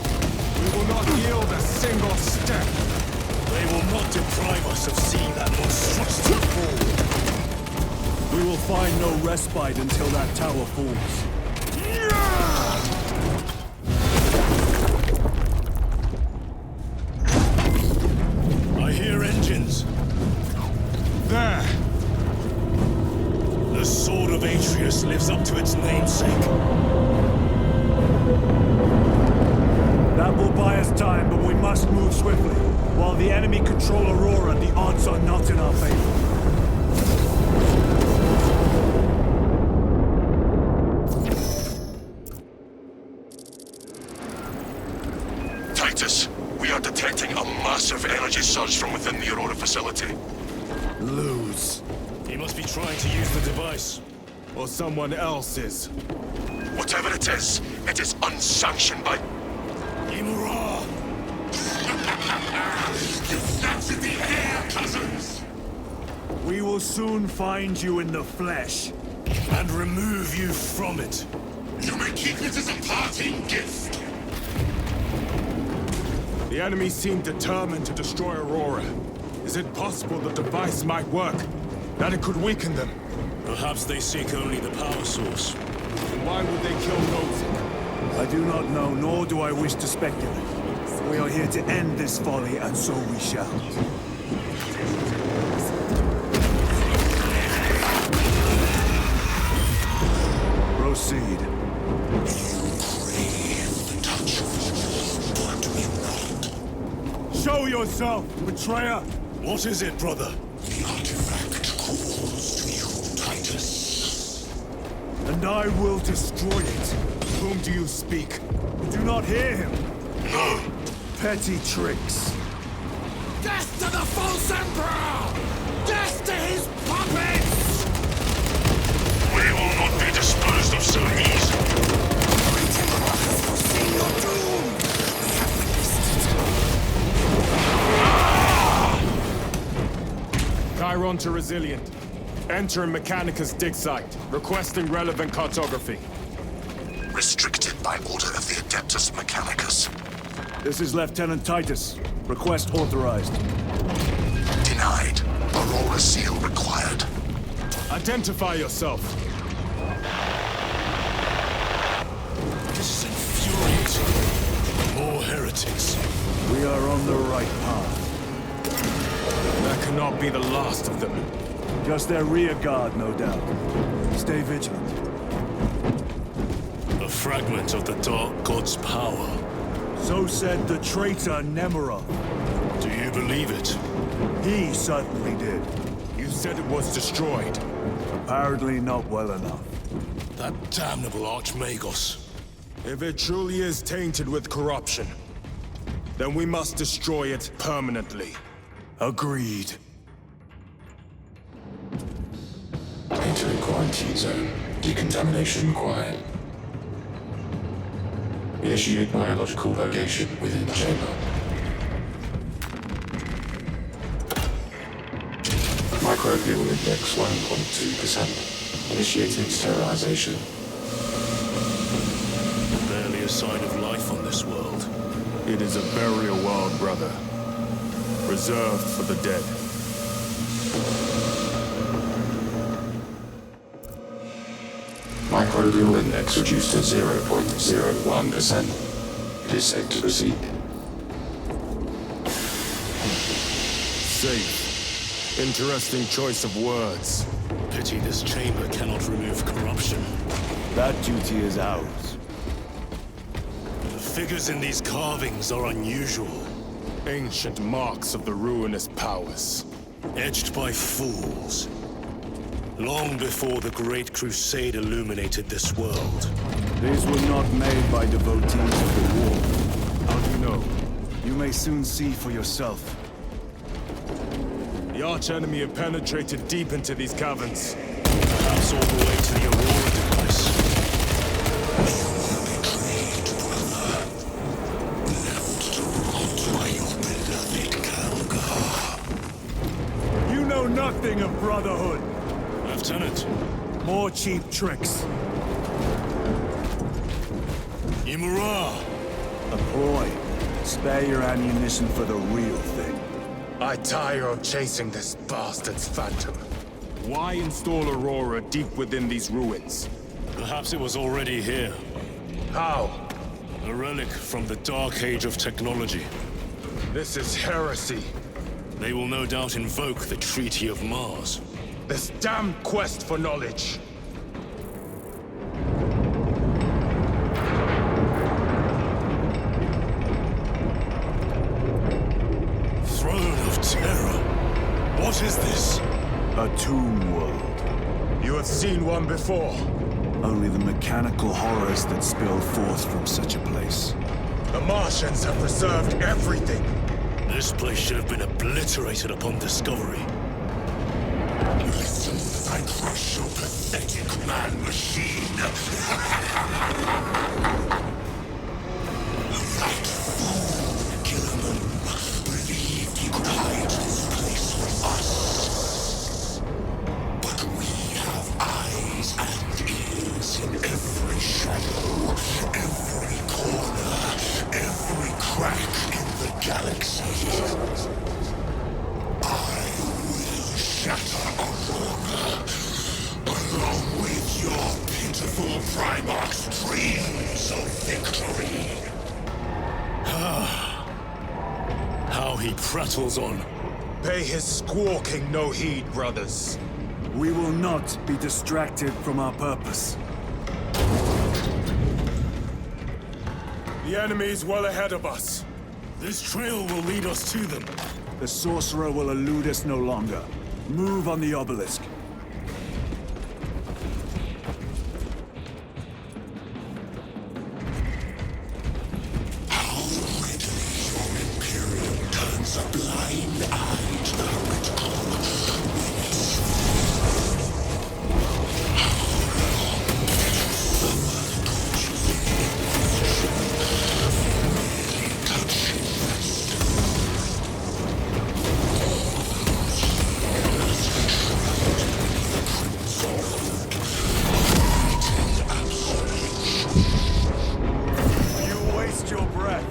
We will not yield a single step. They will not deprive us of seeing that monstrosity fall. We will find no respite until that tower falls. I hear engines. There! The Sword of Atreus lives up to its namesake. That will buy us time, but we must move swiftly. While the enemy control Aurora, the odds are not in our favor. Titus, we are detecting a massive energy surge from within the Aurora facility. Lose. He must be trying to use the device. Or someone else is. Whatever it is unsanctioned by... Imura! You snaps in the air, cousins! We will soon find you in the flesh. And remove you from it. You may keep it as a parting gift. The enemy seem determined to destroy Aurora. Is it possible the device might work? That it could weaken them? Perhaps they seek only the power source. Then why would they kill Nozi? I do not know, nor do I wish to speculate. We are here to end this folly, and so we shall. Proceed. Show yourself, betrayer! What is it, brother? The artifact calls to you, Titus. And I will destroy it. Whom do you speak? Do not hear him. No. Petty tricks. Death to the false emperor! Death to his puppets! We will not be disposed of so easily. Great Emperor has foreseen your doom! We have witnessed it. Chiron to Resilient. Enter Mechanicus dig site. Requesting relevant cartography. Restricted by order of the Adeptus Mechanicus. This is Lieutenant Titus. Request authorized. Denied. Aurora seal required. Identify yourself. This is infuriating. More heretics. We are on the right path. That cannot be the last of them. Just their rear guard, no doubt. Stay vigilant. A fragment of the Dark God's power. So said the traitor Nemeroth. Do you believe it. He certainly did. You said it was destroyed. Apparently not well enough. That damnable Archmagos. If it truly is tainted with corruption, then we must destroy it permanently. Agreed. Entering quarantine zone. Decontamination required. Initiate biological purgation within the chamber. Microbial index 1.2%. Initiating sterilization. Barely a sign of life on this world. It is a burial world, brother. Reserved for the dead. Microbial index reduced to 0.01%. It is safe to proceed. Safe. Interesting choice of words. Pity this chamber cannot remove corruption. That duty is ours. The figures in these carvings are unusual. Ancient marks of the ruinous powers. Etched by fools. Long before the Great Crusade illuminated this world. These were not made by devotees of the war. How do you know? You may soon see for yourself. The archenemy have penetrated deep into these caverns. Perhaps all the way to the Aurora device. You know nothing of brotherhood. Lieutenant. More cheap tricks. Imura! A ploy. Spare your ammunition for the real thing. I tire of chasing this bastard's phantom. Why install Aurora deep within these ruins? Perhaps it was already here. How? A relic from the Dark Age of technology. This is heresy. They will no doubt invoke the Treaty of Mars. This damn quest for knowledge. Throne of Terror. What is this? A tomb world. You have seen one before. Only the mechanical horrors that spill forth from such a place. The Martians have preserved everything. This place should have been obliterated upon discovery. Listen, I crush your pathetic man-machine. That fool, Gilliman, believed he could hide this place from us. But we have eyes and ears in every shadow, every corner, every crack in the galaxy. Shatter Aurora, along with your pitiful Primarch's dreams of victory. How he prattles on. Pay his squawking no heed, brothers. We will not be distracted from our purpose. The enemy is well ahead of us. This trail will lead us to them. The sorcerer will elude us no longer. Move on the obelisk. How readily your Imperium turns a blind eye to the heretical. Waste your breath.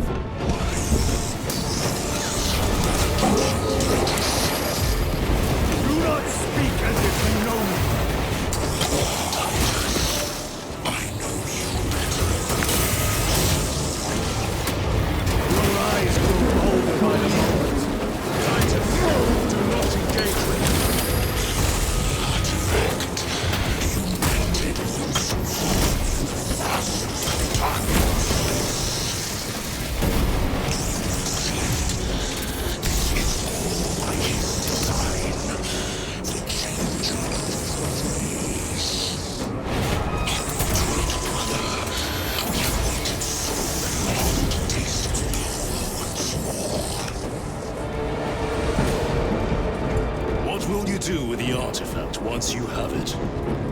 artifact once you have it.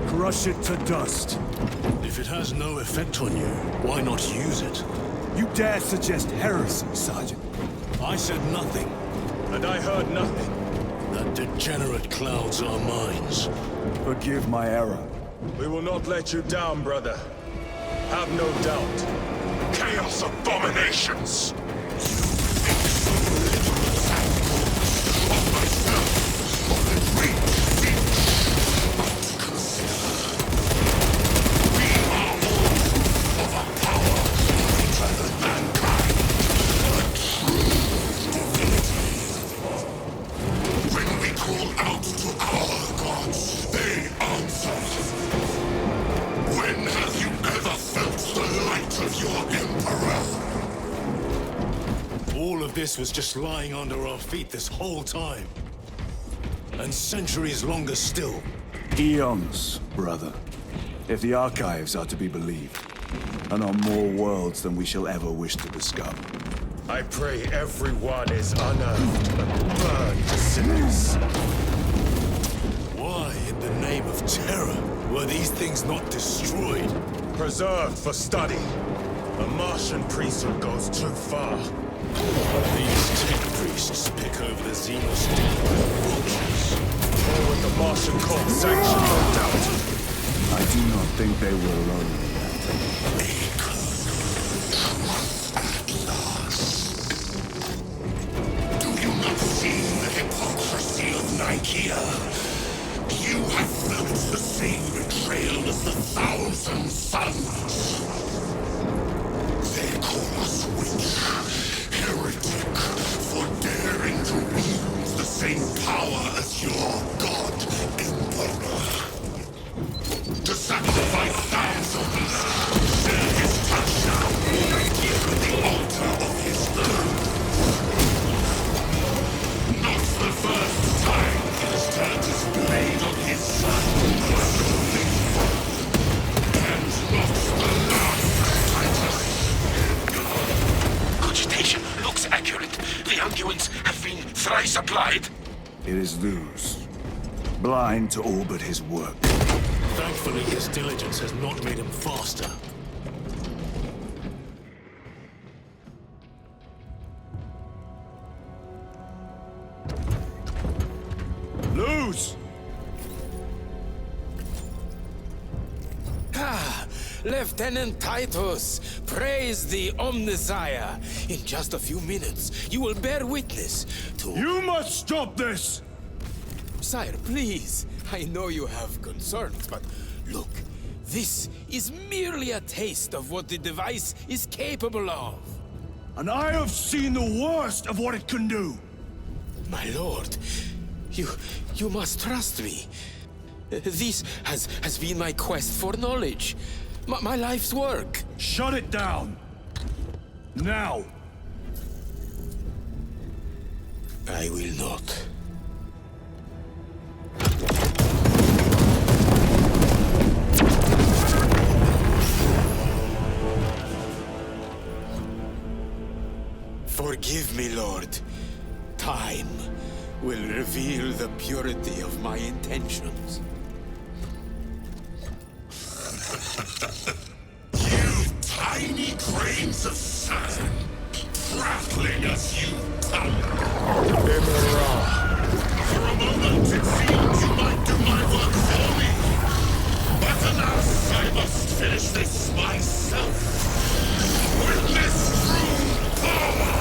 Crush it to dust. If it has no effect on you, why not use it? You dare suggest heresy, Sergeant? I said nothing. And I heard nothing. That degenerate clouds our minds. Forgive my error. We will not let you down, brother. Have no doubt. Chaos abominations! This was just lying under our feet this whole time. And centuries longer still. Eons, brother. If the archives are to be believed. And on more worlds than we shall ever wish to discover. I pray everyone is unearthed and burned to cinders. Why, in the name of terror, were these things not destroyed? Preserved for study. A Martian priesthood goes too far. These tech priests pick over the Xenos dead by the vultures. Or with the Martian cult sanctioned, no doubt. I do not think they were alone in that. At last. Do you not see the hypocrisy of Nicaea? You have felt the same betrayal as the Thousand Suns. They call us witch. Heretic, for daring to wield the same power as your god, Emperor. To sacrifice thousands, share his touchdown, at the altar of his throne. Not the first time he has turned his blade on his son, and not the last, Titus. Cogitation looks accurate. The unguents have been thrice applied. It is Luz. Blind to all but his work. Thankfully, his diligence has not made him faster. Luz! Ah, Lieutenant Titus, praise the Omnissiah. In just a few minutes, you will bear witness to... You must stop this! Sire, please. I know you have concerns, but look, this is merely a taste of what the device is capable of. And I have seen the worst of what it can do! My lord, you must trust me. This has been my quest for knowledge. My life's work. Shut it down! Now! I will not. Forgive me, Lord. Time will reveal the purity of my intentions. You tiny grains of sand, prattling as you tumble. For a moment it seemed you might do my work for me. But alas, I must finish this myself. Witness true power!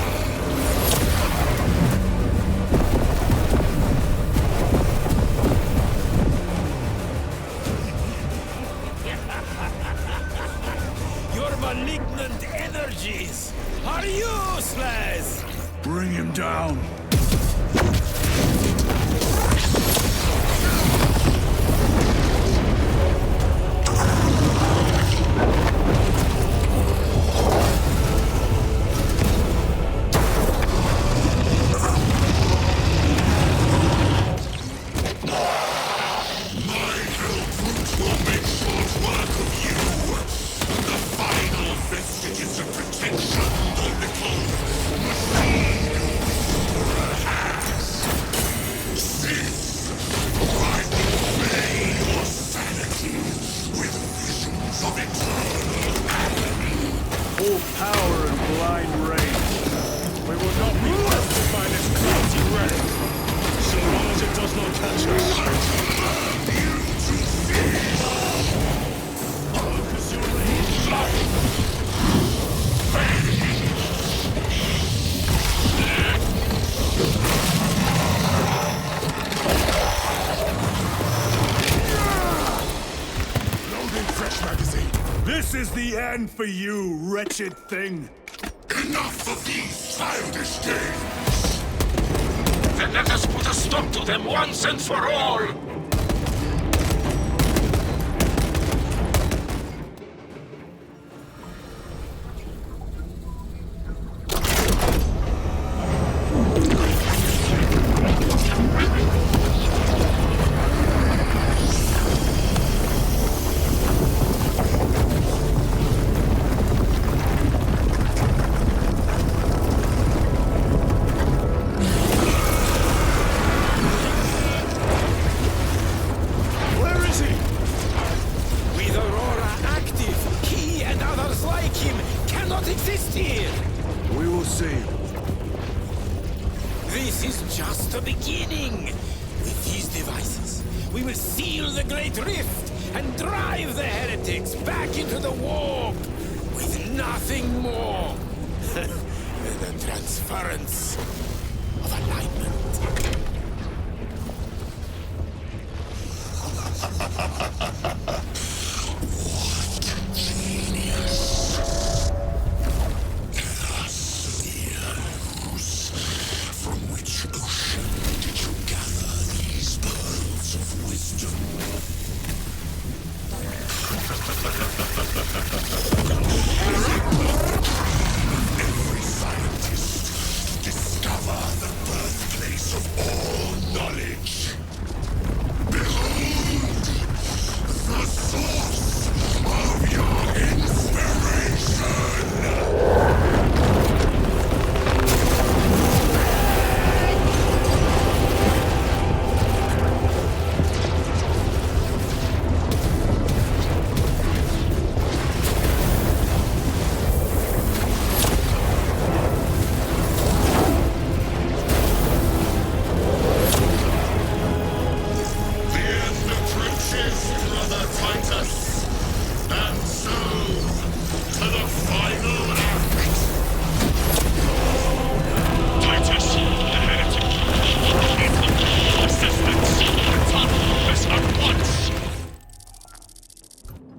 Your malignant energies are useless! Bring him down! catch us. Loading fresh magazine. This is the end for you, wretched thing. Enough of these childish games! Then let us put a stop to them once and for all! Exist here! We will see. This is just the beginning. With these devices, we will seal the Great Rift and drive the heretics back into the warp with nothing more than the transference of alignment. Every scientist discover the birthplace of all knowledge. Behold, the source of your inspiration!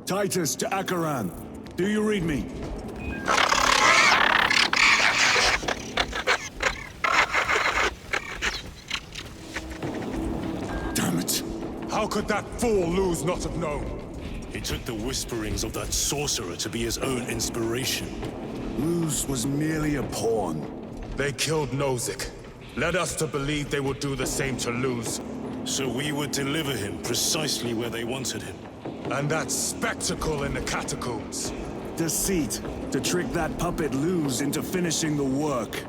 Titus to Acheran. Do you read me? Damn it! How could that fool Luz not have known? He took the whisperings of that sorcerer to be his own inspiration. Luz was merely a pawn. They killed Nozick. Led us to believe they would do the same to Luz. So we would deliver him precisely where they wanted him. And that spectacle in the catacombs. Deceit. To trick that puppet Luz into finishing the work.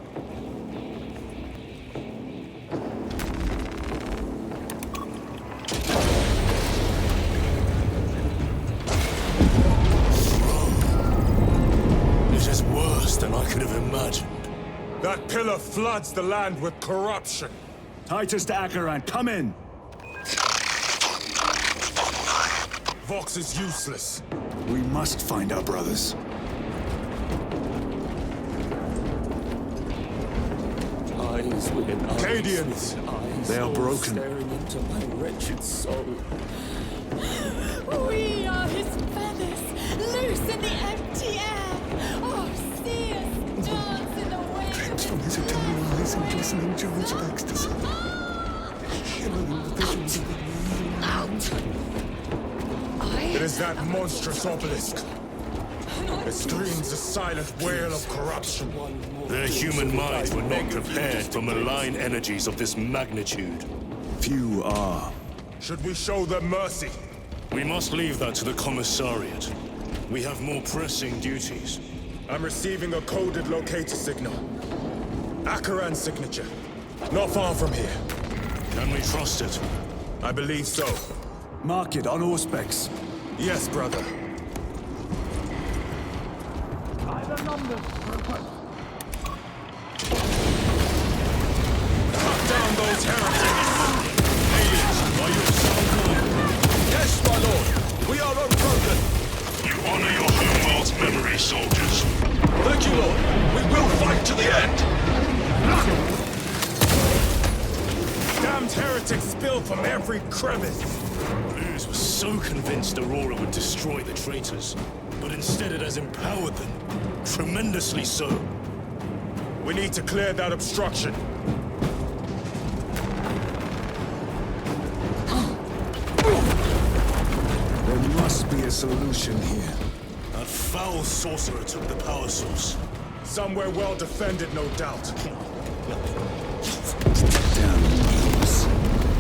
It is worse than I could have imagined. That pillar floods the land with corruption. Titus to Acheran, come in! Vox is useless. We must find our brothers. Eyes within eyes. Cadians! They are broken. Staring into my wretched soul. We are his feathers, loose in the empty air. Oh, see us dance in the wind. Dreams from his eternal eyes and glistening jewels of ecstasy. Shimmering visions of the Out! It is that monstrous obelisk. It screams a silent wail of corruption. Their human minds were not prepared for malign energies of this magnitude. Few are. Should we show them mercy? We must leave that to the commissariat. We have more pressing duties. I'm receiving a coded locator signal. Acheran's signature. Not far from here. Can we trust it? I believe so. Mark it on Auspex. Yes, brother. Either numbers. Cut down those heretics! heretics spill from every crevice. Blues was so convinced Aurora would destroy the traitors, but instead it has empowered them. Tremendously so. We need to clear that obstruction. There must be a solution here. That foul sorcerer took the power source. Somewhere well defended, no doubt.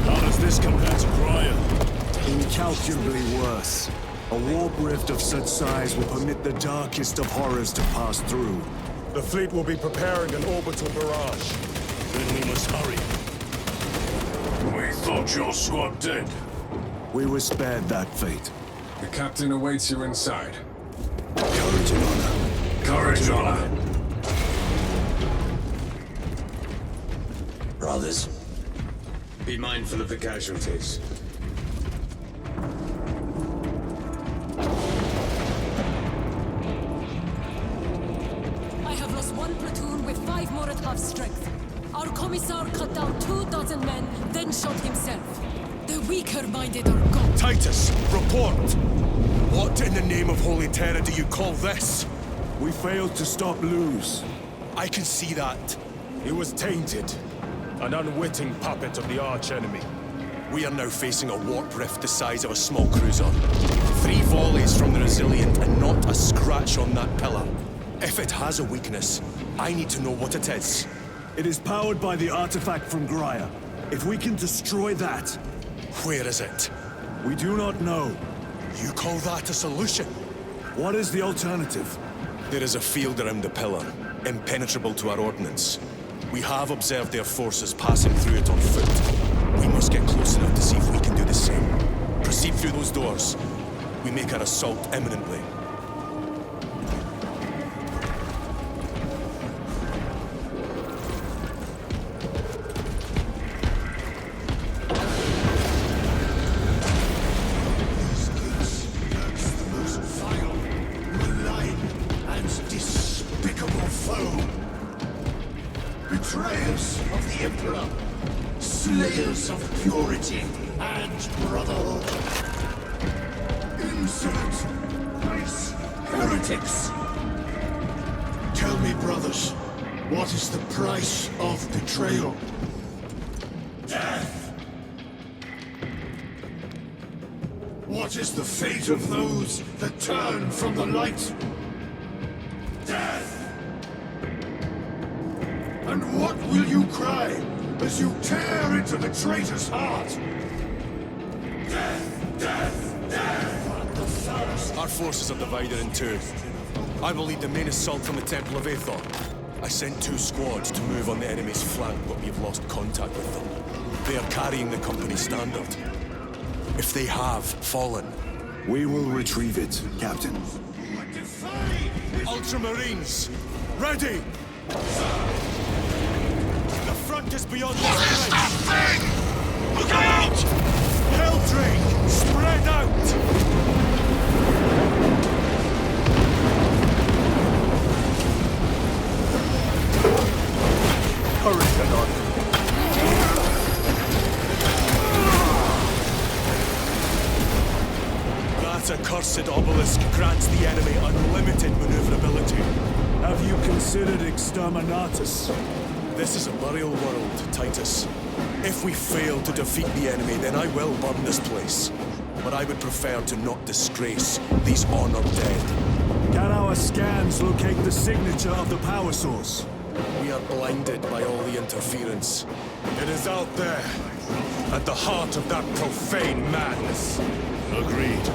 How does this compare to Graya? Incalculably worse. A warp rift of such size will permit the darkest of horrors to pass through. The fleet will be preparing an orbital barrage. Then we must hurry. We thought your squad dead. We were spared that fate. The captain awaits you inside. Courage and honor. Courage and honor. Brothers, be mindful of the casualties. I have lost one platoon with 5 more at half strength. Our commissar cut down 24 men, then shot himself. The weaker-minded are gone. Titus, report! What in the name of Holy Terra do you call this? We failed to stop Luz. I can see that. He was tainted. An unwitting puppet of the arch-enemy. We are now facing a warp rift the size of a small cruiser. 3 volleys from the Resilient and not a scratch on that pillar. If it has a weakness, I need to know what it is. It is powered by the artifact from Graya. If we can destroy that... Where is it? We do not know. You call that a solution? What is the alternative? There is a field around the pillar, impenetrable to our ordnance. We have observed their forces passing through it on foot. We must get close enough to see if we can do the same. Proceed through those doors. We make our assault imminently. Betrayers of the Emperor, slayers of purity and brotherhood, insolent, base heretics. Tell me, brothers, what is the price of betrayal? Death. What is the fate of those that turn from the light? Death. And what will you cry as you tear into the traitor's heart? Death! Death! Death! The first. Our forces are divided in 2. I will lead the main assault from the Temple of Aethor. I sent 2 squads to move on the enemy's flank, but we have lost contact with them. They are carrying the company standard. If they have fallen... We will retrieve it, Captain. Ultramarines! Ready! The front is beyond this bridge! That thing! Look out! Helldrake! Spread out! Hurry, That accursed obelisk grants the enemy unlimited maneuverability. Have you considered Exterminatus? This is a burial world, Titus. If we fail to defeat the enemy, then I will burn this place. But I would prefer to not disgrace these honored dead. Can our scans locate the signature of the power source? We are blinded by all the interference. It is out there, at the heart of that profane madness. Agreed.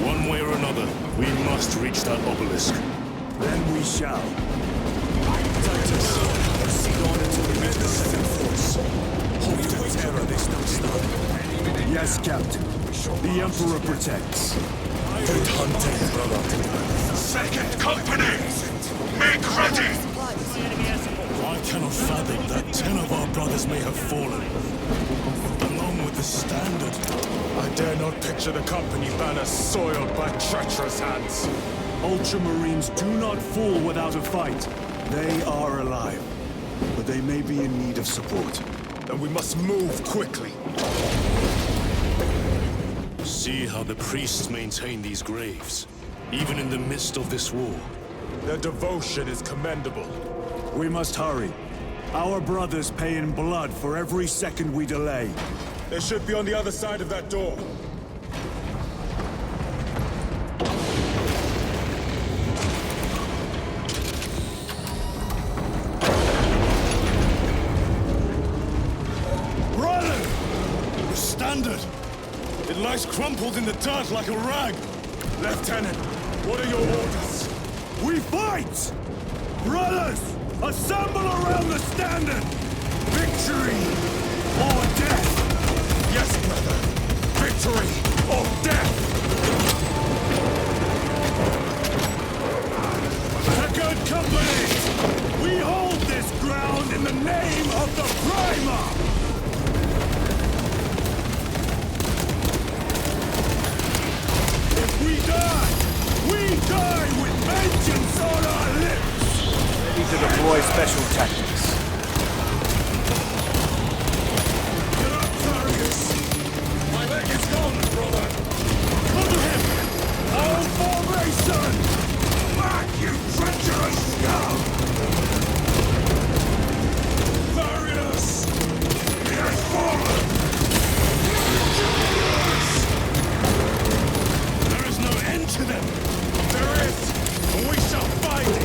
One way or another, we must reach that obelisk. Then we shall. Titus, proceed on until we meet the second force. Hope to terror they still stand. Yes, Captain. The Emperor protects. Good hunting, brother. Second company! Make ready! I cannot fathom that 10 of our brothers may have fallen. Along with the standard. I dare not picture the company banner soiled by treacherous hands. Ultramarines do not fall without a fight. They are alive, but they may be in need of support. then we must move quickly. See how the priests maintain these graves, even in the midst of this war. Their devotion is commendable. We must hurry. Our brothers pay in blood for every second we delay. They should be on the other side of that door. Brother! The standard! It lies crumpled in the dirt like a rag! Lieutenant, what are your orders? We fight! Brothers, assemble around the standard! Victory or death! Yes, brother! Victory or death! Second Company! We hold this ground in the name of the Primer! If we die with vengeance on our lips! Ready to deploy special tactics. Get up, Tharius! My leg is gone, brother! Cover him! Our formation! Back, you treacherous scum! Tharius! He has fallen! There is no end to them! There is! And we shall find it!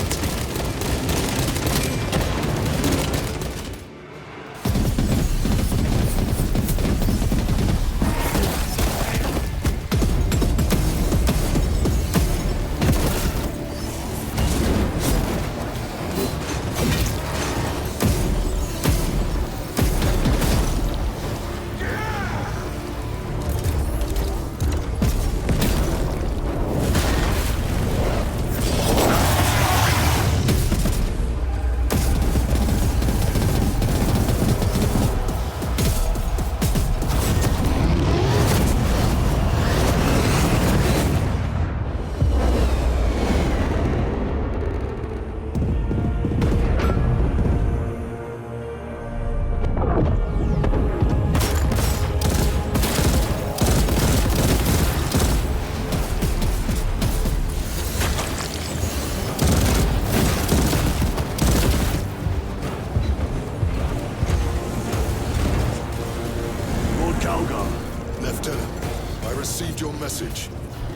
Lieutenant, I received your message.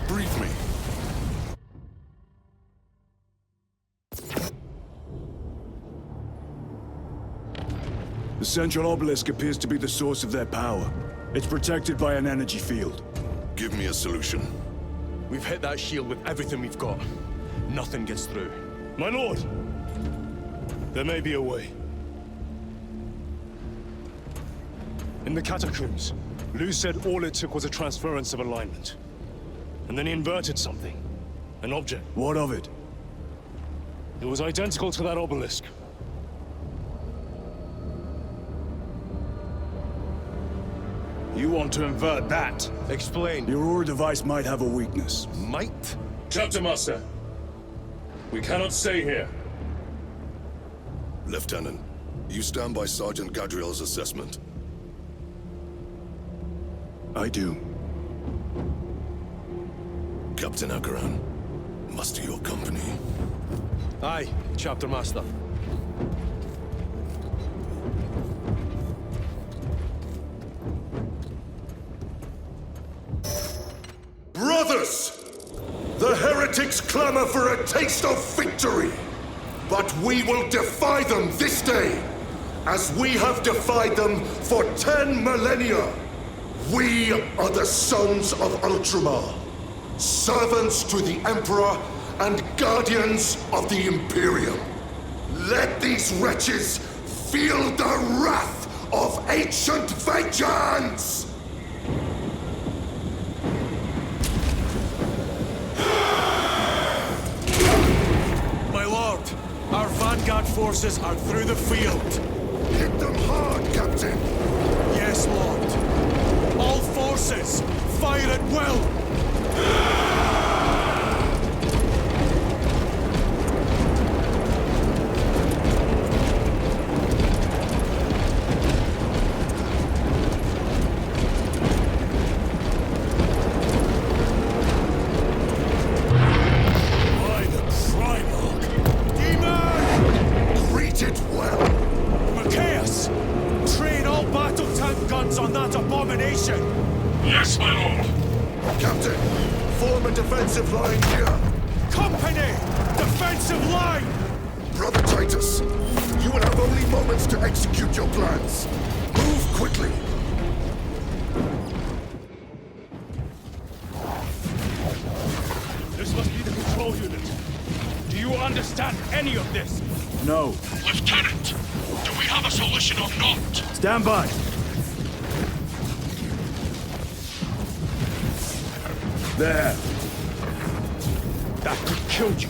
Brief me. The central obelisk appears to be the source of their power. It's protected by an energy field. Give me a solution. We've hit that shield with everything we've got. Nothing gets through. My lord! There may be a way. In the catacombs, Lou said all it took was a transference of alignment. And then he inverted something. An object. What of it? It was identical to that obelisk. You want to invert that? Explain. Your Aura device might have a weakness. Might? Captain Master, we cannot stay here. Lieutenant, you stand by Sergeant Gadriel's assessment. I do. Captain Akaran, muster your company. Aye, Chapter Master. Brothers! The heretics clamor for a taste of victory! But we will defy them this day, as we have defied them for 10 millennia! We are the sons of Ultramar, servants to the Emperor and guardians of the Imperium. Let these wretches feel the wrath of ancient vengeance! My lord, our vanguard forces are through the field. Hit them hard, Captain! Yes, lord. All forces, fire at will! hands on that abomination! Yes, my lord. Captain, form a defensive line here. Company! Defensive line! Brother Titus, you will have only moments to execute your plans. Move quickly. This must be the control unit. Do you understand any of this? No. Lieutenant, do we have a solution or not? Stand by. There. That could kill you.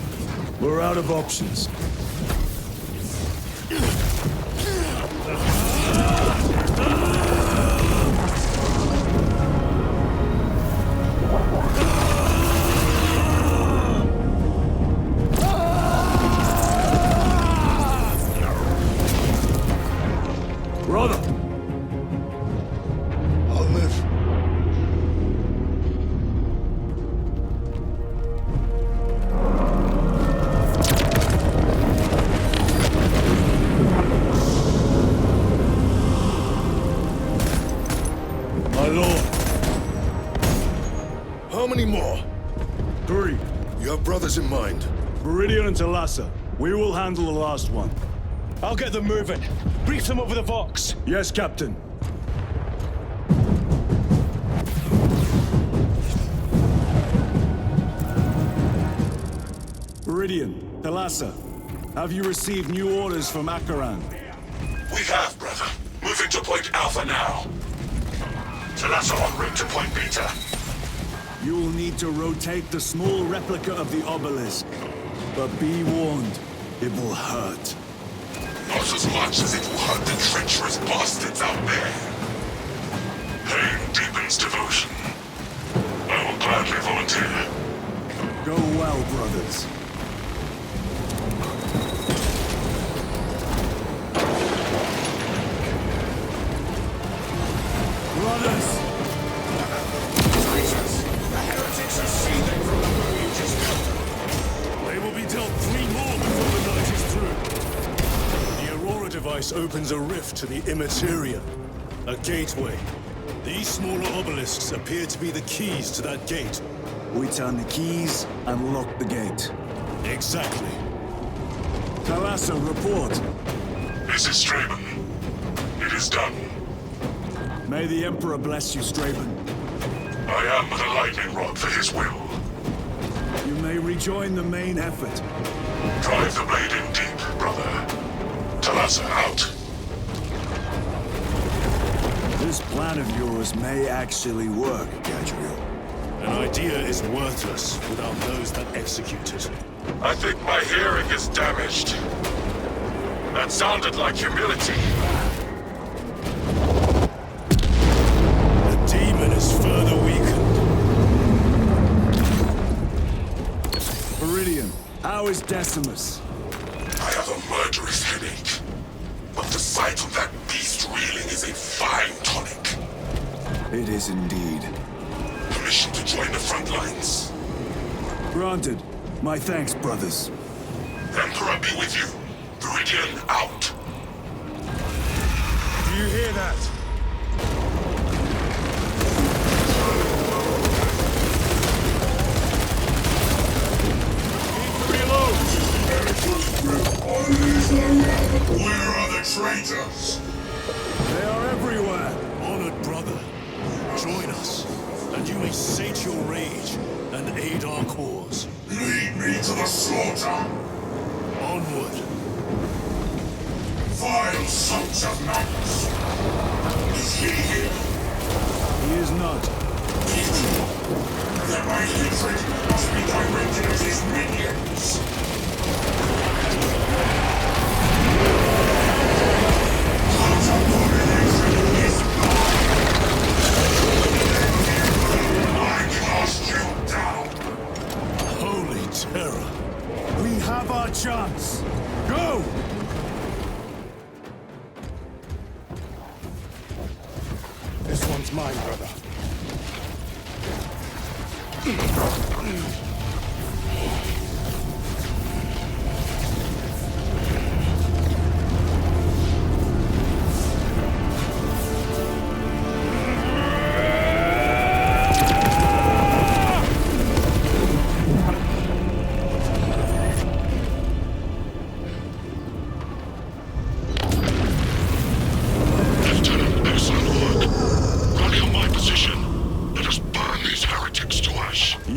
We're out of options. Brother! I'll live. My lord. How many more? 3. You have brothers in mind. Viridian and Talassa. We will handle the last one. I'll get them moving. Brief them over the Vox. Yes, Captain. Viridian, Talassa, have you received new orders from Akaran? We have, brother. Moving to Point Alpha now. Talassa en route to Point Beta. You will need to rotate the small replica of the obelisk. But be warned, it will hurt. Not as much as it will hurt the treacherous bastards out there. Pain deepens devotion. I will gladly volunteer. Go well, brothers. Brothers! Titus, the heretics are seething from the blow you just dealt. They will be dealt 3 more before the night is through. The Aurora device opens a rift to the Immaterium, a gateway. These smaller obelisks appear to be the keys to that gate. We turn the keys and lock the gate. Exactly. Talassa, report. This is Straben. It is done. May the Emperor bless you, Straben. I am the lightning rod for his will. You may rejoin the main effort. Drive the blade in deep, brother. Talassa out. This plan of yours may actually work, Gadriel. An idea is worthless without those that execute it. I think my hearing is damaged. That sounded like humility. The demon is further weakened. Viridian, how is Decimus? I have a murderous headache. But the sight of that beast reeling is a fine tonic. It is indeed. Permission to join the front lines. Granted. My thanks, brothers. Emperor be with you. Viridian out. Do you hear that? Reload! Where are the traitors? They are everywhere. Honored brother, join us, and you may sate your rage and aid our cause. Lead me to the slaughter. Onward. Vile sons of Magnus. Is he here? He is not. Then my hatred must be directed at his minions. God's abomination is I cast you down. Holy terror. We have our chance. Go! This one's mine, brother.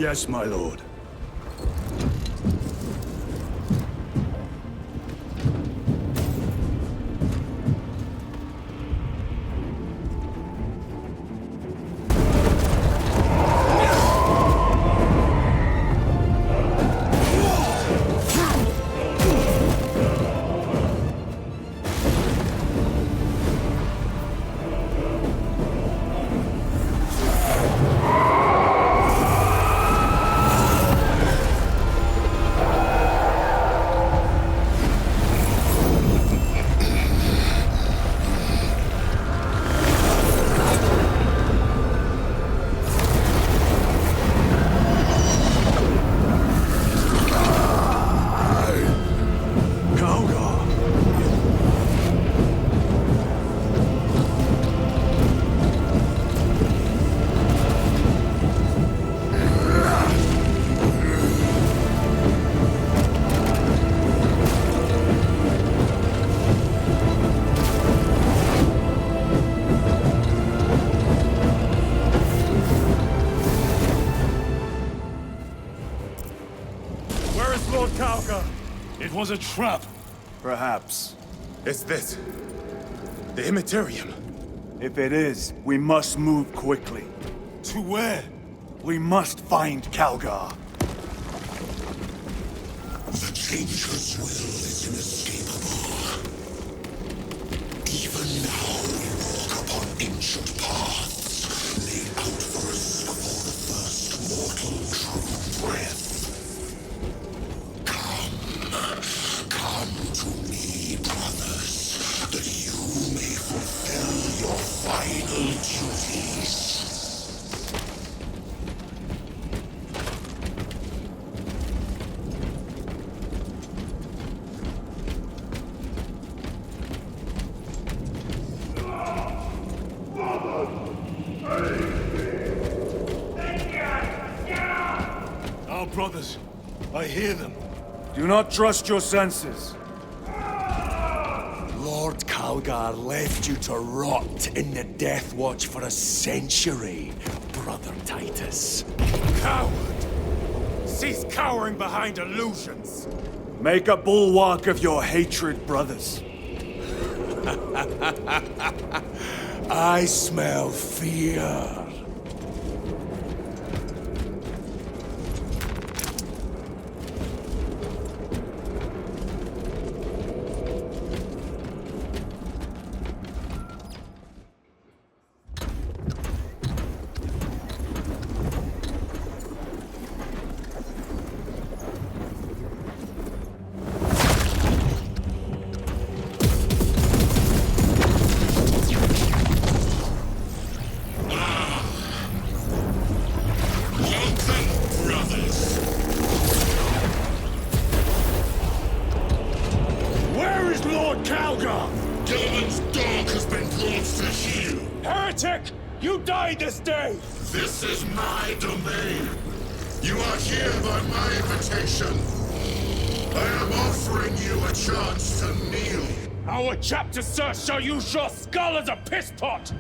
Yes, my lord. It was a trap. Perhaps. Is this the Immaterium? If it is, we must move quickly. To where? We must find Calgar. The Changer's will is inescapable. Even now we walk upon ancient paths, laid out for us before the first mortal true breath. Come to me, brothers, that you may fulfill your final duties. Our brothers, I hear them. Do not trust your senses. Lord Calgar left you to rot in the Death Watch for a century, Brother Titus. Coward! Cease cowering behind illusions! Make a bulwark of your hatred, brothers. I smell fear. This is my domain. You are here by my invitation. I am offering you a chance to kneel. Our chapter, sir, shall use your skull as a piss pot!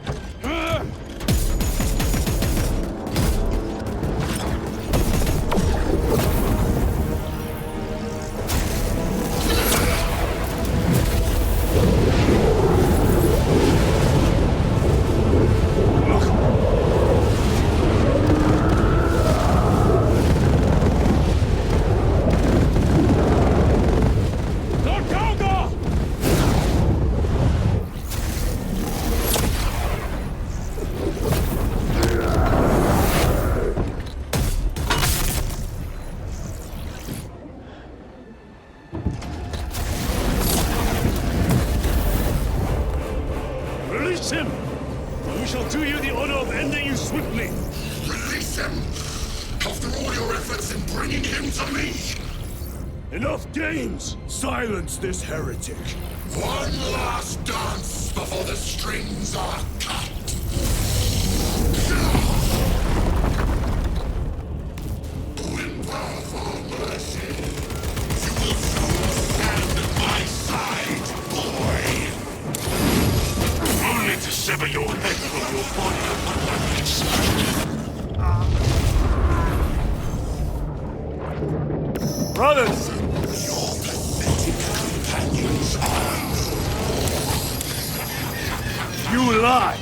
Silence this heretic. One last dance before the strings are cut. When thou for mercy, you will soon stand at my side, boy. Only to sever your head from your body upon my next. Brothers! Your pathetic companions are... You lie!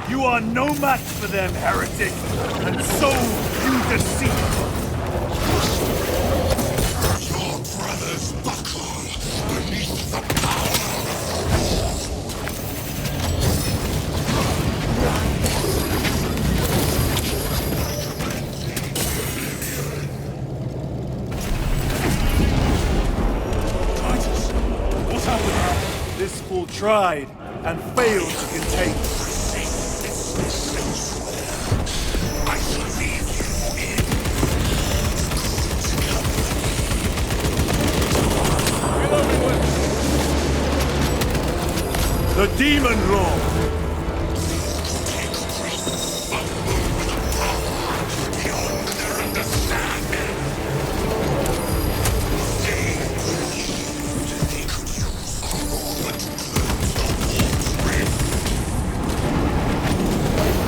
You are no match for them, heretic! And so you deceive! Your brothers buckle beneath the power Titus! What's happened? This fool tried and failed to contain. I shall leave you in The Demon Lord! beyond their understanding. They believed they could use Armor to close the Vault Rift.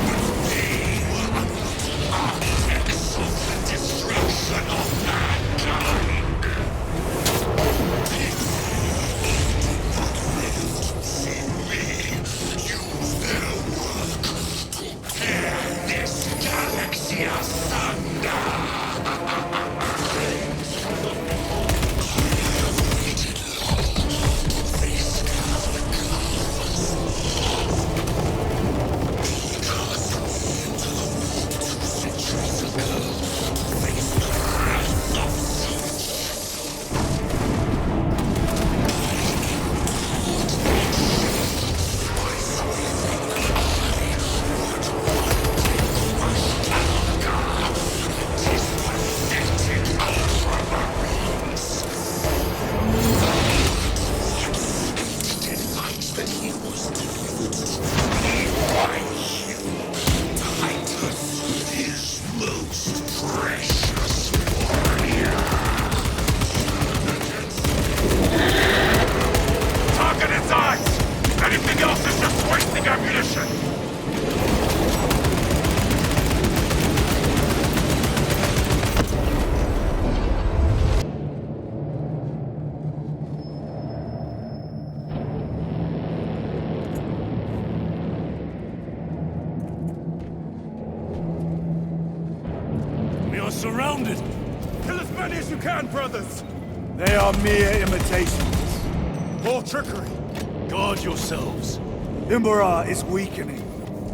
But they were unlucky architects of the destruction of mankind. They did not live to see me use their work to tear this galaxy asunder. Target its eyes! Anything else is just wasting ammunition! We are surrounded! Kill as many as you can, brothers! They are mere imitations. More trickery! Guard yourselves. Imbara is weakening.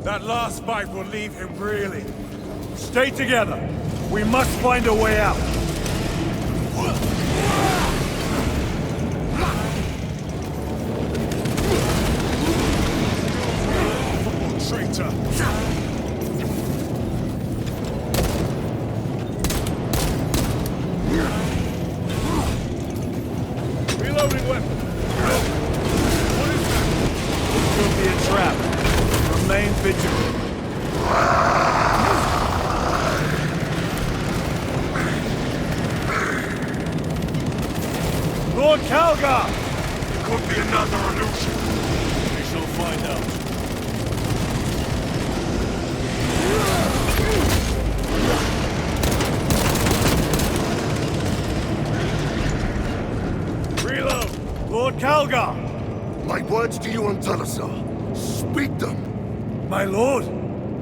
That last fight will leave him reeling. Stay together. We must find a way out. Traitor! Reloading weapon! This could be a trap. Remain vigilant. Lord Calgar! It could be another illusion. We shall find out. Reload! Lord Calgar! My words to you on Talasar. Speak them. My lord!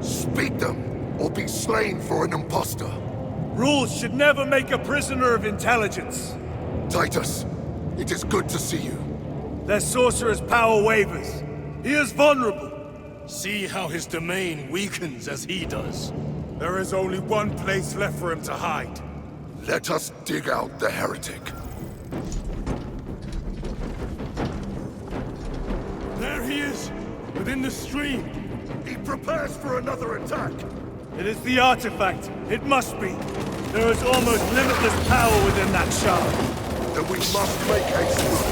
Speak them, or be slain for an impostor. Rules should never make a prisoner of intelligence. Titus, it is good to see you. Their sorcerer's power wavers. He is vulnerable. See how his domain weakens as he does. There is only one place left for him to hide. Let us dig out the heretic. There he is, within the stream. He prepares for another attack. It is the artifact. It must be. There is almost limitless power within that shard. Then we must make haste.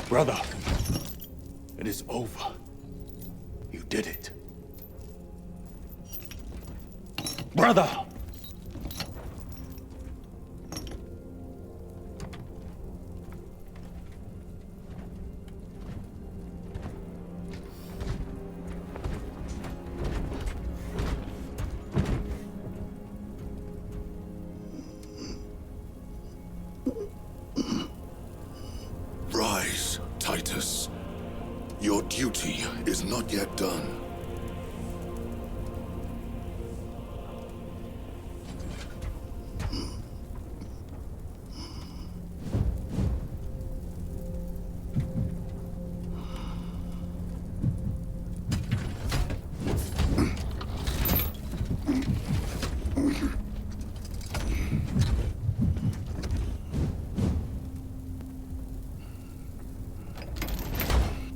Brother, it is over. You did it. Brother! Rise, Titus. Your duty is not yet done.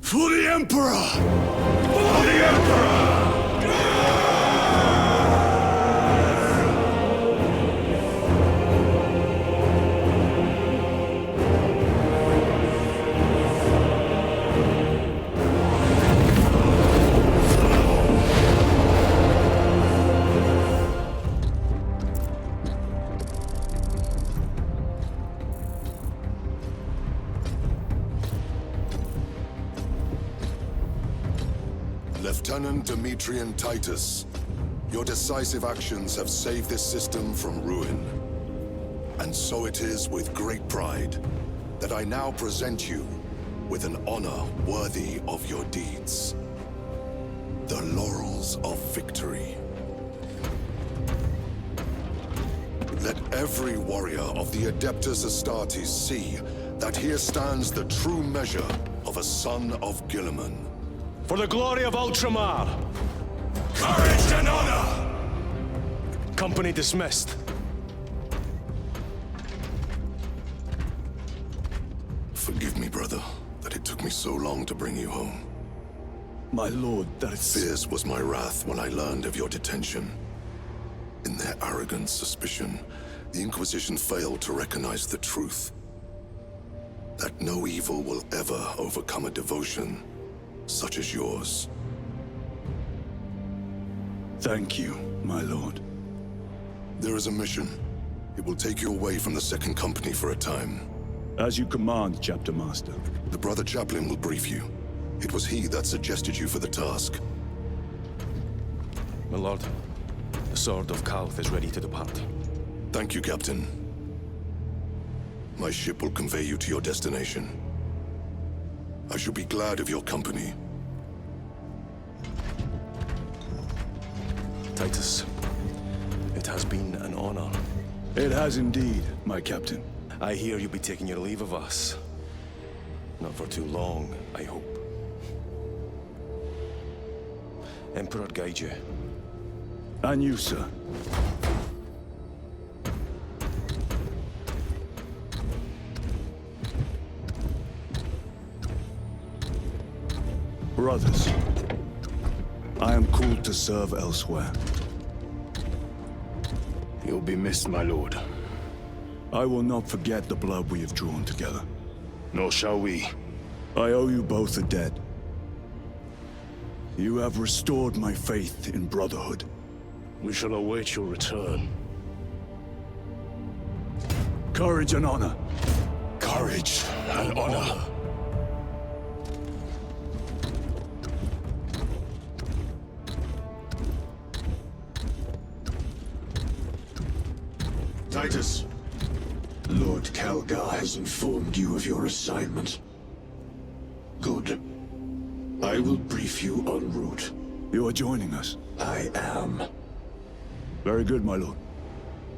For the Emperor! For the Emperor! Lieutenant Demetrian Titus, your decisive actions have saved this system from ruin. And so it is with great pride that I now present you with an honor worthy of your deeds. The Laurels of Victory. Let every warrior of the Adeptus Astartes see that here stands the true measure of a son of Guilliman. For the glory of Ultramar! Courage and honor! Company dismissed. Forgive me, brother, that it took me so long to bring you home. My lord, that's... Fierce was my wrath when I learned of your detention. In their arrogant suspicion, the Inquisition failed to recognize the truth. That no evil will ever overcome a devotion such as yours. Thank you, my lord. There is a mission. It will take you away from the Second Company for a time. As you command, Chapter Master. The Brother Chaplain will brief you. It was he that suggested you for the task. My lord, the Sword of Kauth is ready to depart. Thank you, Captain. My ship will convey you to your destination. I shall be glad of your company. Titus, it has been an honor. It has indeed, my captain. I hear you'll be taking your leave of us. Not for too long, I hope. Emperor guide you. And you, sir. Brothers, I am called to serve elsewhere. You'll be missed, my lord. I will not forget the blood we have drawn together. Nor shall we. I owe you both a debt. You have restored my faith in brotherhood. We shall await your return. Courage and honor. Courage and honor. Titus, Lord Calgar has informed you of your assignment. Good. I will brief you en route. You are joining us? I am. Very good, my lord.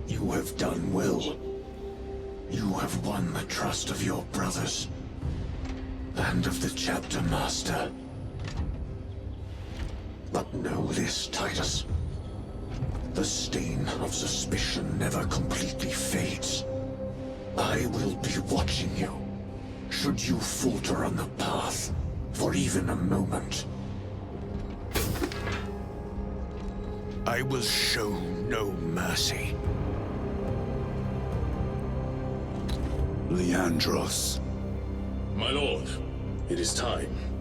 You have done well. You have won the trust of your brothers. And of the Chapter Master. But know this, Titus. The stain of suspicion never completely fades. I will be watching you, should you falter on the path, for even a moment. I will show no mercy. Leandros. My lord, It is time